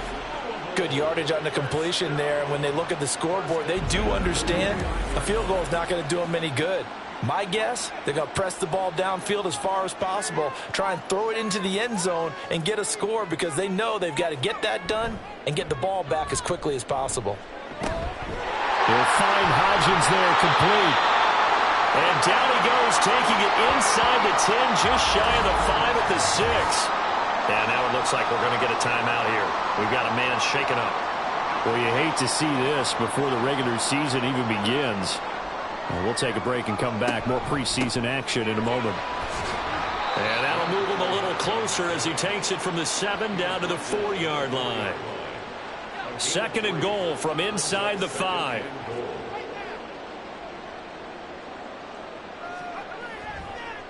S3: Good yardage on the completion there. And when they look at the scoreboard, they do understand a field goal is not going to do them any good. My guess, they're going to press the ball downfield as far as possible, try and throw it into the end zone and get a score because they know they've got to get that done and get the ball back as quickly as possible.
S6: They'll find Hodgins there complete.
S2: And down he goes, taking it inside the 10, just shy of the 5 at the 6. And now it looks like we're going to get a timeout here. We've got a man shaken up.
S6: Well, you hate to see this before the regular season even begins. We'll take a break and come back. More preseason action in a moment.
S2: And that'll move him a little closer as he takes it from the 7 down to the 4-yard line. 2nd and goal from inside the 5.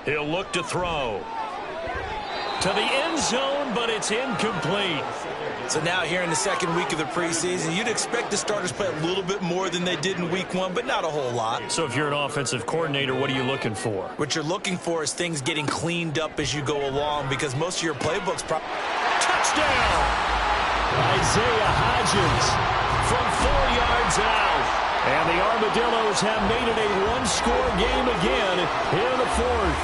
S2: He'll look to throw. To the end zone, but it's incomplete.
S3: So now here in the 2nd week of the preseason, you'd expect the starters play a little bit more than they did in week 1, but not a whole lot.
S2: So if you're an offensive coordinator, what are you looking for?
S3: What you're looking for is things getting cleaned up as you go along because most of your playbooks...
S2: Touchdown!
S6: Isaiah Hodgins
S2: From 4 yards out.
S6: And the Armadillos have made it a one-score game again in the 4th.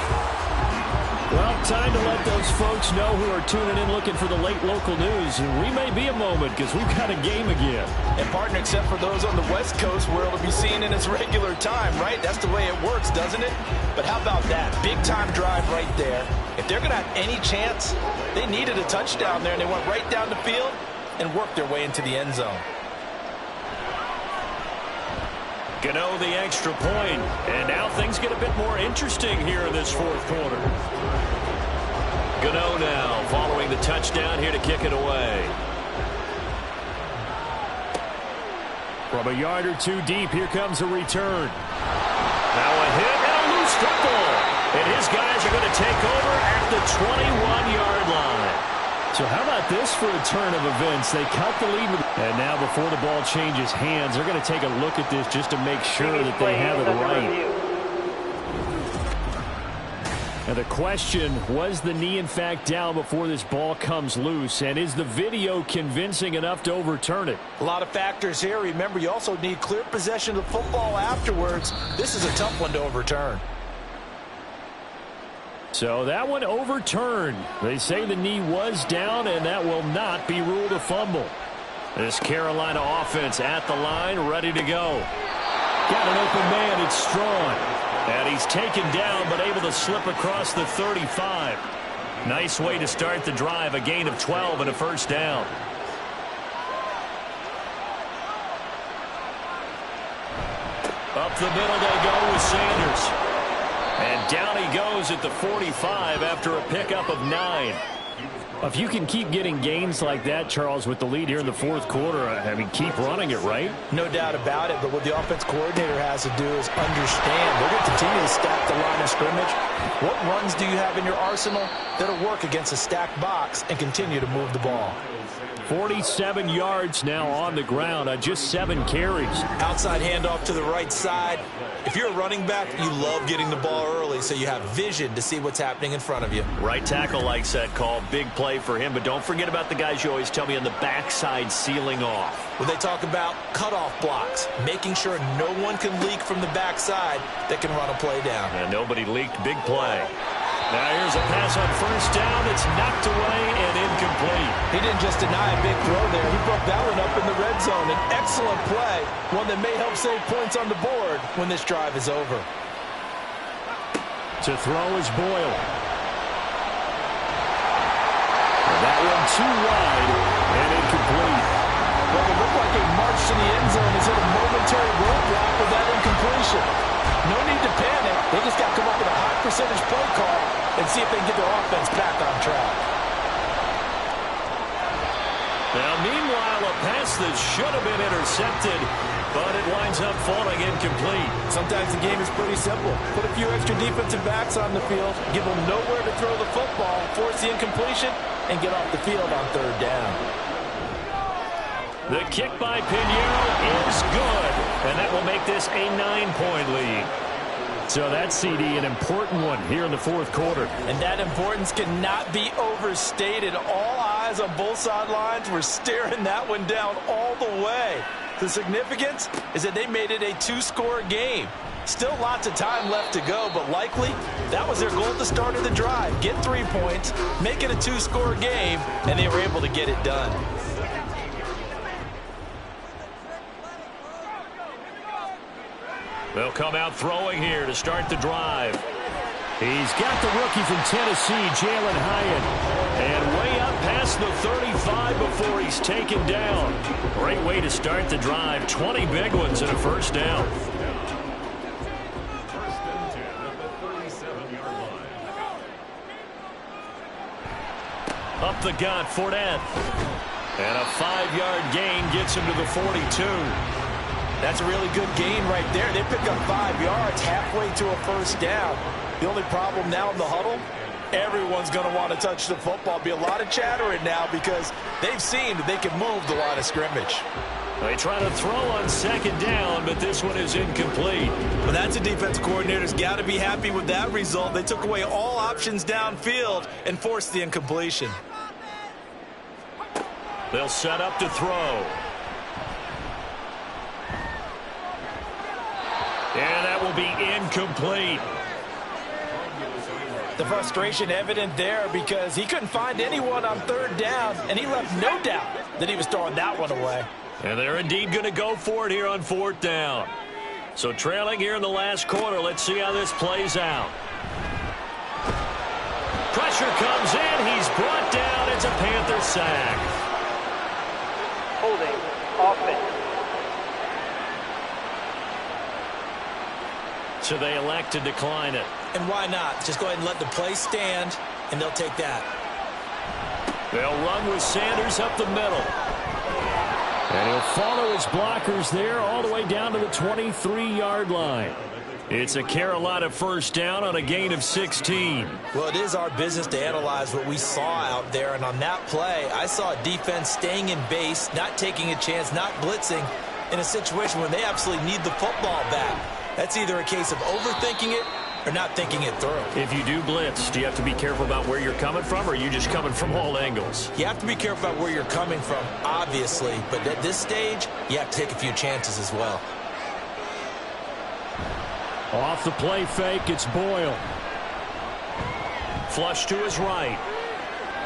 S6: Well, time to let those folks know who are tuning in looking for the late local news. We may be a moment because we've got a game again.
S3: And, partner, except for those on the West Coast where it'll be seen in its regular time, right? That's the way it works, doesn't it? But how about that? Big-time drive right there. If they're going to have any chance, they needed a touchdown there, and they went right down the field and worked their way into the end zone.
S2: Gano the extra point, and now things get a bit more interesting here in this 4th quarter. Gano now following the touchdown here to kick it away.
S6: From a yard or 2 deep, here comes a return.
S2: Now a hit and a loose football. And his guys are going to take over at the 21-yard line.
S6: So how about this for a turn of events? They cut the lead. And now before the ball changes hands, they're going to take a look at this just to make sure that they have it right. And the question, was the knee in fact down before this ball comes loose? And is the video convincing enough to overturn it?
S3: A lot of factors here. Remember, you also need clear possession of the football afterwards. This is a tough one to overturn.
S6: So that one overturned. They say the knee was down, and that will not be ruled a fumble.
S2: This Carolina offense at the line, ready to go.
S6: Got an open man. It's Strong.
S2: And he's taken down, but able to slip across the 35. Nice way to start the drive. A gain of 12 and a first down. Up the middle they go with Sanders. And down he goes at the 45 after a pickup of 9.
S6: If you can keep getting gains like that, Charles, with the lead here in the fourth quarter, I mean, keep running it, right?
S3: No doubt about it, but what the offense coordinator has to do is understand they're going to continue to stack the line of scrimmage. What runs do you have in your arsenal that'll work against a stacked box and continue to move the ball?
S6: 47 yards now on the ground on just 7 carries.
S3: Outside handoff to the right side. If you're a running back, you love getting the ball early so you have vision to see what's happening in front of you.
S2: Right tackle likes that call. Big play for him, but don't forget about the guys you always tell me on the backside sealing off.
S3: When they talk about cutoff blocks, making sure no one can leak from the backside that can run a play down.
S2: And nobody leaked. Big play. Now here's a pass on first down. It's knocked away and incomplete.
S4: He didn't just deny a big throw there. He broke that one up in the red zone. An excellent play, one that may help save points on the board
S3: when this drive is over.
S6: To throw is Boyle. And that one too wide and incomplete.
S4: Well, it looked like a march to the end zone is hit a momentary roadblock with that incompletion. No need to panic. They just got to come up with a high percentage play call and see if they can get their offense back on track.
S2: Now, meanwhile, a pass that should have been intercepted, but it winds up falling incomplete.
S4: Sometimes the game is pretty simple. Put a few extra defensive backs on the field, give them nowhere to throw the football, force the incompletion, and get off the field on third down.
S2: The kick by Pinheiro is good, and that will make this a 9-point lead.
S6: So that CD, an important one here in the fourth quarter.
S4: And that importance cannot be overstated. All eyes on both sidelines were staring that one down all the way. The significance is that they made it a 2-score game. Still lots of time left to go, but likely that was their goal at the start of the drive. Get 3 points, make it a 2-score game, and they were able to get it done.
S2: They'll come out throwing here to start the drive.
S6: He's got the rookie from Tennessee, Jalen Hyatt.
S2: And way up past the 35 before he's taken down. Great way to start the drive. 20 big ones and a first down.
S7: First and 10 at the 37-yard line.
S2: Up the gut, Fournette. And a 5-yard gain gets him to the 42.
S4: That's a really good gain right there. They pick up 5 yards halfway to a first down. The only problem now in the huddle, everyone's going to want to touch the football. Be a lot of chattering now because they've seen that they can move the line of scrimmage.
S2: They try to throw on second down, but this one is incomplete.
S3: Well, that's a defense coordinator's got to be happy with that result. They took away all options downfield and forced the incompletion.
S2: They'll set up to throw. And that will be incomplete.
S4: The frustration evident there because he couldn't find anyone on third down, and he left no doubt that he was throwing that one away.
S2: And they're indeed going to go for it here on fourth down. So trailing here in the last quarter, let's see how this plays out. Pressure comes in. He's brought down. It's a Panther sack.
S8: Holding offense.
S2: So they elect to decline it.
S3: And why not? Just go ahead and let the play stand, and they'll take that.
S2: They'll run with Sanders up the middle.
S6: And he'll follow his blockers there all the way down to the 23-yard line. It's a Carolina first down on a gain of 16.
S3: Well, it is our business to analyze what we saw out there. And on that play, I saw a defense staying in base, not taking a chance, not blitzing in a situation where they absolutely need the football back. That's either a case of overthinking it or not thinking it through.
S2: If you do blitz, do you have to be careful about where you're coming from, or are you just coming from all angles?
S3: You have to be careful about where you're coming from, obviously. But at this stage, you have to take a few chances as well.
S6: Off the play fake, it's Boyle.
S2: Flush to his right.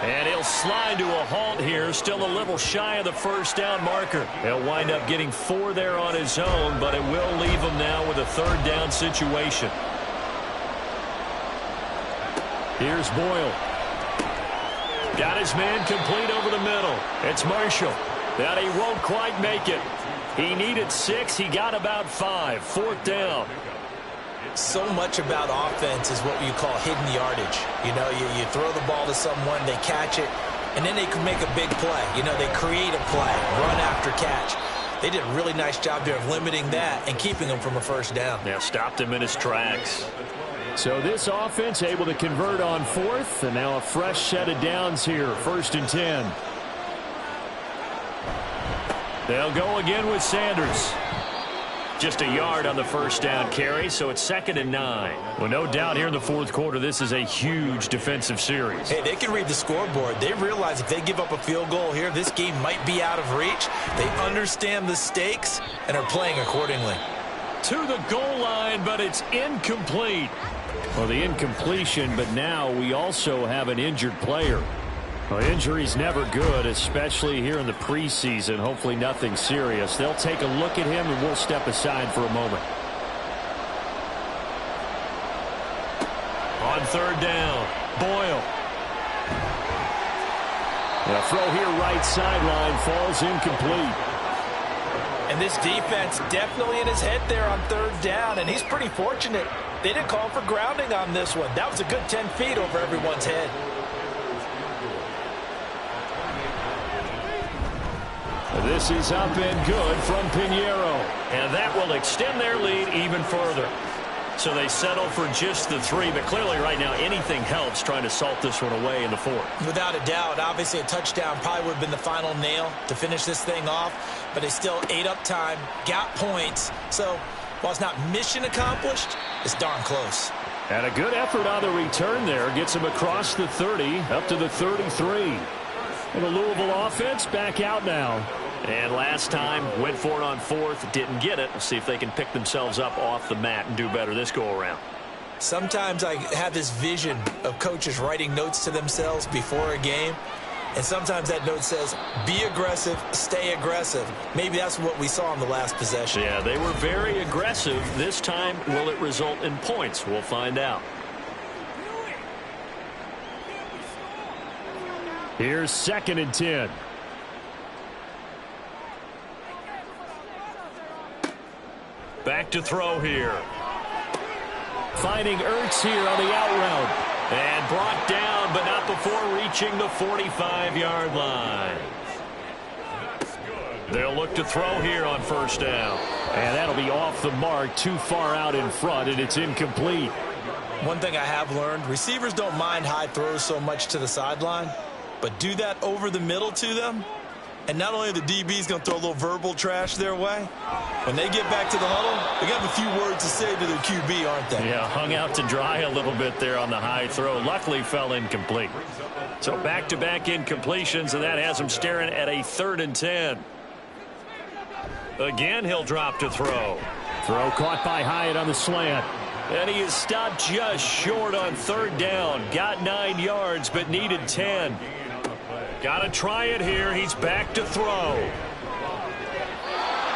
S2: And he'll slide to a halt here, still a little shy of the first down marker. He'll wind up getting 4 there on his own, but it will leave him now with a third down situation.
S6: Here's Boyle.
S2: Got his man complete over the middle. It's Marshall. But he won't quite make it. He needed 6. He got about 5. Fourth down.
S3: So much about offense is what you call hidden yardage. You know, you throw the ball to someone, they catch it, and then they can make a big play. You know, they create a play, run after catch. They did a really nice job there of limiting that and keeping him from a first down.
S2: Yeah, stopped him in his tracks.
S6: So this offense able to convert on fourth, and now a fresh set of downs here, 1st and 10. They'll go again with Sanders. Just a yard on the first down carry, so it's 2nd and 9. Well, no doubt here in the fourth quarter, this is a huge defensive series.
S3: Hey, they can read the scoreboard. They realize if they give up a field goal here, this game might be out of reach. They understand the stakes and are playing accordingly.
S6: To the goal line, but it's incomplete. Well, the incompletion, but now we also have an injured player. Well, injury's never good, especially here in the preseason. Hopefully nothing serious. They'll take a look at him, and we'll step aside for a moment.
S2: On 3rd down, Boyle.
S6: A throw here right sideline falls incomplete.
S3: And this defense definitely in his head there on 3rd down, and he's pretty fortunate. They didn't call for grounding on this one. That was a good 10 feet over everyone's head.
S6: This is up and good from Pinheiro.
S2: And that will extend their lead even further. So they settle for just the 3, but clearly right now anything helps trying to salt this one away in the 4th.
S3: Without a doubt, obviously a touchdown probably would have been the final nail to finish this thing off, but they still ate up time, got points. So while it's not mission accomplished, it's darn close.
S6: And a good effort on the return there. Gets him across the 30, up to the 33. And the Louisville offense back out now.
S2: And last time, went for it on 4th, didn't get it. We'll see if they can pick themselves up off the mat and do better this go-around.
S3: Sometimes I have this vision of coaches writing notes to themselves before a game, and sometimes that note says, be aggressive, stay aggressive. Maybe that's what we saw in the last possession.
S2: Yeah, they were very aggressive. This time, will it result in points? We'll find out.
S6: Here's 2nd and 10.
S2: Back to throw here.
S6: Finding Ertz here on the out route.
S2: And brought down, but not before reaching the 45-yard line. They'll look to throw here on 1st down.
S6: And that'll be off the mark, too far out in front, and it's incomplete.
S3: One thing I have learned, receivers don't mind high throws so much to the sideline, but do that over the middle to them, and not only are the DBs going to throw a little verbal trash their way, when they get back to the huddle, they got a few words to say to their QB, aren't they?
S2: Yeah, hung out to dry a little bit there on the high throw. Luckily fell incomplete. So back-to-back incompletions, and that has him staring at a 3rd and 10. Again, he'll drop to throw.
S6: Throw caught by Hyatt on the slant.
S2: And he is stopped just short on 3rd down. Got 9 yards, but needed 10. Got to try it here. He's back to throw.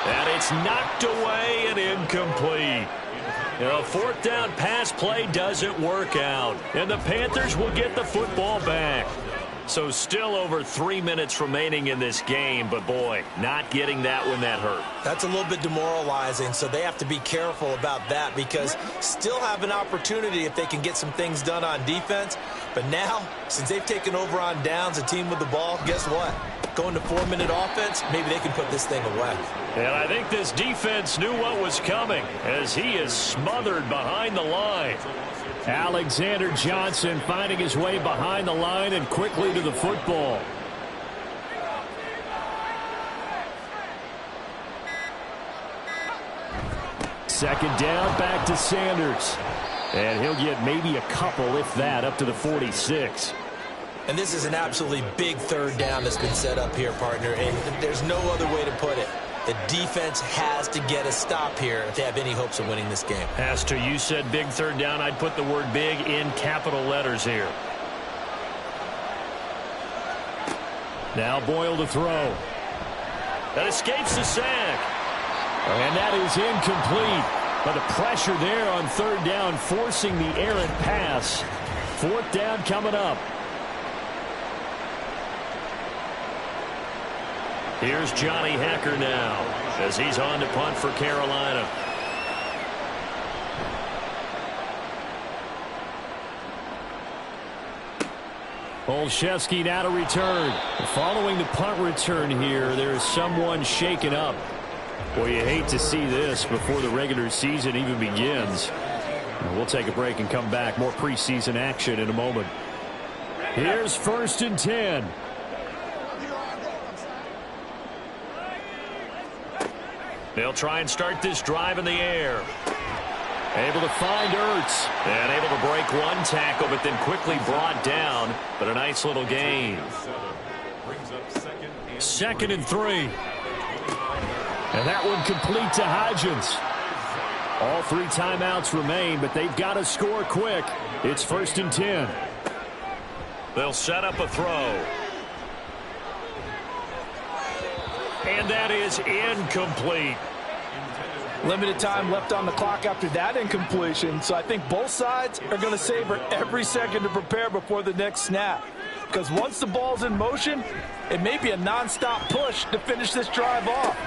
S2: And it's knocked away and incomplete. A 4th down pass play doesn't work out. And the Panthers will get the football back. So still over 3 minutes remaining in this game, but boy, not getting that one that hurt.
S3: That's a little bit demoralizing, so they have to be careful about that because still have an opportunity if they can get some things done on defense. But now, since they've taken over on downs, a team with the ball, guess what? Going to 4-minute offense, maybe they can put this thing away.
S2: And I think this defense knew what was coming as he is smothered behind the line.
S6: Alexander Johnson finding his way behind the line and quickly to the football. Second down, back to Sanders. And he'll get maybe a couple, if that, up to the 46.
S3: And this is an absolutely big 3rd down that's been set up here, partner, and there's no other way to put it. The defense has to get a stop here if they have any hopes of winning this game.
S2: Has to. You said big 3rd down. I'd put the word big in capital letters here.
S6: Now Boyle to throw.
S2: That escapes the sack.
S6: And that is incomplete. But the pressure there on 3rd down forcing the errant pass. 4th down coming up.
S2: Here's Johnny Hacker now as he's on to punt for Carolina.
S6: Olszewski now to return. Following the punt return here, there is someone shaken up. Well, you hate to see this before the regular season even begins. We'll take a break and come back. More preseason action in a moment. Here's 1st and 10. They'll try and start this drive in the air. Able to find Ertz. And able to break one tackle, but then quickly brought down. But a nice little gain. 2nd and 3. And that one complete to Hodgins. All 3 timeouts remain, but they've got to score quick. It's 1st and 10. They'll set up a throw. And that is incomplete.
S4: Limited time left on the clock after that incompletion, so I think both sides are going to savor every second to prepare before the next snap. Because once the ball's in motion, it may be a nonstop push to finish this drive off.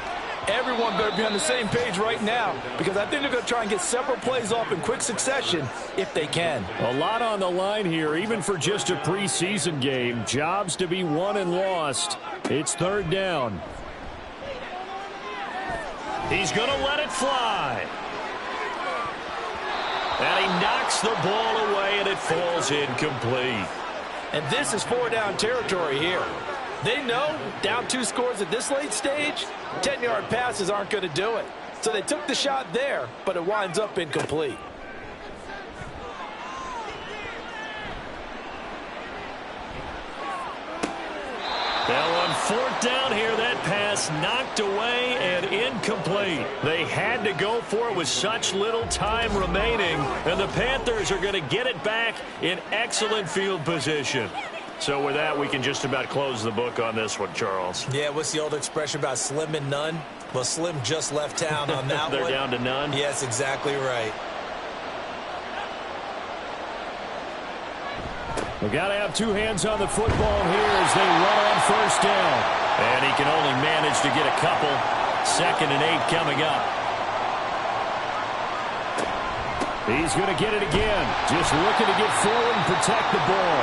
S4: Everyone better be on the same page right now, because I think they're going to try and get several plays off in quick succession if they can.
S6: A lot on the line here, even for just a preseason game. Jobs to be won and lost. It's 3rd down. He's going to let it fly. And he knocks the ball away, and it falls incomplete.
S4: And this is 4-down territory here. They know down 2 scores at this late stage, 10-yard passes aren't going to do it. So they took the shot there, but it winds up incomplete.
S6: Now on 4th down here, that pass knocked away and incomplete. They had to go for it with such little time remaining, and the Panthers are going to get it back in excellent field position. So with that, we can just about close the book on this one, Charles.
S3: Yeah, what's the old expression about slim and none? Well, Slim just left town on that
S6: They're
S3: one.
S6: down to none?
S3: Yes, exactly right.
S6: We've got to have 2 hands on the football here as they run on 1st down. And he can only manage to get a couple. 2nd and 8 coming up. He's going to get it again. Just looking to get forward and protect the ball.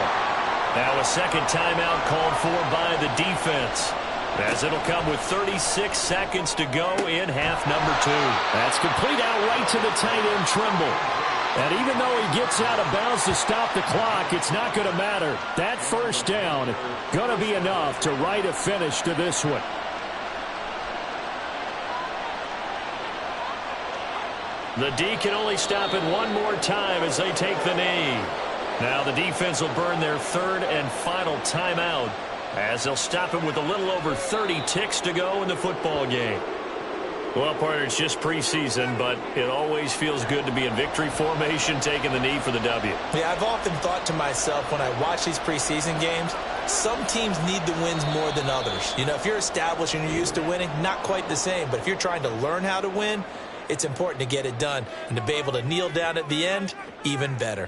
S6: Now a 2nd timeout called for by the defense, as it'll come with 36 seconds to go in half number 2. That's complete out right to the tight end, Trimble. And even though he gets out of bounds to stop the clock, it's not going to matter. That 1st down going to be enough to write a finish to this one. The D can only stop it one more time as they take the knee. Now the defense will burn their 3rd and final timeout as they'll stop him with a little over 30 ticks to go in the football game. Well, partner, it's just preseason, but it always feels good to be in victory formation, taking the knee for the W.
S3: Yeah, I've often thought to myself when I watch these preseason games, some teams need the wins more than others. You know, if you're established and you're used to winning, not quite the same. But if you're trying to learn how to win, it's important to get it done. And to be able to kneel down at the end, even better.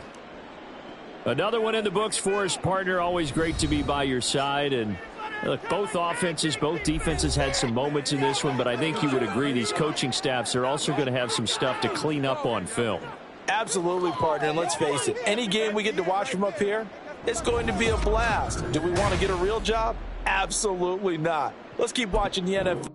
S6: Another one in the books for us, partner. Always great to be by your side. And look, both offenses, both defenses had some moments in this one, but I think you would agree these coaching staffs are also going to have some stuff to clean up on film.
S4: Absolutely, partner. And let's face it, any game we get to watch from up here, it's going to be a blast. Do we want to get a real job? Absolutely not. Let's keep watching the NFL.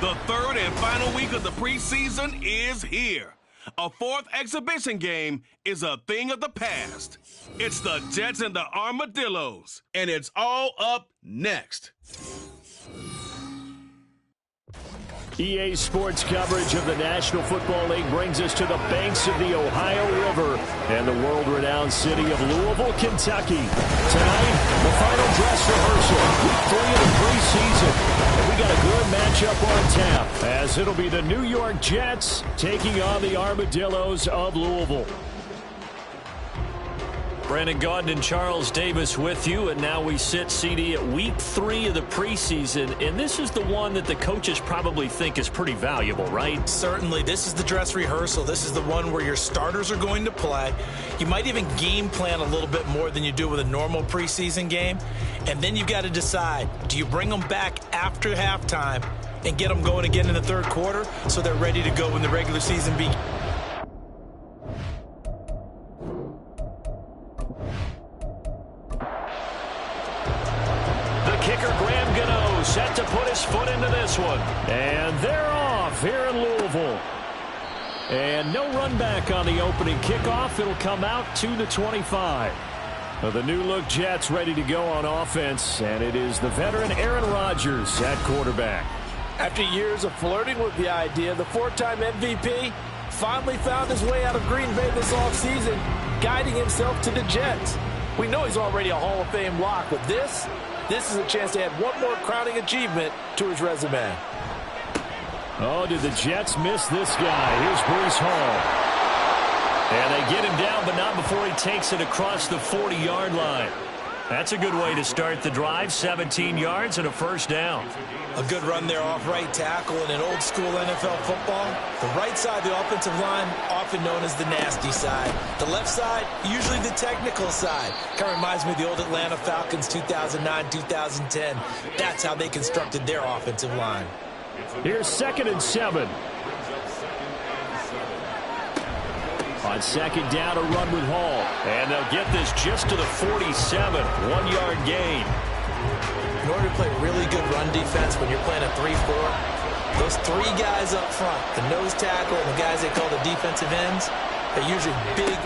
S1: The third and final week of the preseason is here. A fourth exhibition game is a thing of the past. It's the Jets and the Armadillos, and it's all up next.
S6: EA Sports coverage of the National Football League brings us to the banks of the Ohio River and the world-renowned city of Louisville, Kentucky. Tonight, the final dress rehearsal, week 3 of the preseason. And we got a good matchup on tap, as it'll be the New York Jets taking on the Armadillos of Louisville.
S2: Brandon Gaudin and Charles Davis with you, and now we sit, CD, at week 3 of the preseason, and this is the one that the coaches probably think is pretty valuable, right?
S3: Certainly. This is the dress rehearsal. This is the one where your starters are going to play. You might even game plan a little bit more than you do with a normal preseason game, and then you've got to decide, do you bring them back after halftime and get them going again in the third quarter so they're ready to go when the regular season begins?
S6: Set to put his foot into this one. And they're off here in Louisville. And no run back on the opening kickoff. It'll come out to the 25. The new-look Jets ready to go on offense. And it is the veteran Aaron Rodgers at quarterback.
S4: After years of flirting with the idea, the 4-time MVP finally found his way out of Green Bay this offseason, guiding himself to the Jets. We know he's already a Hall of Fame lock, but this is a chance to add one more crowning achievement to his resume.
S6: Oh, did the Jets miss this guy? Here's Breece Hall. And they get him down, but not before he takes it across the 40-yard line. That's a good way to start the drive. 17 yards and a first down.
S3: A good run there off right tackle in an old-school NFL football. The right side of the offensive line, often known as the nasty side. The left side, usually the technical side. Kind of reminds me of the old Atlanta Falcons 2009-2010. That's how they constructed their offensive line.
S6: Here's 2nd and 7. On 2nd down, a run with Hall. And they'll get this just to the 47. 1-yard gain.
S3: In order to play really good run defense when you're playing a 3-4, those 3 guys up front, the nose tackle and the guys they call the defensive ends, they're usually big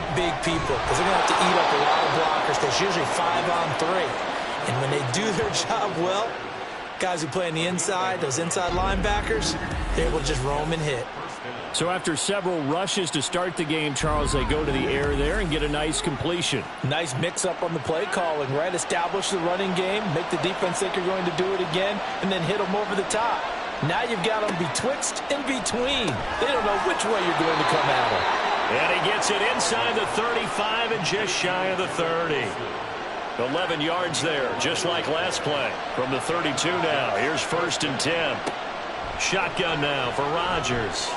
S3: people because they're going to have to eat up a lot of blockers. There's usually 5 on 3. And when they do their job well, guys who play on the inside, those inside linebackers, they're able to just roam and hit.
S6: So after several rushes to start the game, Charles, they go to the air there and get a nice completion.
S4: Nice mix-up on the play calling, right? Establish the running game, make the defense think you're going to do it again, and then hit them over the top. Now you've got them betwixt and between. They don't know which way you're going to come at them.
S6: And he gets it inside the 35 and just shy of the 30. 11 yards there, just like last play. From the 32 now, here's 1st and 10. Shotgun now for Rodgers.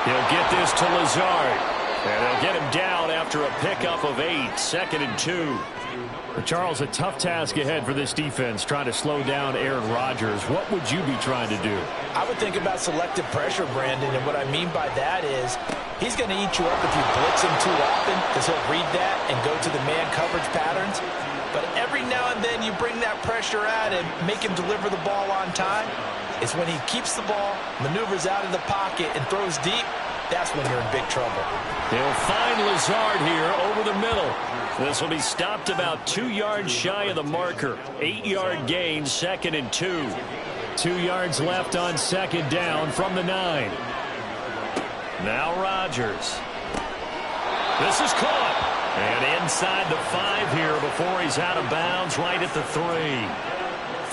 S6: He'll get this to Lazard. And they'll get him down after a pickup of 8. 2nd and 2. For Charles, a tough task ahead for this defense, trying to slow down Aaron Rodgers. What would you be trying to do?
S4: I would think about selective pressure, Brandon, and what I mean by that is he's going to eat you up if you blitz him too often because he'll read that and go to the man coverage patterns. But every now and then you bring that pressure at him, make him deliver the ball on time. It's when he keeps the ball, maneuvers out of the pocket, and throws deep, that's when you're in big trouble.
S6: They'll find Lazard here over the middle. This will be stopped about 2 yards shy of the marker. 8-yard gain, 2nd and 2. 2 yards left on 2nd down from the 9. Now Rodgers. This is caught. And inside the 5 here before he's out of bounds right at the 3.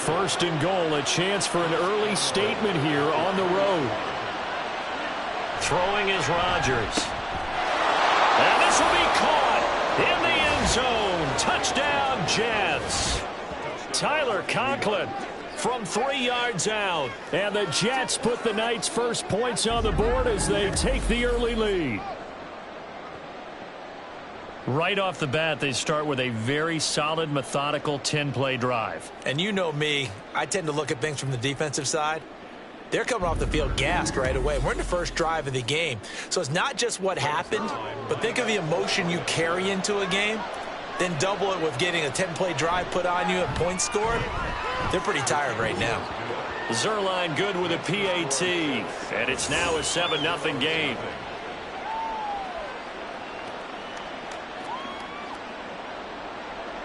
S6: 1st and goal, a chance for an early statement here on the road. Throwing is Rodgers. And this will be caught in the end zone. Touchdown, Jets. Tyler Conklin from 3 yards out. And the Jets put the night's first points on the board as they take the early lead. Right off the bat, they start with a very solid, methodical 10-play drive.
S3: And you know me, I tend to look at things from the defensive side. They're coming off the field gassed right away. We're in the first drive of the game. So it's not just what happened, but think of the emotion you carry into a game. Then double it with getting a 10-play drive put on you and points scored. They're pretty tired right now.
S2: Zerline good with a PAT, and it's now a 7-0 game.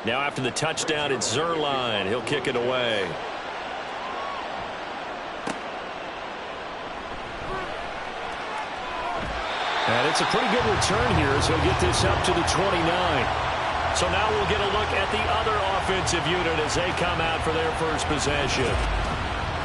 S2: Now after the touchdown, it's Zerline. He'll kick it away.
S6: And it's a pretty good return here as he'll get this up to the 29.
S2: So now we'll get a look at the other offensive unit as they come out for their first possession.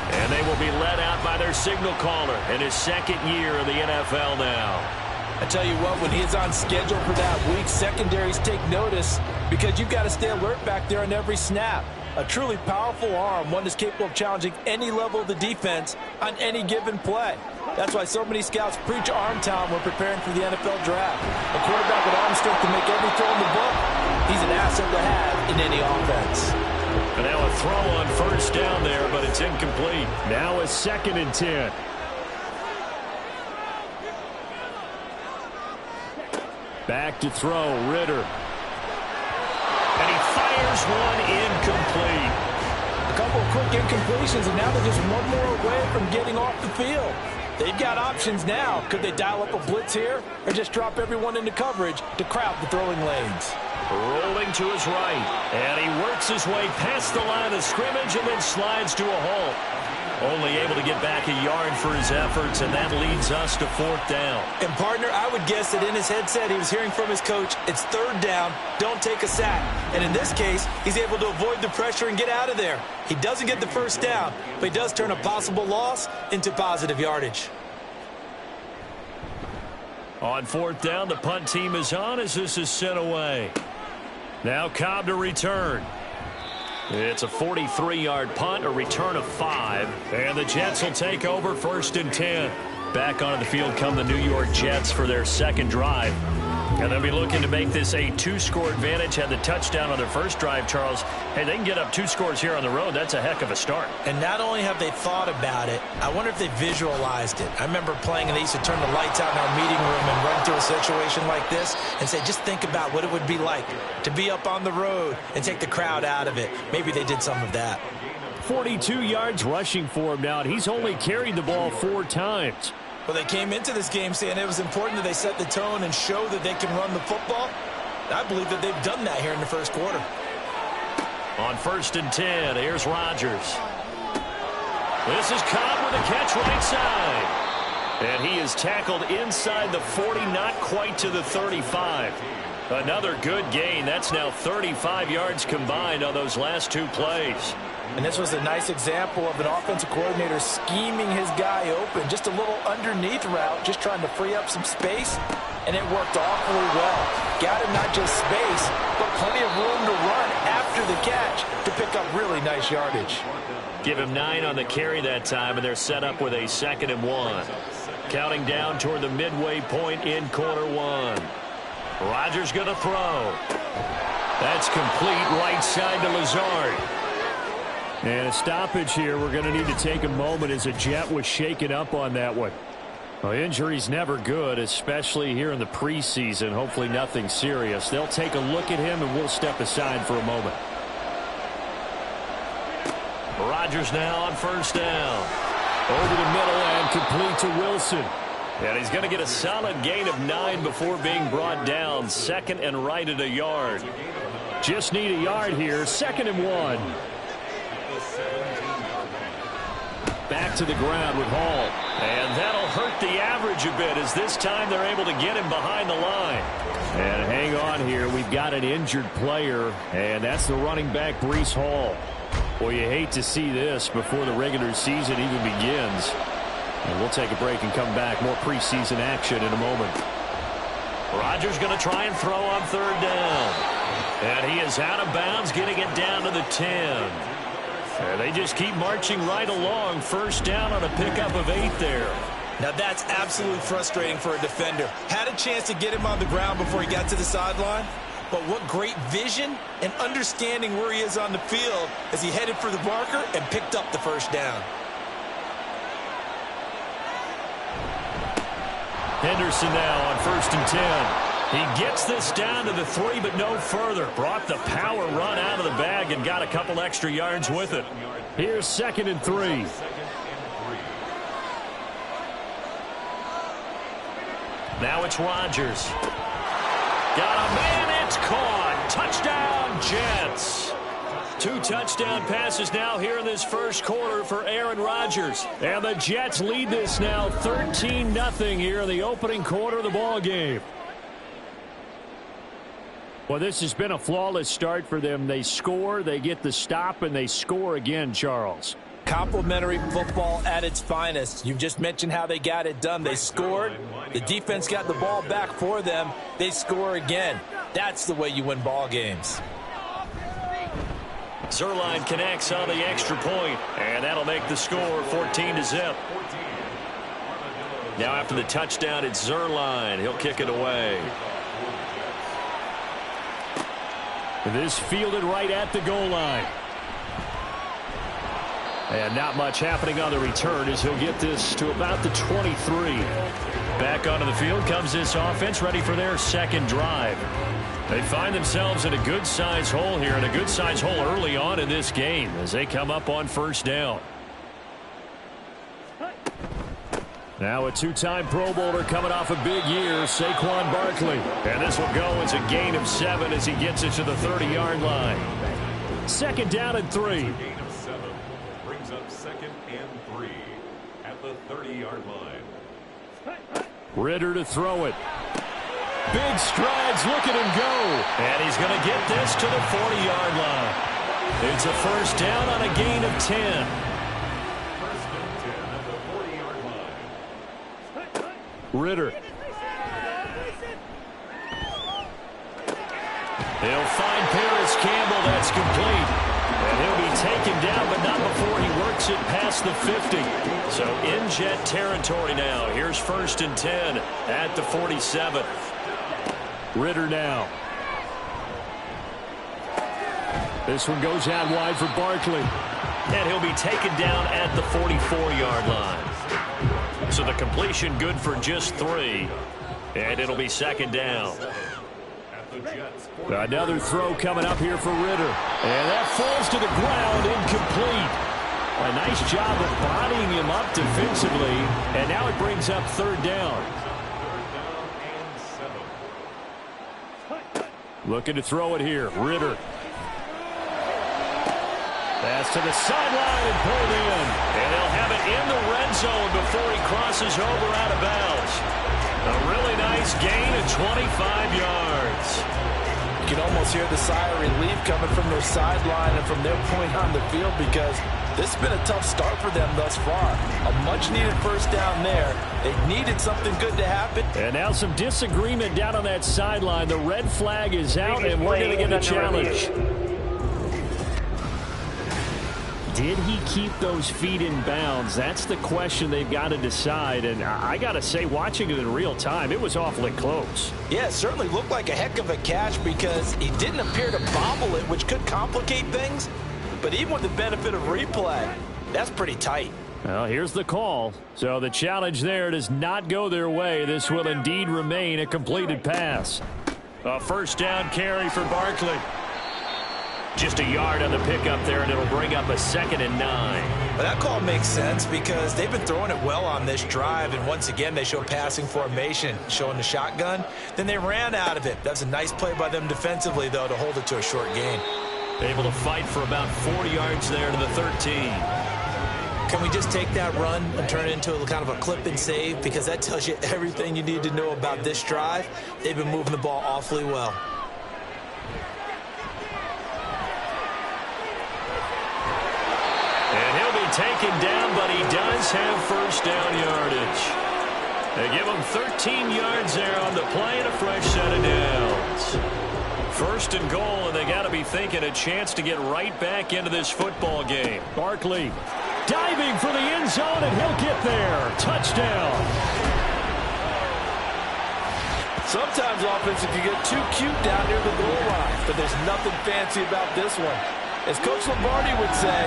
S2: And they will be led out by their signal caller in his second year in the NFL now.
S4: I tell you what, when he's on schedule for that week, secondaries take notice because you've got to stay alert back there on every snap. A truly powerful arm, one that's capable of challenging any level of the defense on any given play. That's why so many scouts preach arm talent when preparing for the NFL draft. A quarterback with arm strength to make every throw in the book, he's an asset to have in any offense.
S2: And now a throw on first down there, but it's incomplete.
S6: Now a 2nd and 10. Back to throw, Ritter.
S2: And he fires one incomplete.
S4: A couple of quick incompletions, and now they're just one more away from getting off the field. They've got options now. Could they dial up a blitz here or just drop everyone into coverage to crowd the throwing lanes?
S2: Rolling to his right, and he works his way past the line of scrimmage and then slides to a halt. Only able to get back a yard for his efforts, and that leads us to 4th down.
S3: And, partner, I would guess that in his headset he was hearing from his coach, it's 3rd down, don't take a sack. And in this case, he's able to avoid the pressure and get out of there. He doesn't get the first down, but he does turn a possible loss into positive yardage.
S2: On 4th down, the punt team is on as this is sent away. Now Cobb to return. It's a 43-yard punt, a return of 5. And the Jets will take over 1st and 10. Back onto the field come the New York Jets for their second drive. And they'll be looking to make this a 2-score advantage. Had the touchdown on their first drive, Charles. Hey, they can get up 2 scores here on the road. That's a heck of a start.
S3: And not only have they thought about it, I wonder if they visualized it. I remember playing and they used to turn the lights out in our meeting room and run through a situation like this and say, just think about what it would be like to be up on the road and take the crowd out of it. Maybe they did some of that.
S6: 42 yards rushing for him now, and he's only carried the ball 4 times.
S3: Well, they came into this game saying it was important that they set the tone and show that they can run the football. I believe that they've done that here in the first quarter.
S2: On 1st and 10, here's Rodgers. This is Cobb with a catch right side. And he is tackled inside the 40, not quite to the 35. Another good gain. That's now 35 yards combined on those last 2 plays.
S4: And this was a nice example of an offensive coordinator scheming his guy open. Just a little underneath route, just trying to free up some space, and it worked awfully well. Got him not just space, but plenty of room to run after the catch to pick up really nice yardage.
S2: Give him 9 on the carry that time, and they're set up with a 2nd and 1. Counting down toward the midway point in quarter 1. Rodgers going to throw. That's complete right side to Lazard.
S6: And a stoppage here. We're going to need to take a moment as a Jet was shaken up on that one. Well, injury's never good, especially here in the preseason. Hopefully nothing serious. They'll take a look at him, and we'll step aside for a moment.
S2: Rodgers now on 1st down.
S6: Over the middle and complete to Wilson.
S2: And he's going to get a solid gain of 9 before being brought down. 2nd and right at a yard.
S6: Just need a yard here. 2nd and 1. Back to the ground with Hall.
S2: And that'll hurt the average a bit as this time they're able to get him behind the line.
S6: And hang on here. We've got an injured player, and that's the running back, Breece Hall. Well, you hate to see this before the regular season even begins. And we'll take a break and come back. More preseason action in a moment.
S2: Rodgers going to try and throw on 3rd down. And he is out of bounds, getting it down to the 10. And they just keep marching right along. 1st down on a pickup of 8 there.
S3: Now that's absolutely frustrating for a defender. Had a chance to get him on the ground before he got to the sideline. But what great vision and understanding where he is on the field as he headed for the marker and picked up the 1st down.
S6: Henderson now on 1st and 10. He gets this down to the 3, but no further. Brought the power run out of the bag and got a couple extra yards with it. Here's 2nd and 3. Now it's Rodgers. Got a man, it's caught. Touchdown, Jets. 2 touchdown passes now here in this first quarter for Aaron Rodgers. And the Jets lead this now 13-0 here in the opening quarter of the ball game. Well, this has been a flawless start for them. They score, they get the stop, and they score again, Charles.
S3: Complimentary football at its finest. You just mentioned how they got it done. They scored. The defense got the ball back for them. They score again. That's the way you win ball games.
S6: Zerline connects on the extra point, and that'll make the score 14-0. Now after the touchdown, it's Zerline. He'll kick it away. This fielded right at the goal line. And not much happening on the return as he'll get this to about the 23. Back onto the field comes this offense, ready for their second drive. They find themselves in a good-sized hole here, and a good-sized hole early on in this game as they come up on first down. Now a 2-time Pro Bowler coming off a big year, Saquon Barkley. And this will go as a gain of 7 as he gets it to the 30-yard line. 2nd down and 3.
S7: Gain of 7 brings up 2nd and 3 at the 30-yard line.
S6: Ritter to throw it. Big strides, look at him go. And he's going to get this to the 40-yard line. It's a first down on a gain of 10. Ritter. He'll find Paris Campbell. That's complete. And he'll be taken down, but not before he works it past the 50. So in Jet territory now. Here's 1st and 10 at the 47. Ritter now. This one goes out wide for Barkley. And he'll be taken down at the 44-yard line. So the completion good for just 3. And it'll be 2nd down. Another throw coming up here for Ritter. And that falls to the ground, incomplete. A nice job of bodying him up defensively. And now it brings up 3rd down. Looking to throw it here. Ritter. Pass to the sideline and pulled in. And they'll have it in the red zone before he crosses over out of bounds. A really nice gain of 25 yards.
S3: You can almost hear the sigh of relief coming from their sideline and from their point on the field because this has been a tough start for them thus far. A much-needed first down there. They needed something good to happen.
S6: And now some disagreement down on that sideline. The red flag is out, and we're going to get a challenge. Did he keep those feet in bounds? That's the question they've got to decide. And I got to say, watching it in real time, it was awfully close.
S3: Yeah, it certainly looked like a heck of a catch because he didn't appear to bobble it, which could complicate things. But even with the benefit of replay, that's pretty tight.
S6: Well, here's the call. So the challenge there does not go their way. This will indeed remain a completed pass. A first down carry for Barkley. Just a yard on the pickup there, and it'll bring up a 2nd and 9.
S3: Well, that call makes sense because they've been throwing it well on this drive, and once again they show passing formation, showing the shotgun. Then they ran out of it. That was a nice play by them defensively, though, to hold it to a short gain.
S6: Able to fight for about 40 yards there to the 13.
S3: Can we just take that run and turn it into a kind of a clip and save? Because that tells you everything you need to know about this drive. They've been moving the ball awfully well.
S6: Taken down, but he does have first down yardage. They give him 13 yards there on the play and a fresh set of downs. 1st and goal, and they got to be thinking a chance to get right back into this football game. Barkley diving for the end zone, and he'll get there. Touchdown.
S4: Sometimes offensive can get too cute down near the goal line, but there's nothing fancy about this one. As Coach Lombardi would say,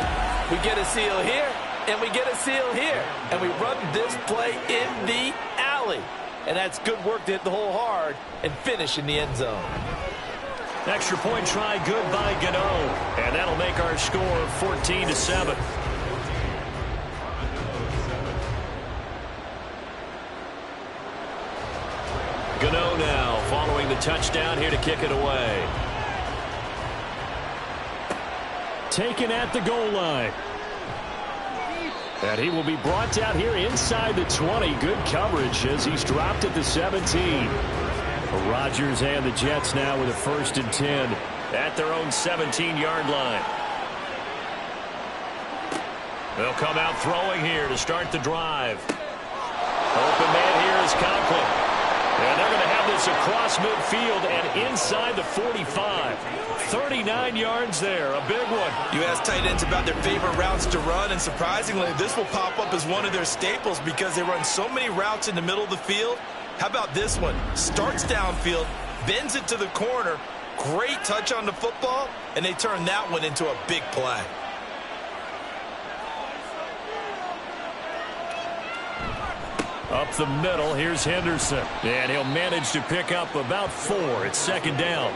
S4: we get a seal here, and we get a seal here. And we run this play in the alley. and that's good work to hit the hole hard and finish in the end zone.
S2: Extra point try good by Gano, and that'll make our score 14-7. Gano now following the touchdown here to kick it away.
S6: Taken at the goal line. And he will be brought down here inside the 20. Good coverage as he's dropped at the 17. Rodgers and the Jets now with a 1st and 10
S2: at their own 17-yard line. They'll come out throwing here to start the drive. Open man here is Conklin. And they're going to have this across midfield and inside the 45. 39 yards there, a big one.
S3: You ask tight ends about their favorite routes to run, and surprisingly, this will pop up as one of their staples because they run so many routes in the middle of the field. How about this one? Starts downfield, bends it to the corner, great touch on the football, and they turn that one into a big play.
S6: Up the middle, here's Henderson. And he'll manage to pick up about 4. It's 2nd down.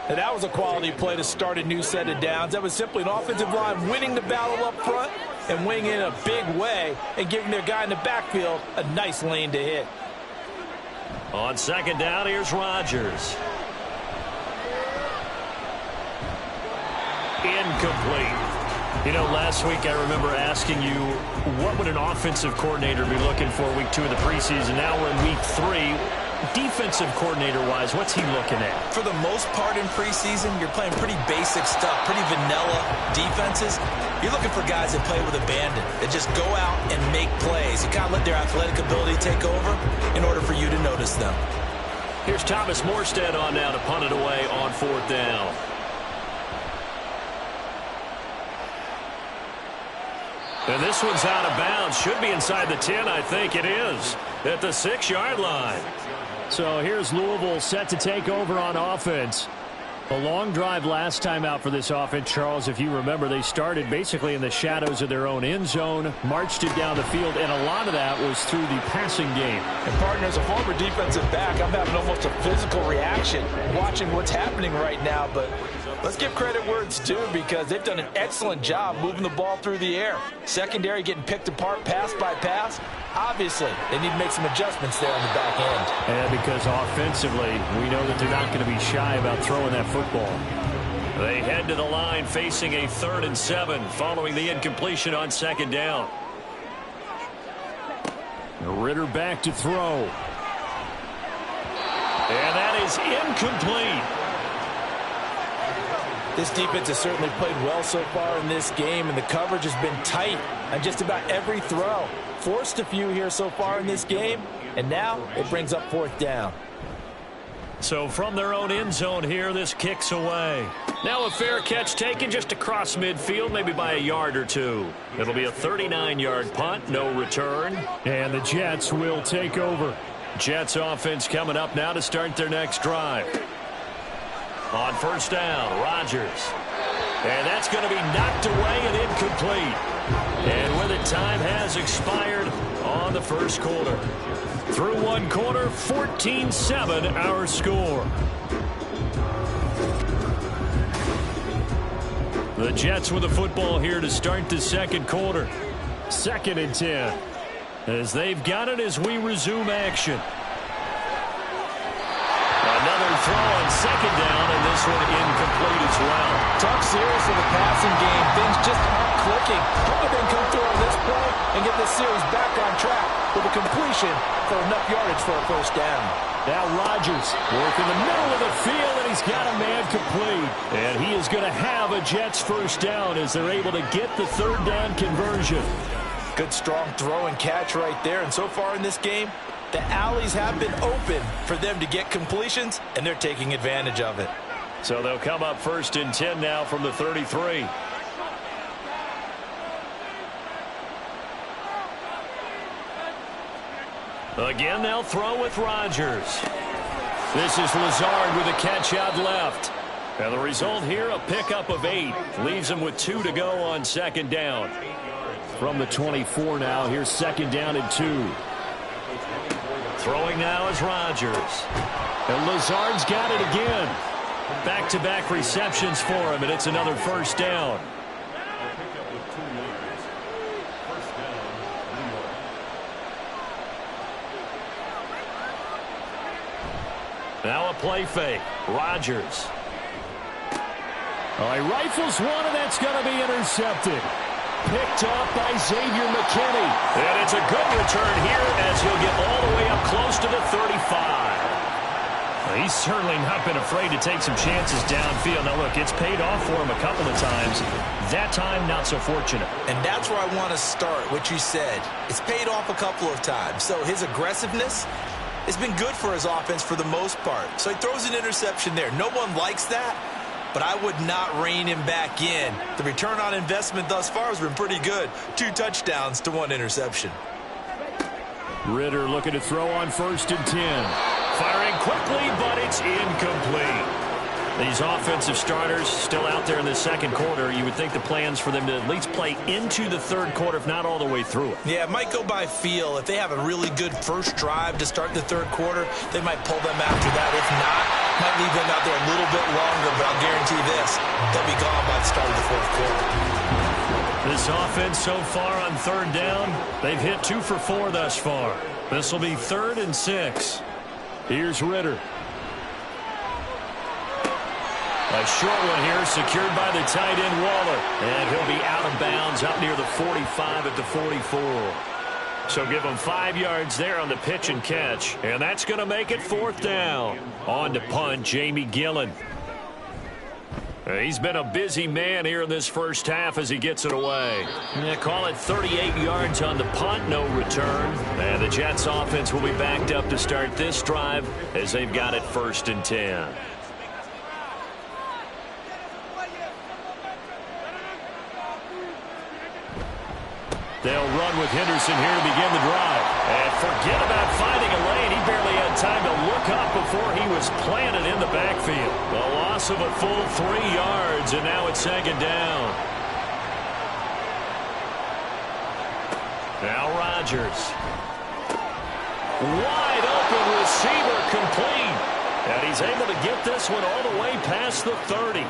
S4: And that was a quality play to start a new set of downs. That was simply an offensive line winning the battle up front and winning in a big way and giving their guy in the backfield a nice lane to hit.
S2: On 2nd down, here's Rodgers. Incomplete. You know, last week I remember asking you, what would an offensive coordinator be looking for week 2 of the preseason? Now we're in week 3. Defensive coordinator-wise, what's he looking at?
S3: For the most part in preseason, you're playing pretty basic stuff, pretty vanilla defenses. You're looking for guys that play with abandon, that just go out and make plays. You kind of let their athletic ability take over in order for you to notice them.
S2: Here's Thomas Morstead on now to punt it away on 4th down. And this one's out of bounds. Should be inside the 10, I think it is. At the 6-yard line.
S6: So here's Louisville set to take over on offense. A long drive last time out for this offense, Charles. If you remember, they started basically in the shadows of their own end zone, marched it down the field, and a lot of that was through the passing game.
S4: And, partner, as a former defensive back, I'm having almost a physical reaction watching what's happening right now. But let's give credit where it's due because they've done an excellent job moving the ball through the air. Secondary getting picked apart pass by pass. Obviously, they need to make some adjustments there on the back end.
S6: And because offensively, we know that they're not going to be shy about throwing that football.
S2: They head to the line facing a 3rd and 7 following the incompletion on 2nd down.
S6: Ritter back to throw.
S2: And that is incomplete.
S4: This defense has certainly played well so far in this game, and the coverage has been tight on just about every throw. Forced a few here so far in this game, and now it brings up 4th down.
S2: So from their own end zone here, this kicks away. Now a fair catch taken just across midfield, maybe by a yard or 2. It'll be a 39-yard punt, no return.
S6: And the Jets will take over.
S2: Jets offense coming up now to start their next drive. On 1st down, Rodgers. And that's going to be knocked away and incomplete. And with it, time has expired on the 1st quarter. Through 1 quarter, 14-7 our score. The Jets with the football here to start the 2nd quarter.
S6: 2nd and 10.
S2: As they've got it as we resume action. Another throw on 2nd down, and this one incomplete as well.
S4: Talk serious in the passing game. Things just aren't clicking. Hope they can come through on this play and get this series back on track with a completion for enough yardage for a 1st down.
S6: Now Rodgers working the middle of the field, and he's got a man complete. And he is going to have a Jets 1st down as they're able to get the 3rd down conversion.
S4: Good strong throw and catch right there. And so far in this game, the alleys have been open for them to get completions, and they're taking advantage of it.
S2: So they'll come up 1st and 10 now from the 33. Again, they'll throw with Rodgers. This is Lazard with a catch out left. And the result here, a pickup of 8. Leaves them with 2 to go on 2nd down.
S6: From the 24 now, here's 2nd down and 2.
S2: Throwing now is Rodgers.
S6: And Lazard's got it again. Back-to-back receptions for him, and it's another first down.
S2: Now a play fake. Rodgers.
S6: He rifles one, and that's going to be intercepted. Picked off by Xavier McKinney.
S2: And it's a good return here as he'll get all the way up close to the 35.
S6: He's certainly not been afraid to take some chances downfield. Now, look, it's paid off for him a couple of times. That time, not so fortunate.
S3: And that's where I want to start, what you said. It's paid off a couple of times. So his aggressiveness has been good for his offense for the most part. So he throws an interception there. No one likes that, but I would not rein him back in. The return on investment thus far has been pretty good. 2 touchdowns to 1 interception.
S6: Ritter looking to throw on 1st and 10.
S2: Firing quickly, but it's incomplete.
S6: These offensive starters still out there in the second quarter. You would think the plans for them to at least play into the third quarter, if not all the way through it.
S3: Yeah, it might go by feel. If they have a really good first drive to start the third quarter, they might pull them after that. If not, might leave them out there a little bit longer, but I'll guarantee this, they'll be gone by the start of the fourth quarter.
S6: This offense so far on 3rd down, they've hit 2 for 4 thus far. This will be 3rd and 6. Here's Ritter. A short one here, secured by the tight end Waller. And he'll be out of bounds up near the 45 at the 44. So give him 5 yards there on the pitch and catch. And that's going to make it 4th down. On to punt, Jamie Gillen. He's been a busy man here in this first half as he gets it away. Call it 38 yards on the punt, no return. And the Jets offense will be backed up to start this drive as they've got it 1st and 10. They'll run with Henderson here to begin the drive. And forget about finding a lane. He barely had time to look up before he was planted in the backfield. A loss of a full 3 yards, and now it's 2nd down. Now Rodgers. Wide open receiver complete. And he's able to get this one all the way past the 30.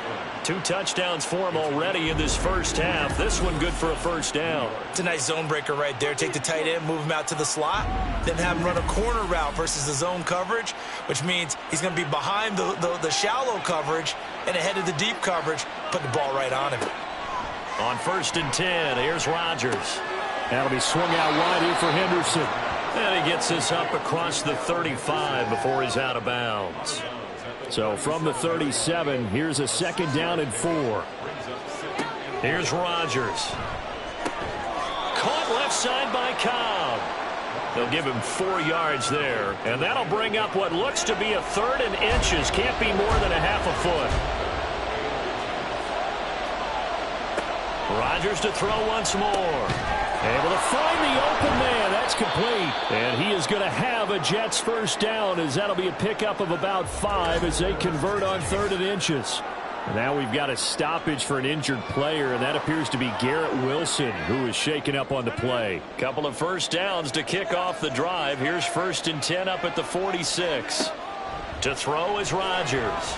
S6: 2 touchdowns for him already in this first half. This one good for a 1st down.
S3: It's a nice zone breaker right there. Take the tight end, move him out to the slot, then have him run a corner route versus the zone coverage, which means he's going to be behind the shallow coverage and ahead of the deep coverage, put the ball right on him.
S6: On 1st and 10, here's Rodgers. That'll be swung out wide here for Henderson. And he gets this up across the 35 before he's out of bounds. So from the 37, here's a 2nd down and 4. Here's Rodgers. Caught left side by Cobb. They'll give him 4 yards there. And that'll bring up what looks to be a 3rd and inches. Can't be more than a half a foot. Rodgers to throw once more. Able to find the open man. That's complete. And he is going to have a Jets 1st down, as that'll be a pickup of about 5 as they convert on 3rd and inches. And now we've got a stoppage for an injured player, and that appears to be Garrett Wilson, who is shaken up on the play. Couple of 1st downs to kick off the drive. Here's 1st and 10 up at the 46. To throw is Rodgers.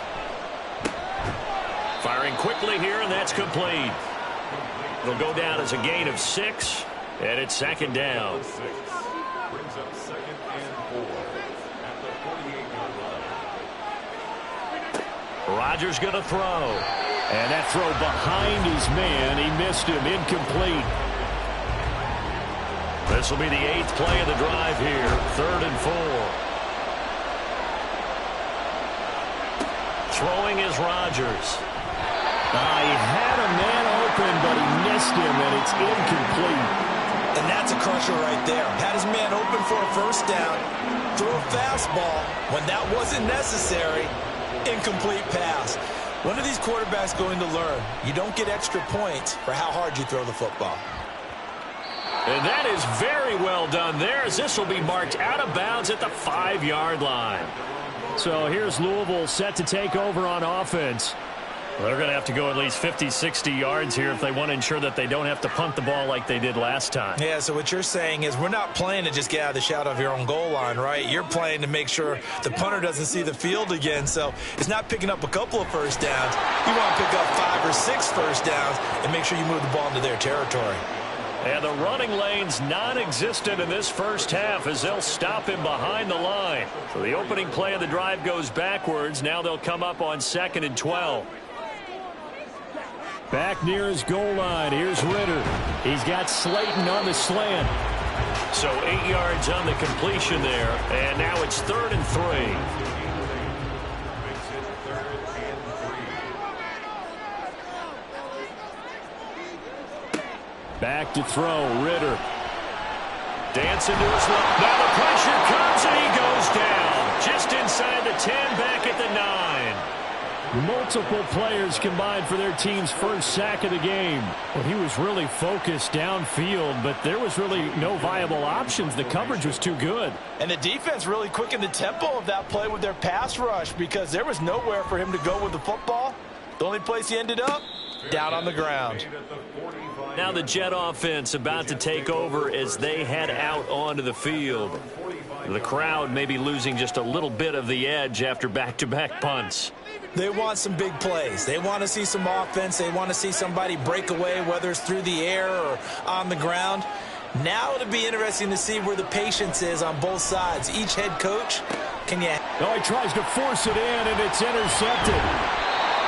S6: Firing quickly here, and that's complete. It'll go down as a gain of 6, and it's 2nd down.
S7: Brings up 2nd and 4 at the 48-yard line.
S6: Rodgers going to throw. And that throw behind his man. He missed him. Incomplete. This will be the 8th play of the drive here. 3rd and 4. Throwing is Rodgers. He had a man open, but he missed him, and it's incomplete.
S3: And that's a crusher right there. Had his man open for a 1st down, threw a fastball. When that wasn't necessary, incomplete pass. When are these quarterbacks going to learn? You don't get extra points for how hard you throw the football.
S6: And that is very well done there, as this will be marked out of bounds at the 5-yard line. So here's Louisville set to take over on offense. They're going to have to go at least 50, 60 yards here if they want to ensure that they don't have to punt the ball like they did last time.
S3: Yeah, so what you're saying is we're not playing to just get out of the shadow of your own goal line, right? You're playing to make sure the punter doesn't see the field again. So it's not picking up a couple of first downs. You want to pick up 5 or 6 first downs and make sure you move the ball into their territory.
S6: And the running lane's non-existent in this first half as they'll stop him behind the line. So the opening play of the drive goes backwards. Now they'll come up on 2nd and 12.
S9: Back near his goal line. Here's Ritter. He's got Slayton on the slant.
S6: So 8 yards on the completion there. And now it's 3rd and 3.
S9: Back to throw. Ritter.
S6: Dancing to his left. Now the pressure comes and he goes down. Just inside the 10, back at the 9.
S9: Multiple players combined for their team's first sack of the game. Well, he was really focused downfield, but there was really no viable options. The coverage was too good.
S3: And the defense really quickened the tempo of that play with their pass rush because there was nowhere for him to go with the football. The only place he ended up, down on the ground.
S6: Now the Jet offense about to take over as they head out onto the field. The crowd may be losing just a little bit of the edge after back-to-back punts.
S3: They want some big plays. They want to see some offense. They want to see somebody break away, whether it's through the air or on the ground. Now it'll be interesting to see where the patience is on both sides. Each head coach, can you...
S9: Oh, he tries to force it in, and it's intercepted.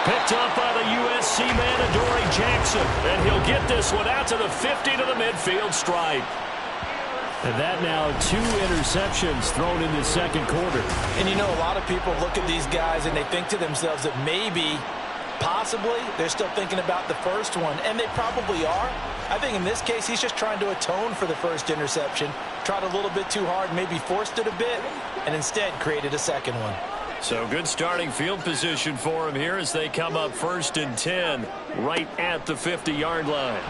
S6: Picked up by the USC man, Adoree Jackson. And he'll get this one out to the 50 to the midfield stripe.
S9: And that now 2 interceptions thrown in the second quarter.
S3: And you know, a lot of people look at these guys and they think to themselves that maybe, possibly, they're still thinking about the first one. And they probably are. I think in this case, he's just trying to atone for the first interception. Tried a little bit too hard, maybe forced it a bit, and instead created a second one.
S6: So good starting field position for him here as they come up 1st and 10 right at the 50-yard line.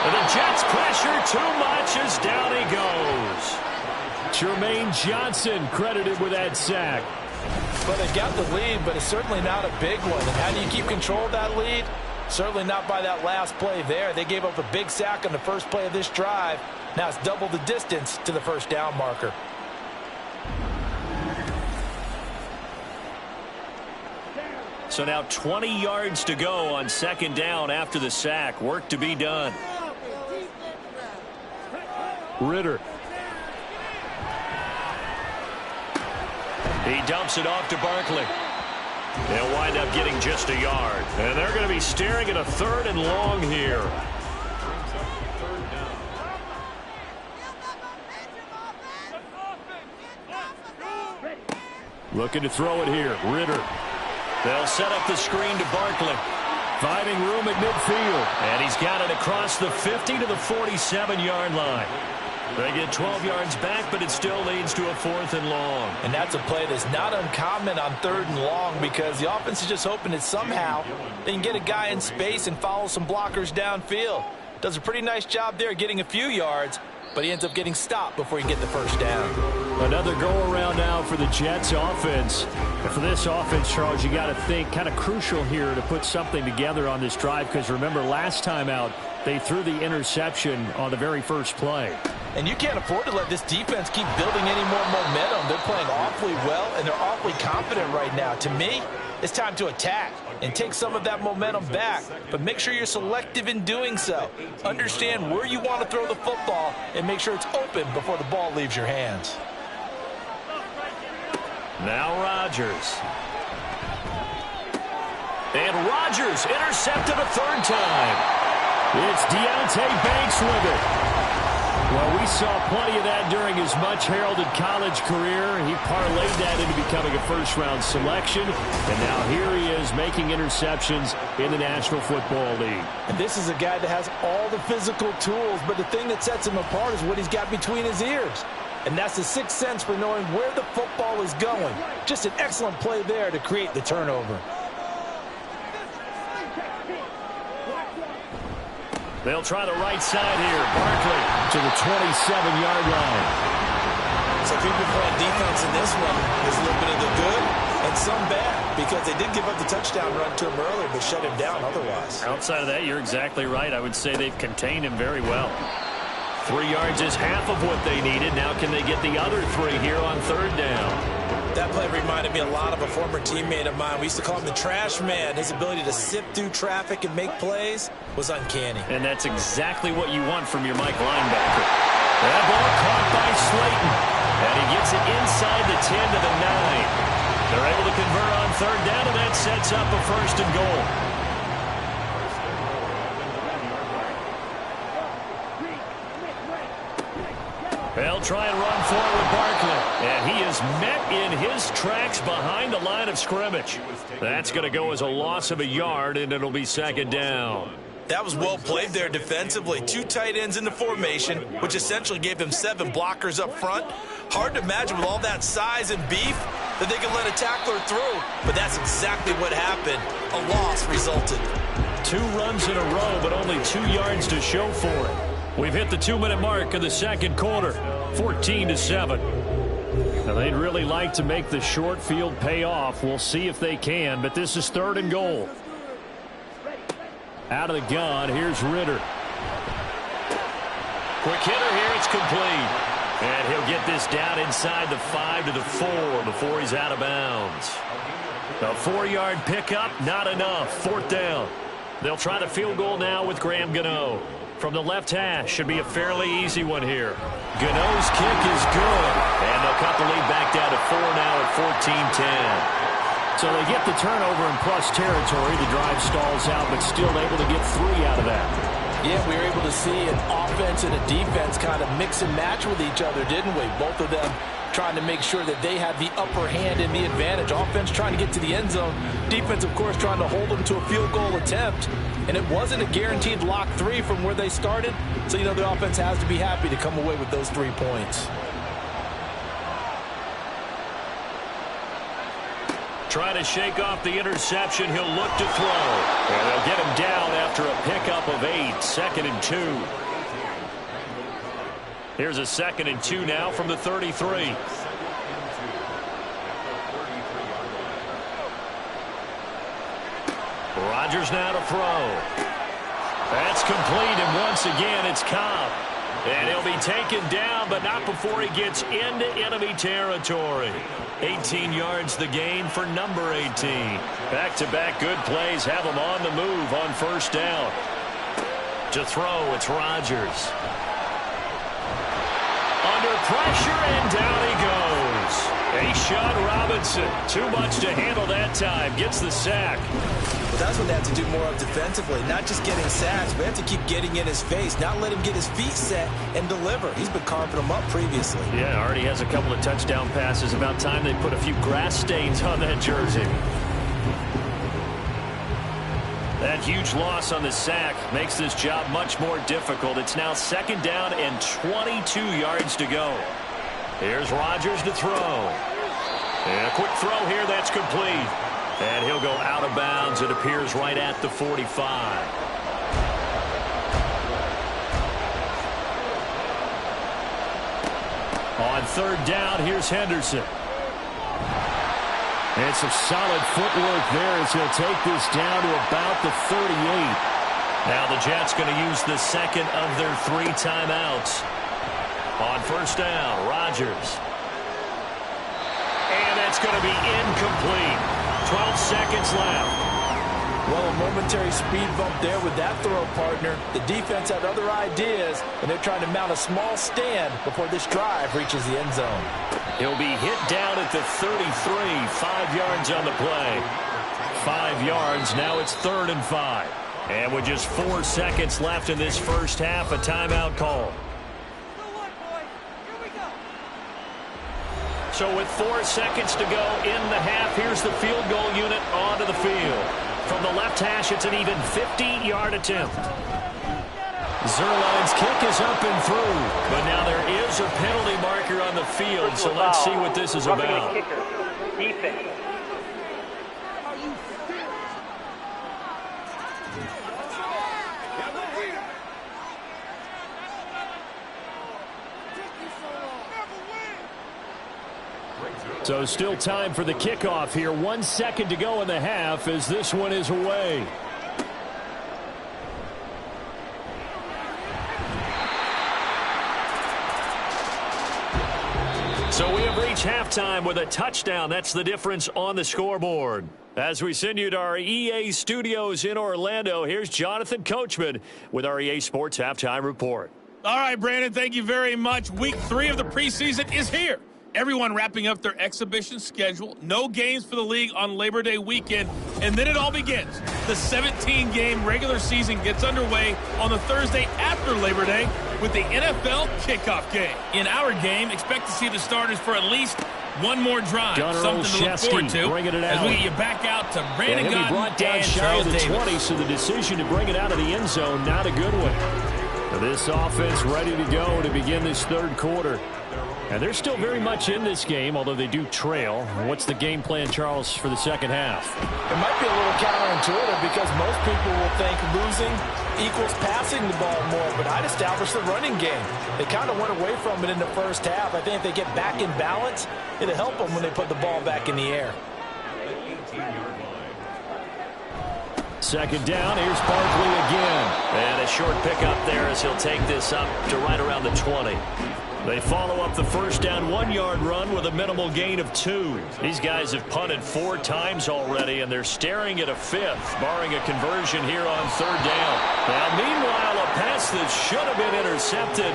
S6: And the Jets pressure too much as down he goes.
S9: Jermaine Johnson credited with that sack.
S3: Well, they got the lead, but it's certainly not a big one. And how do you keep control of that lead? Certainly not by that last play there. They gave up a big sack on the first play of this drive. Now it's double the distance to the first down marker.
S6: So now 20 yards to go on 2nd down after the sack. Work to be done.
S9: Ritter.
S6: He dumps it off to Barkley. They'll wind up getting just a yard. And they're going to be staring at a 3rd and long here.
S9: Looking to throw it here. Ritter.
S6: They'll set up the screen to Barkley.
S9: Finding room at midfield.
S6: And he's got it across the 50 to the 47-yard line. They get 12 yards back, but it still leads to a 4th and long.
S3: And that's a play that's not uncommon on 3rd and long because the offense is just hoping that somehow they can get a guy in space and follow some blockers downfield. Does a pretty nice job there getting a few yards, but he ends up getting stopped before he can get the first down.
S9: Another go-around now for the Jets offense. And for this offense, Charles, you got to think kind of crucial here to put something together on this drive because remember last time out, they threw the interception on the very first play.
S3: And you can't afford to let this defense keep building any more momentum. They're playing awfully well, and they're awfully confident right now. To me, it's time to attack and take some of that momentum back. But make sure you're selective in doing so. Understand where you want to throw the football and make sure it's open before the ball leaves your hands.
S6: Now Rodgers. And Rodgers intercepted a 3rd time.
S9: It's Deonte Banks with it. Well, we saw plenty of that during his much-heralded college career. He parlayed that into becoming a first-round selection. And now here he is making interceptions in the National Football League.
S3: And this is a guy that has all the physical tools, but the thing that sets him apart is what he's got between his ears. And that's the sixth sense for knowing where the football is going. Just an excellent play there to create the turnover.
S6: They'll try the right side here. Barkley
S9: to the 27-yard line.
S3: So if you've been playing defense in this one, there's a little bit of the good And some bad, because they did give up the touchdown run to him earlier, but shut him down otherwise.
S6: Outside of that, you're exactly right. I would say they've contained him very well. 3 yards is half of what they needed. Now can they get the other 3 here on 3rd down?
S3: That play reminded me a lot of a former teammate of mine. We used to call him the trash man. His ability to sift through traffic and make plays was uncanny.
S6: And that's exactly what you want from your Mike linebacker. That ball caught by Slayton. And he gets it inside the 10 to the 9. They're able to convert on 3rd down, and that sets up a 1st and goal. They'll try and run forward with Barkley. And he is met in his tracks behind the line of scrimmage. That's going to go as a loss of a yard, and it'll be 2nd down.
S3: That was well played there defensively. 2 tight ends in the formation, which essentially gave them 7 blockers up front. Hard to imagine with all that size and beef that they could let a tackler through. But that's exactly what happened. A loss resulted.
S6: 2 runs in a row, but only 2 yards to show for it. We've hit the 2-minute mark of the 2nd quarter, 14-7. Now, they'd really like to make the short field pay off. We'll see if they can, but this is 3rd and goal. Out of the gun, here's Ritter. Quick hitter here, it's complete. And he'll get this down inside the 5 to the 4 before he's out of bounds. A 4-yard pickup, not enough. 4th down. They'll try the field goal now with Graham Gano. From the left hash, should be a fairly easy one here. Gano's kick is good. And they'll cut the lead back down to 4 now at 14-10. So they get the turnover in plus territory. The drive stalls out, but still able to get 3 out of that.
S4: Yeah, we were able to see an offense and a defense kind of mix and match with each other, didn't we? Both of them trying to make sure that they had the upper hand and the advantage. Offense trying to get to the end zone. Defense, of course, trying to hold them to a field goal attempt. And it wasn't a guaranteed lock 3 from where they started. So, you know, the offense has to be happy to come away with those 3 points.
S6: Trying to shake off the interception. He'll look to throw. And they'll get him down after a pickup of 8. 2nd and 2. Here's a 2nd and 2 now from the 33. Rodgers now to throw. That's complete, and once again it's Cobb. And he'll be taken down, but not before he gets into enemy territory. 18 yards the gain for number 18. Back-to-back good plays have him on the move on 1st down. To throw, it's Rodgers. Under pressure, and down he goes. A'Shawn Robinson, too much to handle that time, gets the sack.
S3: Well, that's what they have to do more of defensively, not just getting sacks, but have to keep getting in his face, not let him get his feet set and deliver. He's been carving them up previously.
S6: Yeah, already has a couple of touchdown passes. About time they put a few grass stains on that jersey. That huge loss on the sack makes this job much more difficult. It's now 2nd down and 22 yards to go. Here's Rodgers to throw. And a quick throw here, that's complete. And he'll go out of bounds. It appears right at the 45. On 3rd down, here's Henderson. And some solid footwork there as he'll take this down to about the 38. Now the Jets going to use the 2nd of their 3 timeouts. On 1st down, Rodgers. And that's going to be incomplete. 12 seconds left.
S4: Well, a momentary speed bump there with that throw, partner. The defense had other ideas, and they're trying to mount a small stand before this drive reaches the end zone.
S6: He'll be hit down at the 33, 5 yards on the play. 5 yards, now it's 3rd and 5. And with just 4 seconds left in this first half, a timeout call. So with 4 seconds to go in the half, here's the field goal unit onto the field. From the left hash, it's an even 50-yard attempt. Zerline's kick is up and through, but now there is a penalty marker on the field, so let's see what this is about.
S8: Defense.
S6: So still time for the kickoff here. 1 second to go in the half as this one is away. So we have reached halftime with a touchdown. That's the difference on the scoreboard. As we send you to our EA studios in Orlando, here's Jonathan Coachman with our EA Sports Halftime Report.
S5: All right, Brandon, thank you very much. Week 3 of the preseason is here. Everyone wrapping up their exhibition schedule. No games for the league on Labor Day weekend. And then it all begins. The 17-game regular season gets underway on the Thursday after Labor Day with the NFL kickoff game. In our game, expect to see the starters for at least one more drive. Something to look forward to as we get you back out to Brandon Godden
S6: brought down
S5: and
S6: shy
S5: Charles
S6: of the
S5: Davis.
S6: 20, so the decision to bring it out of the end zone, not a good one. This offense ready to go to begin this third quarter. And they're still very much in this game, although they do trail. What's the game plan, Charles, for the second half?
S4: It might be a little counterintuitive because most people will think losing equals passing the ball more, but I'd establish the running game. They kind of went away from it in the first half. I think if they get back in balance, it'll help them when they put the ball back in the air.
S6: Second down, here's Barkley again.
S2: And a short pickup there as he'll take this up to right around the 20.
S6: They follow up the first down 1-yard run with a minimal gain of 2.
S2: These guys have punted 4 times already, and they're staring at a 5th, barring a conversion here on third down.
S6: Now, meanwhile, a pass that should have been intercepted,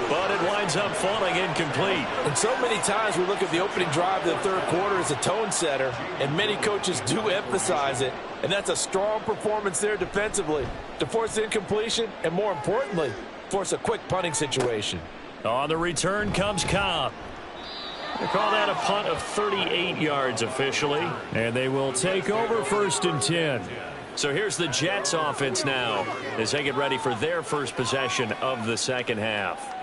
S6: but it winds up falling incomplete.
S4: And so many times we look at the opening drive of the third quarter as a tone setter, and many coaches do emphasize it, and that's a strong performance there defensively to force incompletion and, more importantly, force a quick punting situation.
S6: On the return comes Cobb.
S2: They call that a punt of 38 yards officially.
S6: And they will take over 1st and 10.
S2: So here's the Jets offense now as they get ready for their first possession of the second half.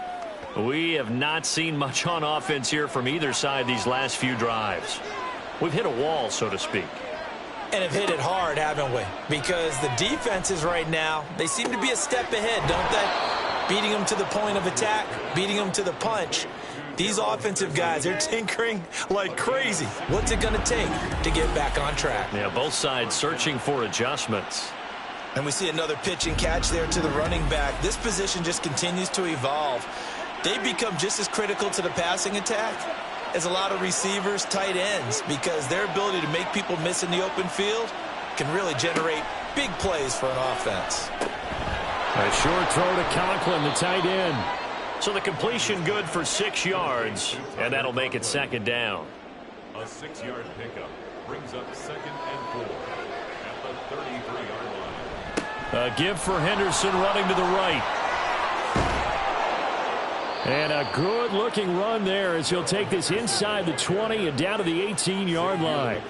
S2: We have not seen much on offense here from either side these last few drives. We've hit a wall, so to speak.
S3: And have hit it hard, haven't we? Because the defenses right now, they seem to be a step ahead, don't they? Beating them to the point of attack, beating them to the punch. These offensive guys, they're tinkering like crazy. What's it going to take to get back on track?
S2: Yeah, both sides searching for adjustments.
S3: And we see another pitch and catch there to the running back. This position just continues to evolve. They become just as critical to the passing attack as a lot of receivers, tight ends, because their ability to make people miss in the open field can really generate big plays for an offense.
S6: A short throw to Conklin, the tight end.
S2: So the completion good for 6 yards, and that'll make it 2nd down.
S7: A 6-yard pickup brings up 2nd and 4 at the 33-yard line.
S6: A give for Henderson running to the right. And a good-looking run there as he'll take this inside the 20 and down to the 18-yard line.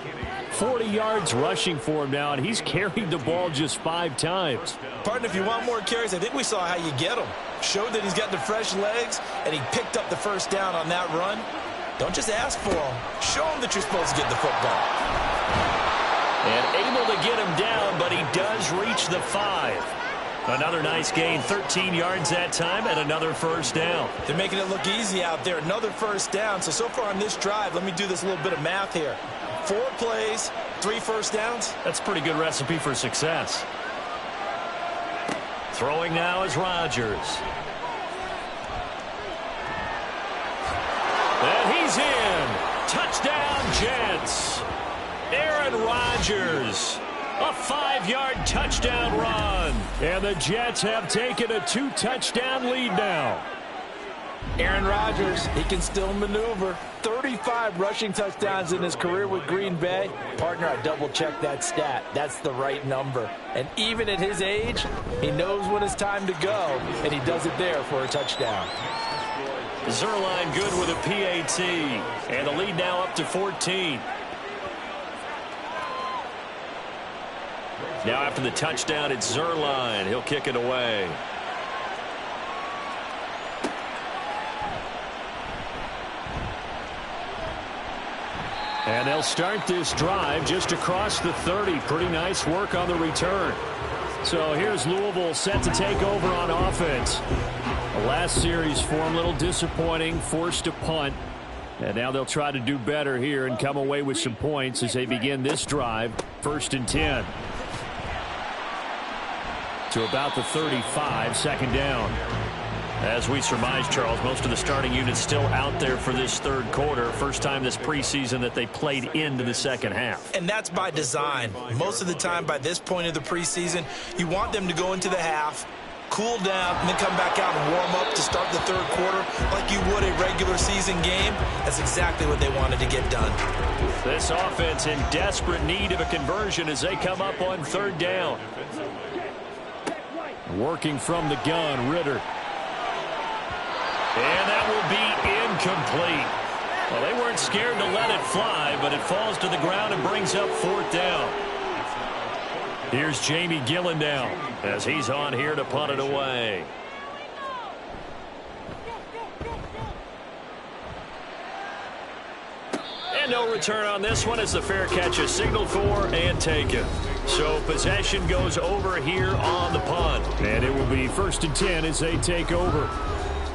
S6: 40 yards rushing for him now, and he's carried the ball just 5 times.
S3: Partner, if you want more carries, I think we saw how you get him. Showed that he's got the fresh legs, and he picked up the first down on that run. Don't just ask for him. Show him that you're supposed to get the football.
S2: And able to get him down, but he does reach the 5. Another nice gain, 13 yards that time, and another first down.
S3: They're making it look easy out there. Another first down. So far on this drive, let me do this little bit of math here. 4 plays, 3 first downs.
S2: That's a pretty good recipe for success. Throwing now is Rodgers.
S6: And he's in. Touchdown, Jets. Aaron Rodgers. A 5-yard touchdown run. And the Jets have taken a 2-touchdown lead now.
S4: Aaron Rodgers, he can still maneuver. 35 rushing touchdowns in his career with Green Bay. Partner, I double-checked that stat. That's the right number. And even at his age, he knows when it's time to go, and he does it there for a touchdown.
S2: Zerline good with a PAT. And the lead now up to 14. Now after the touchdown, it's Zerline. He'll kick it away.
S6: And they'll start this drive just across the 30. Pretty nice work on the return. So here's Louisville set to take over on offense. The last series for him, a little disappointing, forced to punt. And now they'll try to do better here and come away with some points as they begin this drive. 1st and 10. To about the 35, 2nd down. As we surmise, Charles, most of the starting units still out there for this 3rd quarter. First time this preseason that they played into the 2nd half.
S3: And that's by design. Most of the time by this point of the preseason, you want them to go into the half, cool down, and then come back out and warm up to start the 3rd quarter like you would a regular season game. That's exactly what they wanted to get done.
S6: This offense in desperate need of a conversion as they come up on 3rd down. Working from the gun, Ritter. And that will be incomplete. Well, they weren't scared to let it fly, but it falls to the ground and brings up 4th down. Here's Jamie Gillendow as he's on here to punt it away. And no return on this one as the fair catch is signaled for and taken. So possession goes over here on the punt. And it will be 1st and 10 as they take over.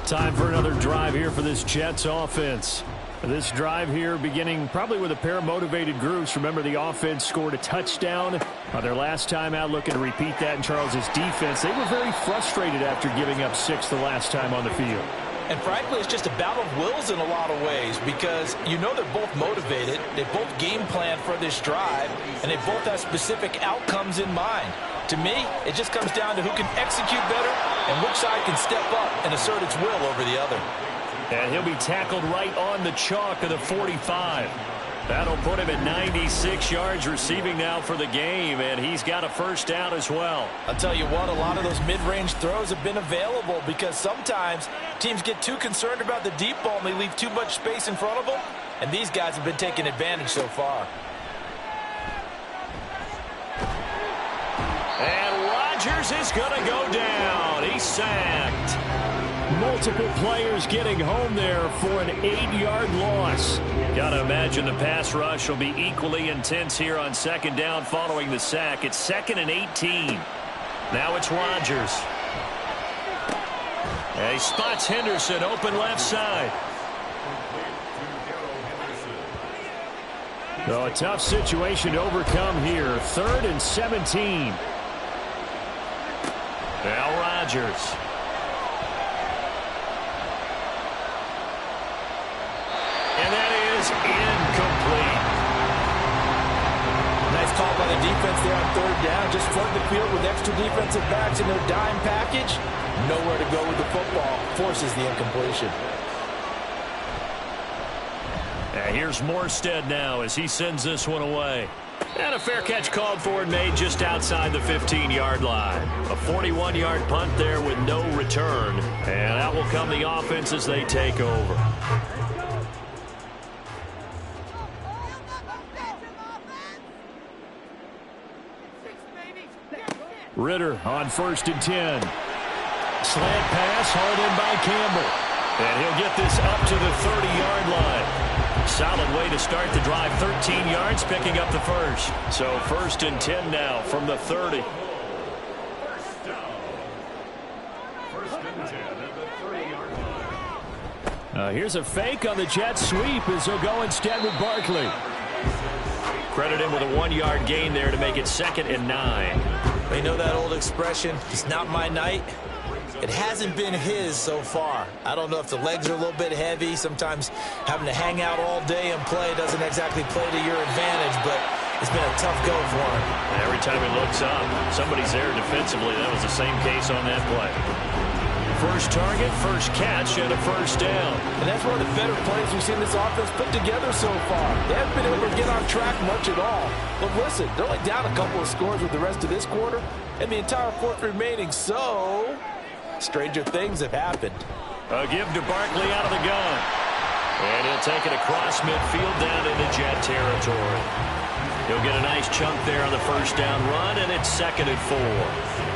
S6: Time for another drive here for this Jets offense. This drive here beginning probably with a pair of motivated groups. Remember, the offense scored a touchdown their last time out, looking to repeat that in Charles's defense. They were very frustrated after giving up 6 the last time on the field.
S3: And frankly, it's just a battle of wills in a lot of ways because you know they're both motivated, they both game plan for this drive, and they both have specific outcomes in mind. To me, it just comes down to who can execute better and which side can step up and assert its will over the other.
S6: And he'll be tackled right on the chalk of the 45. That'll put him at 96 yards receiving now for the game, and he's got a 1st down as well.
S3: I'll tell you what, a lot of those mid-range throws have been available because sometimes teams get too concerned about the deep ball and they leave too much space in front of them, and these guys have been taking advantage so far.
S6: And Rodgers is going to go down. He's sacked. Multiple players getting home there for an 8-yard loss. Got to imagine the pass rush will be equally intense here on 2nd down following the sack. It's 2nd and 18. Now it's Rodgers. And he spots Henderson open left side. So a tough situation to overcome here. 3rd and 17. Now Rodgers. And that is incomplete.
S4: Nice call by the defense there on 3rd down. Just flood the field with extra defensive backs in their dime package. Nowhere to go with the football. Forces the incompletion.
S6: And here's Morstead now as he sends this one away. And a fair catch called for and made just outside the 15-yard line. A 41-yard punt there with no return. And out will come the offense as they take over. Ritter on 1st and 10. Slant pass hauled in by Campbell. And he'll get this up to the 30-yard line. Solid way to start the drive. 13 yards, picking up the 1st. So 1st and 10 now from the 30.
S7: 1st and 10 at the 30-yard line.
S6: Here's a fake on the jet sweep as he'll go instead with Barkley. Credit him with a 1-yard gain there to make it 2nd and 9.
S3: You know that old expression, it's not my night? It hasn't been his so far. I don't know if the legs are a little bit heavy. Sometimes having to hang out all day and play doesn't exactly play to your advantage, but it's been a tough go for him.
S6: Every time he looks up, somebody's there defensively. That was the same case on that play. 1st target, 1st catch, and a 1st down.
S4: And that's one of the better plays we've seen this offense put together so far. They haven't been able to get on track much at all. But listen, they're only down a couple of scores with the rest of this quarter and the entire 4th remaining. So, stranger things have happened.
S6: A give to Barkley out of the gun. And he'll take it across midfield down into Jet territory. He'll get a nice chunk there on the 1st down run, and it's 2nd and 4.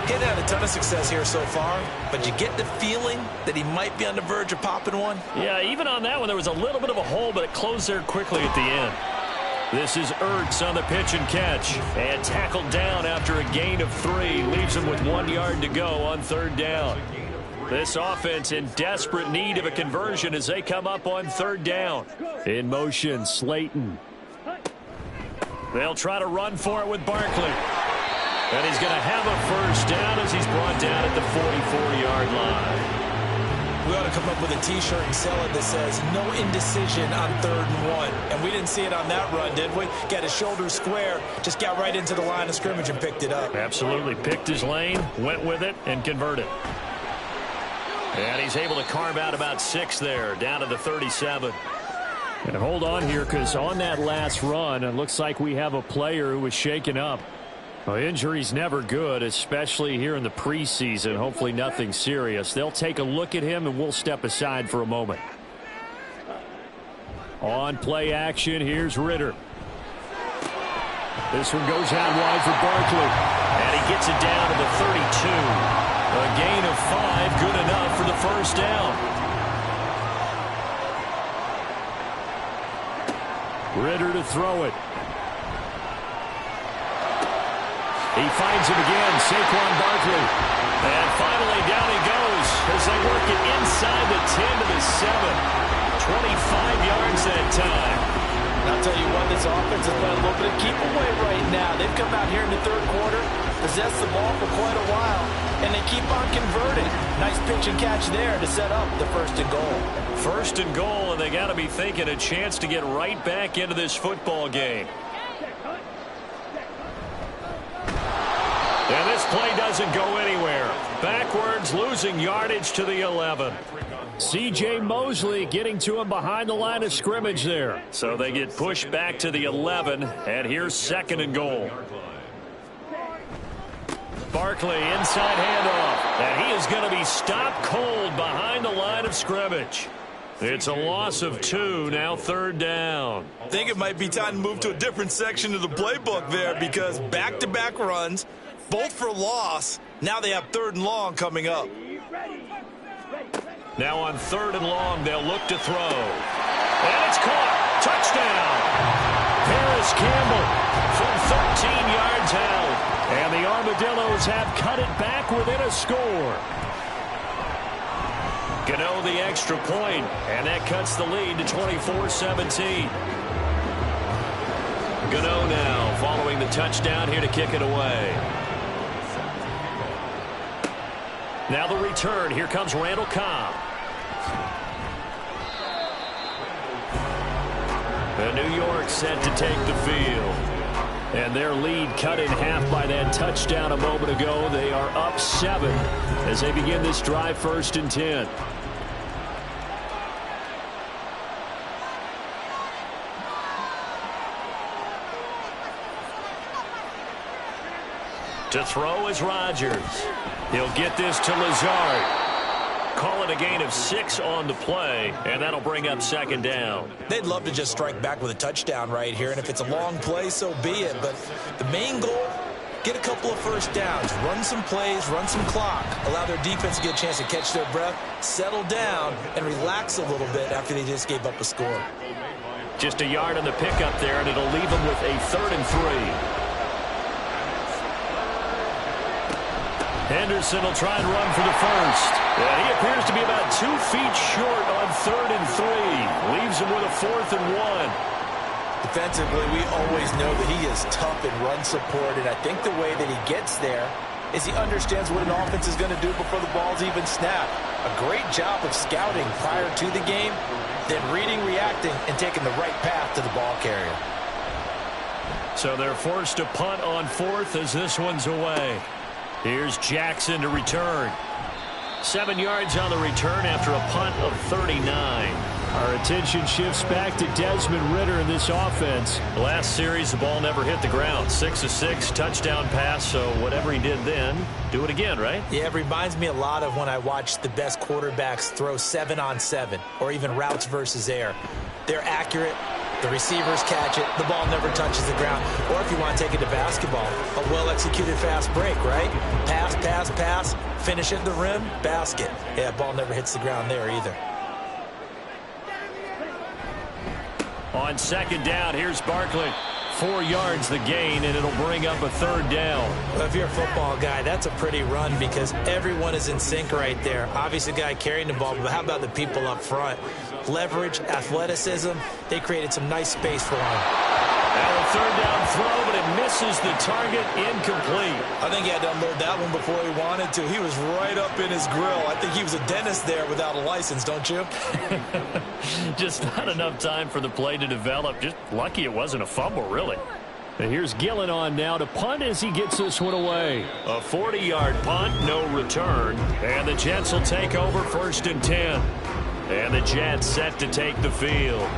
S3: He's had a ton of success here so far, but you get the feeling that he might be on the verge of popping one.
S6: Yeah, even on that one, there was a little bit of a hole, but it closed there quickly at the end. This is Ertz on the pitch and catch. And tackled down after a gain of 3. Leaves him with 1 yard to go on 3rd down. This offense in desperate need of a conversion as they come up on third down.
S9: In motion, Slayton.
S6: They'll try to run for it with Barkley. And he's going to have a first down as he's brought down at the 44-yard line.
S3: We ought to come up with a T-shirt and sell it that says, no indecision on 3rd and 1. And we didn't see it on that run, did we? Got his shoulders square, just got right into the line of scrimmage and picked it up.
S6: Absolutely. Picked his lane, went with it, and converted. And he's able to carve out about 6 there, down to the 37.
S9: And hold on here, because on that last run, it looks like we have a player who was shaken up. Well, injury's never good, especially here in the preseason. Hopefully nothing serious. They'll take a look at him, and we'll step aside for a moment. On play action, here's Ritter. This one goes out wide for Barkley.
S6: And he gets it down to the 32. A gain of 5, good enough for the first down.
S9: Ritter to throw it. He finds him again, Saquon Barkley.
S6: And finally down he goes as they work it inside the 10 to the 7. 25 yards that time.
S4: And I'll tell you what, this offense is playing a little bit of keep away right now. They've come out here in the 3rd quarter, possessed the ball for quite a while, and they keep on converting. Nice pitch and catch there to set up the 1st and goal.
S6: 1st and goal, and they got to be thinking a chance to get right back into this football game. And this play doesn't go anywhere. Backwards, losing yardage to the 11.
S9: C.J. Mosley getting to him behind the line of scrimmage there.
S6: So they get pushed back to the 11, and here's 2nd and goal. Barkley, inside handoff. And he is going to be stopped cold behind the line of scrimmage. It's a loss of 2, now 3rd down.
S3: I think it might be time to move to a different section of the playbook there, because back-to-back runs, both for loss. Now they have 3rd and long coming up.
S6: Now on 3rd and long, they'll look to throw. And it's caught. Touchdown.
S9: Paris Campbell from 13 yards out. And the Armadillos have cut it back within a score.
S6: Gano the extra point, and that cuts the lead to 24-17. Gano now following the touchdown here to kick it away. Now the return. Here comes Randall Cobb. And New York set to take the field. And their lead cut in half by that touchdown a moment ago. They are up 7 as they begin this drive 1st and 10. To throw is Rodgers. He'll get this to Lazard. Call it a gain of 6 on the play, and that'll bring up 2nd down.
S3: They'd love to just strike back with a touchdown right here, and if it's a long play, so be it. But the main goal, get a couple of first downs, run some plays, run some clock, allow their defense to get a chance to catch their breath, settle down, and relax a little bit after they just gave up a score.
S6: Just a yard on the pickup there, and it'll leave them with a 3rd and 3. Henderson will try and run for the first. And he appears to be about 2 feet short on 3rd and 3. Leaves him with a 4th and 1.
S4: Defensively, we always know that he is tough in run support, and I think the way that he gets there is he understands what an offense is going to do before the ball's even snapped. A great job of scouting prior to the game, then reading, reacting, and taking the right path to the ball carrier.
S6: So they're forced to punt on 4th as this one's away. Here's Jackson to return. 7 yards on the return after a punt of 39.
S9: Our attention shifts back to Desmond Ritter in this offense.
S6: Last series, the ball never hit the ground. 6 of 6, touchdown pass, so whatever he did then, do it again, right?
S3: Yeah, it reminds me a lot of when I watched the best quarterbacks throw 7-on-7 or even routes versus air. They're accurate. The receivers catch it. The ball never touches the ground. Or if you want to take it to basketball, a well-executed fast break, right? Pass, pass, pass, finish at the rim, basket. Yeah, ball never hits the ground there either.
S6: On 2nd down, here's Barkley. 4 yards the gain, and it'll bring up a 3rd down.
S3: Well, if you're a football guy, that's a pretty run because everyone is in sync right there. Obviously, the guy carrying the ball, but how about the people up front? Leverage, athleticism, they created some nice space for him.
S6: Now a 3rd down throw, but it misses the target, incomplete.
S3: I think he had to unload that one before he wanted to. He was right up in his grill. I think he was a dentist there without a license, don't you?
S6: Just not enough time for the play to develop. Just lucky it wasn't a fumble, really. And here's Gillen on now to punt as he gets this one away. A 40-yard punt, no return. And the Jets will take over 1st and 10. And the Jets set to take the field.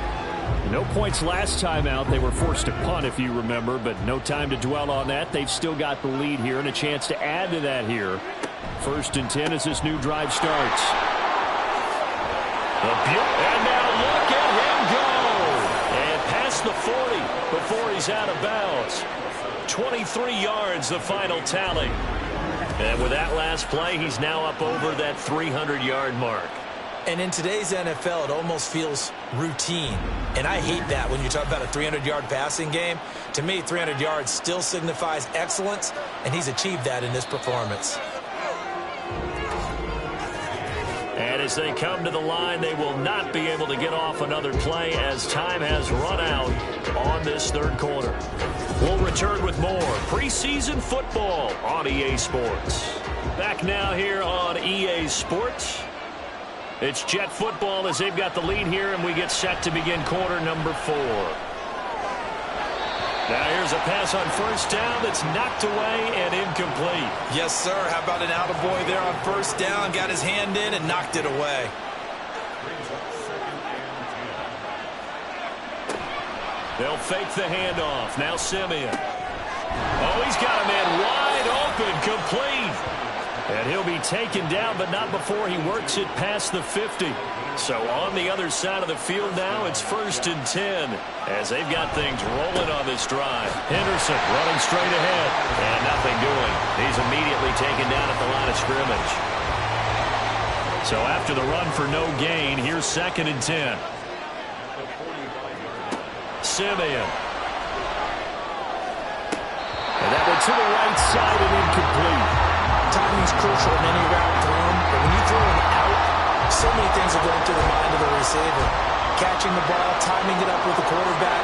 S6: No points last time out. They were forced to punt, if you remember, but no time to dwell on that. They've still got the lead here and a chance to add to that here. 1st and 10 as this new drive starts. And now look at him go. And past the 40 before he's out of bounds. 23 yards, the final tally. And with that last play, he's now up over that 300-yard mark.
S3: And in today's NFL, it almost feels routine. And I hate that when you talk about a 300-yard passing game. To me, 300 yards still signifies excellence, and he's achieved that in this performance.
S6: And as they come to the line, they will not be able to get off another play as time has run out on this 3rd quarter. We'll return with more preseason football on EA Sports. Back now here on EA Sports. It's Jet football as they've got the lead here, and we get set to begin quarter number 4. Now here's a pass on 1st down that's knocked away and incomplete.
S3: Yes, sir. How about an attaboy there on 1st down? Got his hand in and knocked it away.
S6: They'll fake the handoff. Now Simeon. Oh, he's got a man wide open, complete. And he'll be taken down, but not before he works it past the 50. So on the other side of the field now, it's 1st and 10 as they've got things rolling on this drive. Henderson running straight ahead. And nothing doing. He's immediately taken down at the line of scrimmage. So after the run for no gain, here's 2nd and 10. Simeon. And that one to the right side and incomplete.
S3: Timing's crucial in any route thrown, but when you throw an out, so many things are going through the mind of the receiver. Catching the ball, timing it up with the quarterback.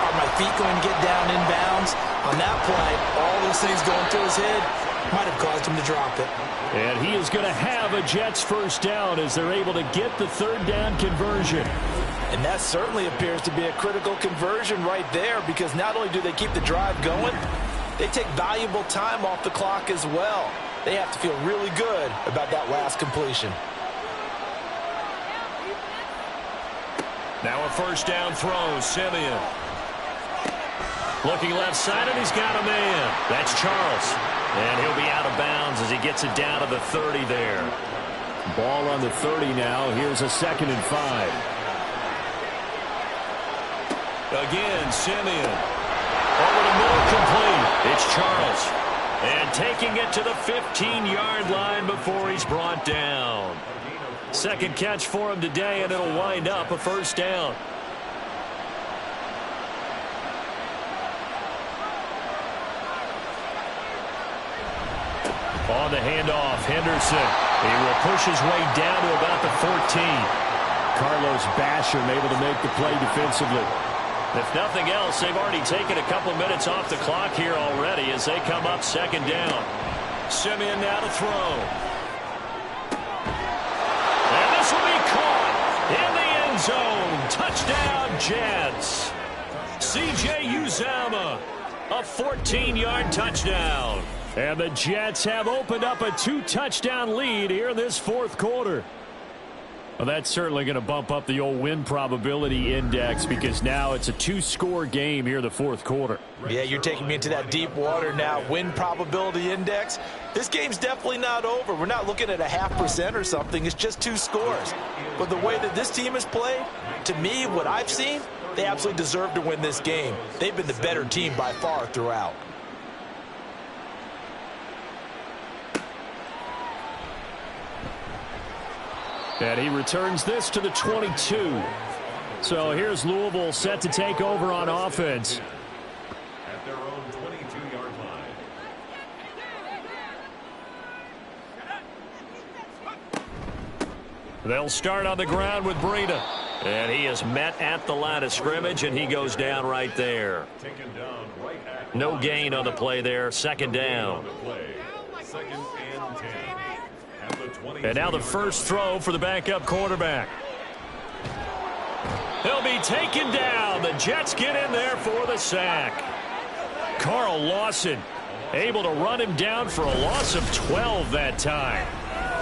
S3: Are my feet going to get down in bounds? On that play, all those things going through his head might have caused him to drop it.
S6: And he is going to have a Jets 1st down as they're able to get the 3rd down conversion.
S4: And that certainly appears to be a critical conversion right there because not only do they keep the drive going, they take valuable time off the clock as well. They have to feel really good about that last completion.
S6: Now a 1st down throw, Simeon. Looking left side, and he's got a man. That's Charles. And he'll be out of bounds as he gets it down to the 30 there.
S9: Ball on the 30 now. Here's a 2nd and 5.
S6: Again, Simeon. Over the middle, complete. It's Charles. And taking it to the 15-yard line before he's brought down. 2nd catch for him today, and it'll wind up a 1st down. On the handoff, Henderson. He will push his way down to about the 14.
S9: Carlos Basham able to make the play defensively.
S6: If nothing else, they've already taken a couple minutes off the clock here already as they come up 2nd down. Simeon now to throw. And this will be caught in the end zone. Touchdown, Jets. C.J. Uzomah, a 14-yard touchdown.
S9: And the Jets have opened up a 2-touchdown lead here in this 4th quarter. Well, that's certainly going to bump up the old win probability index because now it's a 2-score game here in the 4th quarter.
S4: Yeah, you're taking me into that deep water now. Win probability index. This game's definitely not over. We're not looking at a 0.5% or something. It's just 2 scores. But the way that this team has played, to me, what I've seen, they absolutely deserve to win this game. They've been the better team by far throughout.
S9: And he returns this to the 22. So here's Louisville set to take over on offense.
S6: They'll start on the ground with Breida. And he is met at the line of scrimmage, and he goes down right there. No gain on the play there. Second down. And now the first throw for the backup quarterback. He'll be taken down. The Jets get in there for the sack. Carl Lawson able to run him down for a loss of 12 that time.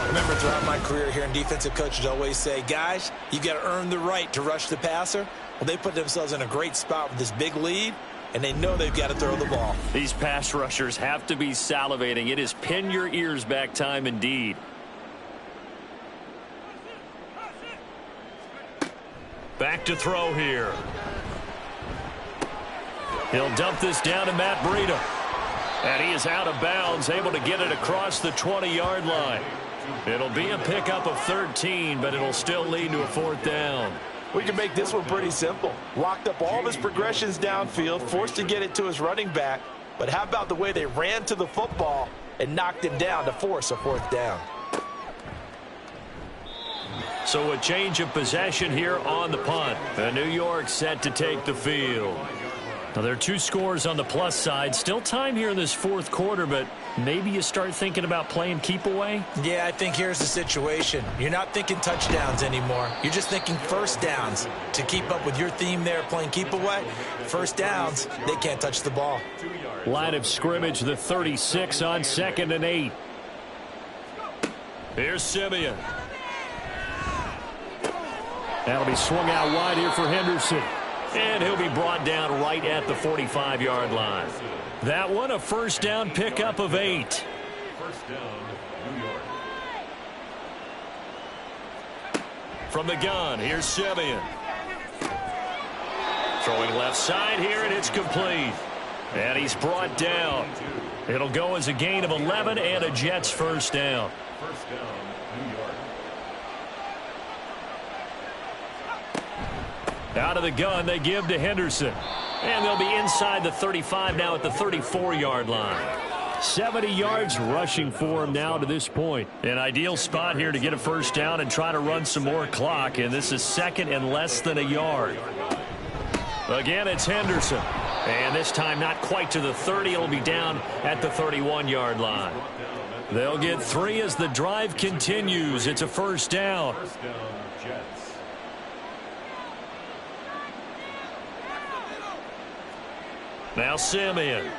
S3: Remember, throughout my career here, defensive coaches always say, guys, you got to earn the right to rush the passer. Well, they put themselves in a great spot with this big lead, and they know they've got to throw the ball.
S6: These pass rushers have to be salivating. It is pin your ears back time indeed. Back to throw here. He'll dump this down to Matt Breida. And he is out of bounds, able to get it across the 20-yard line. It'll be a pickup of 13, but it'll still lead to a fourth down.
S4: We can make this one pretty simple. Locked up all of his progressions downfield, forced to get it to his running back. But how about the way they ran to the football and knocked him down to force a fourth down?
S6: So a change of possession here on the punt. And New York set to take the field. Now, there are two scores on the plus side. Still time here in this fourth quarter, but maybe you start thinking about playing keep away?
S3: Yeah, I think here's the situation. You're not thinking touchdowns anymore. You're just thinking first downs. To keep up with your theme there, playing keep away, first downs, they can't touch the ball.
S6: Line of scrimmage, the 36 on 2nd and 8. Here's Simeon. That'll be swung out wide here for Henderson. And he'll be brought down right at the 45-yard line. That one, a first down pickup of 8.
S7: First down, New York.
S6: From the gun, here's Simeon. Throwing left side here, and it's complete. And he's brought down. It'll go as a gain of 11 and a Jets first down.
S7: First down, New York.
S6: Out of the gun, they give to Henderson. And they'll be inside the 35 now at the 34-yard line. 70 yards rushing for him now to this point. An ideal spot here to get a first down and try to run some more clock. And this is second and less than a yard. Again, it's Henderson. And this time not quite to the 30. It'll be down at the 31-yard line. They'll get 3 as the drive continues. It's a first down.
S7: First down, Jets.
S6: Now Simeon.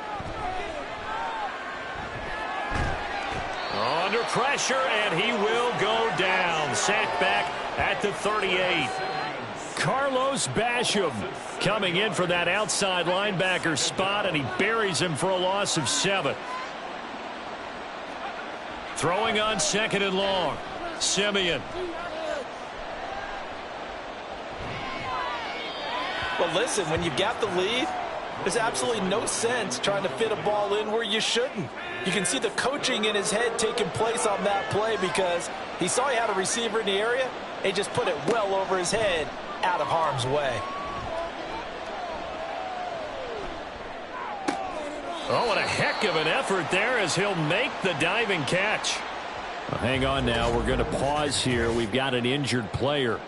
S6: Under pressure, and he will go down. Sacked back at the 38. Carlos Basham coming in for that outside linebacker spot, and he buries him for a loss of 7. Throwing on 2nd and long. Simeon.
S4: Well, listen, when you've got the lead, there's absolutely no sense trying to fit a ball in where you shouldn't. You can see the coaching in his head taking place on that play because he saw he had a receiver in the area and just put it well over his head out of harm's way.
S6: Oh, what a heck of an effort there as he'll make the diving catch. Well, hang on now. We're going to pause here. We've got an injured player.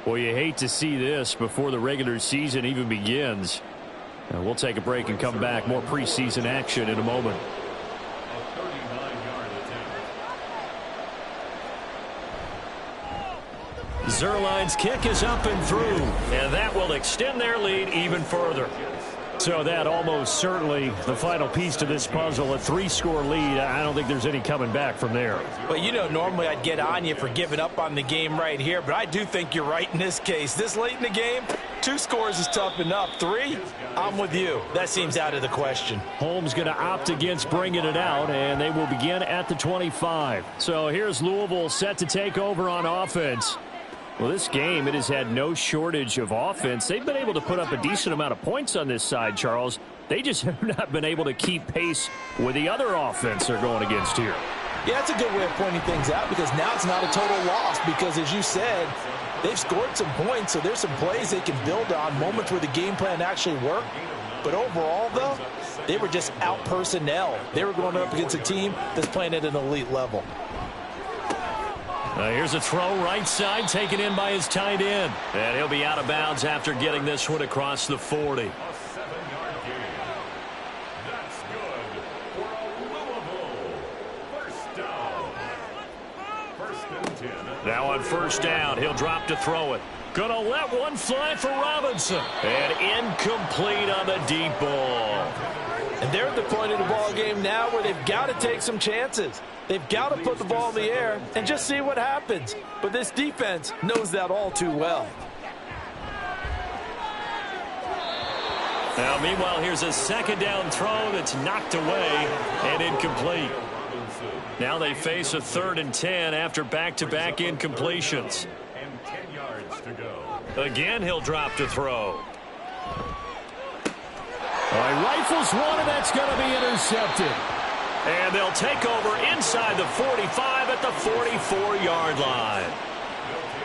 S6: Well, you hate to see this before the regular season even begins. Now, we'll take a break and come back. More preseason action in a moment.
S7: A 39-yard attempt.
S6: Zerline's kick is up and through, and that will extend their lead even further. So that almost certainly the final piece to this puzzle, a 3-score lead. I don't think there's any coming back from there.
S4: Well, you know, normally I'd get on you for giving up on the game right here, but I do think you're right in this case. This late in the game, 2 scores is tough enough. 3, I'm with you. That seems out of the question.
S6: Holmes going to opt against bringing it out, and they will begin at the 25. So here's Louisville set to take over on offense. Well, this game, it has had no shortage of offense. They've been able to put up a decent amount of points on this side, Charles. They just have not been able to keep pace with the other offense they're going against here.
S4: Yeah, that's a good way of pointing things out because now it's not a total loss because, as you said, they've scored some points, so there's some plays they can build on, moments where the game plan actually worked. But overall, though, they were just out personnel. They were going up against a team that's playing at an elite level.
S6: Here's a throw right side, taken in by his tight end. And he'll be out of bounds after getting this one across the 40.
S7: A 7-yard gain. That's good for a Louisville first down. First and 10.
S6: Now on first down, he'll drop to throw it. Gonna let one fly for Robinson. And incomplete on the deep ball.
S4: And they're at the point of the ball game now where they've got to take some chances. They've got to put the ball in the air and just see what happens. But this defense knows that all too well.
S6: Now, meanwhile, here's a second down throw that's knocked away and incomplete. Now they face a 3rd and 10 after back-to-back incompletions.
S7: And 10 yards to go.
S6: Again, he'll drop to throw.
S9: Rifles one, and that's going to be intercepted.
S6: And they'll take over inside the 45 at the 44-yard line.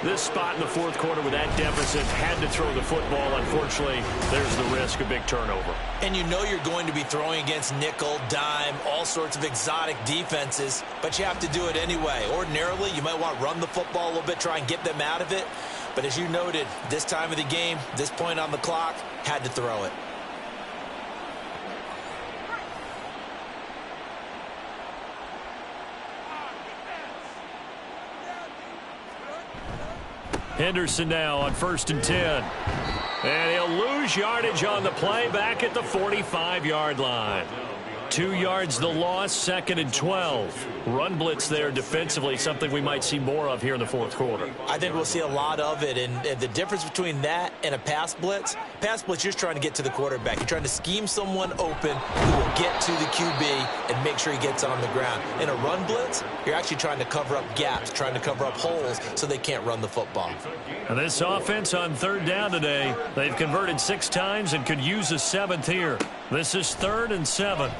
S6: This spot in the fourth quarter with that deficit had to throw the football. Unfortunately, there's the risk of big turnover.
S3: And you know you're going to be throwing against nickel, dime, all sorts of exotic defenses, but you have to do it anyway. Ordinarily, you might want to run the football a little bit, try and get them out of it. But as you noted, this time of the game, this point on the clock, had to throw it.
S6: Henderson now on 1st and 10. And he'll lose yardage on the play back at the 45-yard line. 2 yards the loss, 2nd and 12. Run blitz there defensively, something we might see more of here in the fourth quarter.
S3: I think we'll see a lot of it, and the difference between that and a pass blitz, you're just trying to get to the quarterback. You're trying to scheme someone open who will get to the QB and make sure he gets on the ground. In a run blitz, you're actually trying to cover up gaps, trying to cover up holes so they can't run the football.
S6: And this offense on 3rd down today, they've converted 6 times and could use a 7th here. This is 3rd and 7.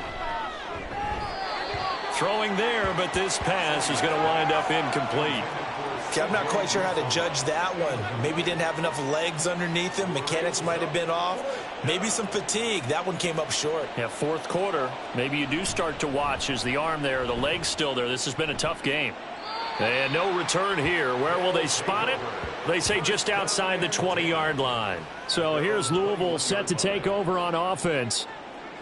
S6: Throwing there, but this pass is going to wind up incomplete.
S3: Okay, I'm not quite sure how to judge that one. Maybe didn't have enough legs underneath him. Mechanics might have been off. Maybe some fatigue. That one came up short.
S6: Yeah, fourth quarter, maybe you do start to watch as the arm there, the leg's still there. This has been a tough game. And no return here. Where will they spot it? They say just outside the 20-yard line.
S9: So here's Louisville set to take over on offense.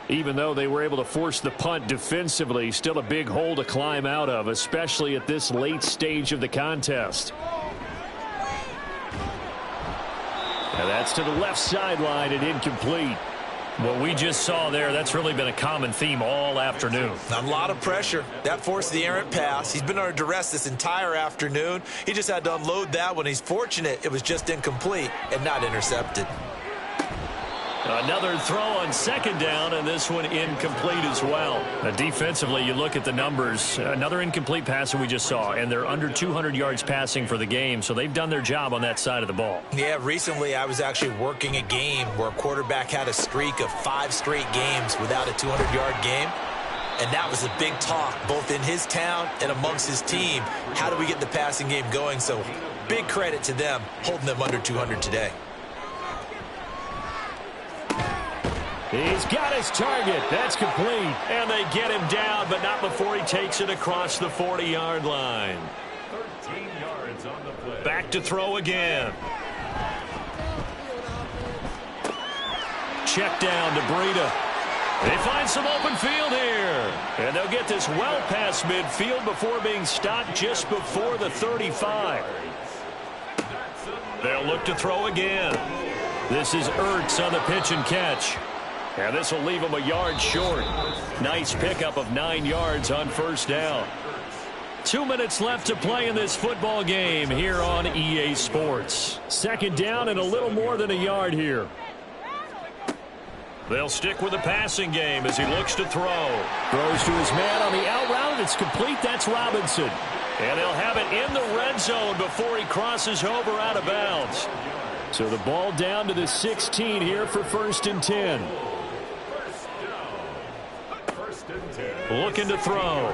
S9: Even though they were able to force the punt defensively, still a big hole to climb out of, especially at this late stage of the contest. And that's to the left sideline and incomplete.
S6: What we just saw there, that's really been a common theme all afternoon.
S3: A lot of pressure. That forced the errant pass. He's been under duress this entire afternoon. He just had to unload that one. He's fortunate it was just incomplete and not intercepted.
S6: Another throw on 2nd down, and this one incomplete as well. Defensively, you look at the numbers. Another incomplete pass that we just saw, and they're under 200 yards passing for the game, so they've done their job on that side of the ball.
S3: Yeah, recently I was actually working a game where a quarterback had a streak of 5 straight games without a 200-yard game. And that was a big talk, both in his town and amongst his team. How do we get the passing game going? So big credit to them, holding them under 200 today.
S9: He's got his target. That's complete.
S6: And they get him down, but not before he takes it across the 40-yard line.
S7: 13 yards on the play.
S6: Back to throw again. Check down to Breida. They find some open field here. And they'll get this well past midfield before being stopped just before the 35. They'll look to throw again. This is Ertz on the pitch and catch. And this will leave him a yard short. Nice pickup of 9 yards on 1st down. 2 minutes left to play in this football game here on EA Sports.
S9: 2nd down and a little more than a yard here.
S6: They'll stick with the passing game as he looks to throw.
S9: Throws to his man on the out route. It's complete. That's Robinson.
S6: And they'll have it in the red zone before he crosses over out of bounds.
S9: So the ball down to the 16 here for 1st and 10.
S6: Looking to throw.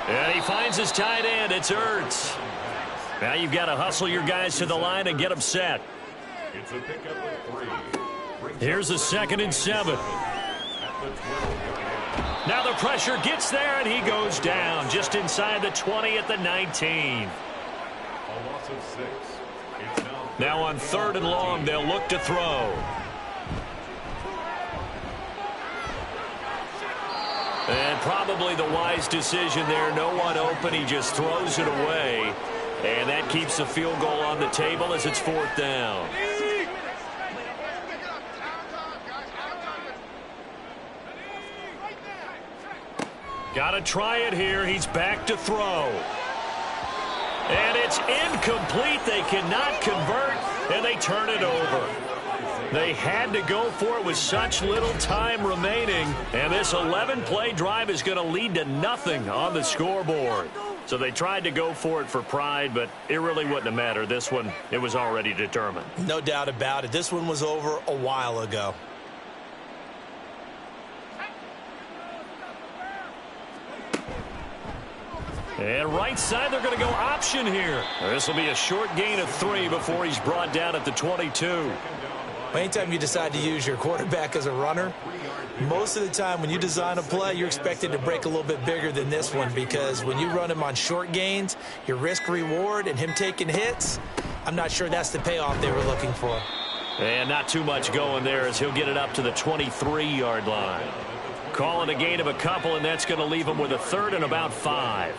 S6: And he finds his tight end. It's Ertz. Now you've got to hustle your guys to the line and get them set.
S7: It's a pickup of 3.
S6: Here's a 2nd and 7. Now the pressure gets there, and he goes down just inside the 20 at the 19.
S7: of 6. It's
S2: Now on 3rd and long, they'll look to throw. And probably the wise decision there. No one open. He just throws it away. And that keeps the field goal on the table as it's 4th down. Got to try it here. He's back to throw. And it's incomplete. They cannot convert, and they turn it over. They had to go for it with such little time remaining, and this 11-play drive is going to lead to nothing on the scoreboard. So they tried to go for it for pride, but it really wouldn't have mattered. This one, it was already determined.
S3: No doubt about it. This one was over a while ago.
S2: And right side, they're going to go option here. This will be a short gain of 3 before he's brought down at the 22.
S3: Anytime you decide to use your quarterback as a runner, most of the time when you design a play, you're expected to break a little bit bigger than this one, because when you run him on short gains, your risk-reward and him taking hits, I'm not sure that's the payoff they were looking for.
S2: And not too much going there as he'll get it up to the 23-yard line. Call it a gain of a couple, and that's going to leave him with a 3rd and about 5.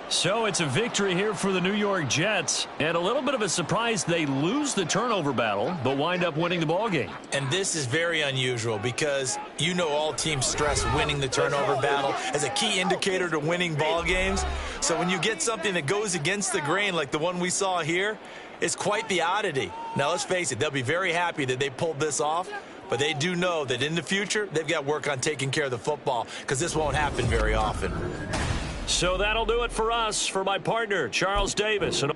S6: So it's a victory here for the New York Jets, and a little bit of a surprise they lose the turnover battle but wind up winning the ball game.
S3: And this is very unusual because you know all teams stress winning the turnover battle as a key indicator to winning ball games. So when you get something that goes against the grain like the one we saw here, it's quite the oddity. Now let's face it, they'll be very happy that they pulled this off, but they do know that in the future they've got work on taking care of the football because this won't happen very often.
S2: So that'll do it for us. For my partner, Charles Davis. And